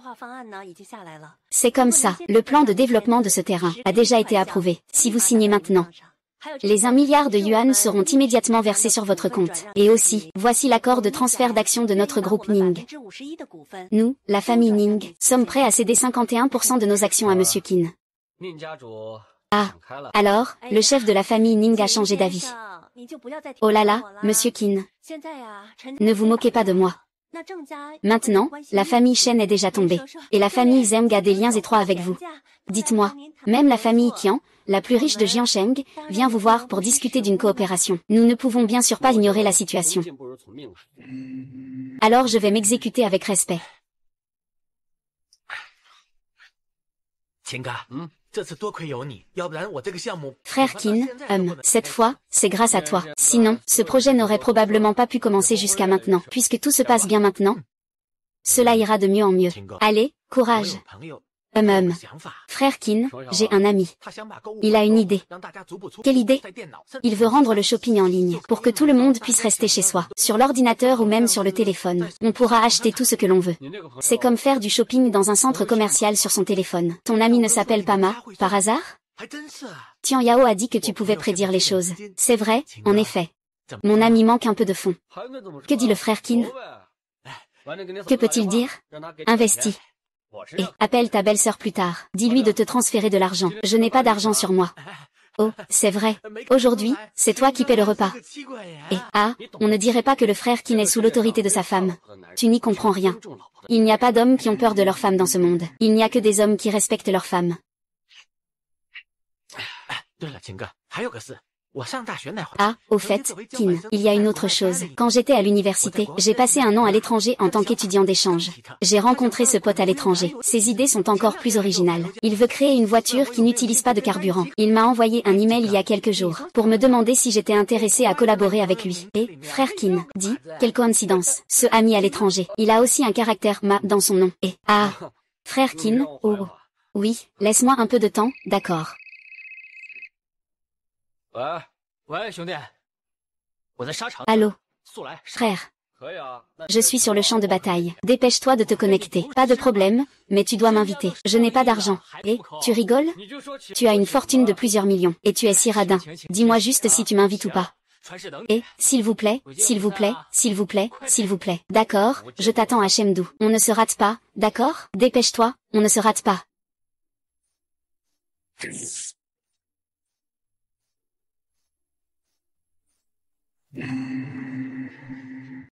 c'est comme ça, le plan de développement de ce terrain a déjà été approuvé. Si vous signez maintenant, Les 1 milliard de yuan seront immédiatement versés sur votre compte. Et aussi, voici l'accord de transfert d'actions de notre groupe Ning. Nous, la famille Ning, sommes prêts à céder 51% de nos actions à Monsieur Qin. Ah, alors, le chef de la famille Ning a changé d'avis. Oh là là, Monsieur Qin. Ne vous moquez pas de moi. Maintenant, la famille Shen est déjà tombée. Et la famille Zheng a des liens étroits avec vous. Dites-moi, même la famille Qian, la plus riche de Jiansheng, vient vous voir pour discuter d'une coopération. Nous ne pouvons bien sûr pas ignorer la situation. Alors je vais m'exécuter avec respect. Frère Qin, cette fois, c'est grâce à toi. Sinon, ce projet n'aurait probablement pas pu commencer jusqu'à maintenant. Puisque tout se passe bien maintenant, cela ira de mieux en mieux. Allez, courage. Frère Qin, j'ai un ami. Il a une idée. Quelle idée? Il veut rendre le shopping en ligne, pour que tout le monde puisse rester chez soi, sur l'ordinateur ou même sur le téléphone. On pourra acheter tout ce que l'on veut. C'est comme faire du shopping dans un centre commercial sur son téléphone. Ton ami ne s'appelle pas Ma, par hasard? Tian Yao a dit que tu pouvais prédire les choses. C'est vrai, en effet. Mon ami manque un peu de fond. Que dit le frère Qin? Que peut-il dire? Investis. Et appelle ta belle-sœur plus tard. Dis-lui de te transférer de l'argent. Je n'ai pas d'argent sur moi. Oh, c'est vrai. Aujourd'hui, c'est toi qui paies le repas. Et on ne dirait pas que le frère Qin est sous l'autorité de sa femme. Tu n'y comprends rien. Il n'y a pas d'hommes qui ont peur de leur femme dans ce monde. Il n'y a que des hommes qui respectent leur femme. Ah, au fait, Qin, il y a une autre chose. Quand j'étais à l'université, j'ai passé 1 an à l'étranger en tant qu'étudiant d'échange. J'ai rencontré ce pote à l'étranger. Ses idées sont encore plus originales. Il veut créer une voiture qui n'utilise pas de carburant. Il m'a envoyé un email il y a quelques jours, pour me demander si j'étais intéressé à collaborer avec lui. Et, frère Qin, dit, quelle coïncidence. Ce ami à l'étranger, il a aussi un caractère Ma dans son nom. Et, frère Qin, oh. Oui, laisse-moi un peu de temps, d'accord. Allô, frère. Je suis sur le champ de bataille. Dépêche-toi de te connecter. Pas de problème, mais tu dois m'inviter. Je n'ai pas d'argent. Et, tu rigoles? Tu as une fortune de plusieurs millions, et tu es si radin. Dis-moi juste si tu m'invites ou pas. Et, s'il vous plaît, s'il vous plaît, s'il vous plaît, s'il vous plaît. D'accord, je t'attends à Chengdu. On ne se rate pas, d'accord? Dépêche-toi, on ne se rate pas.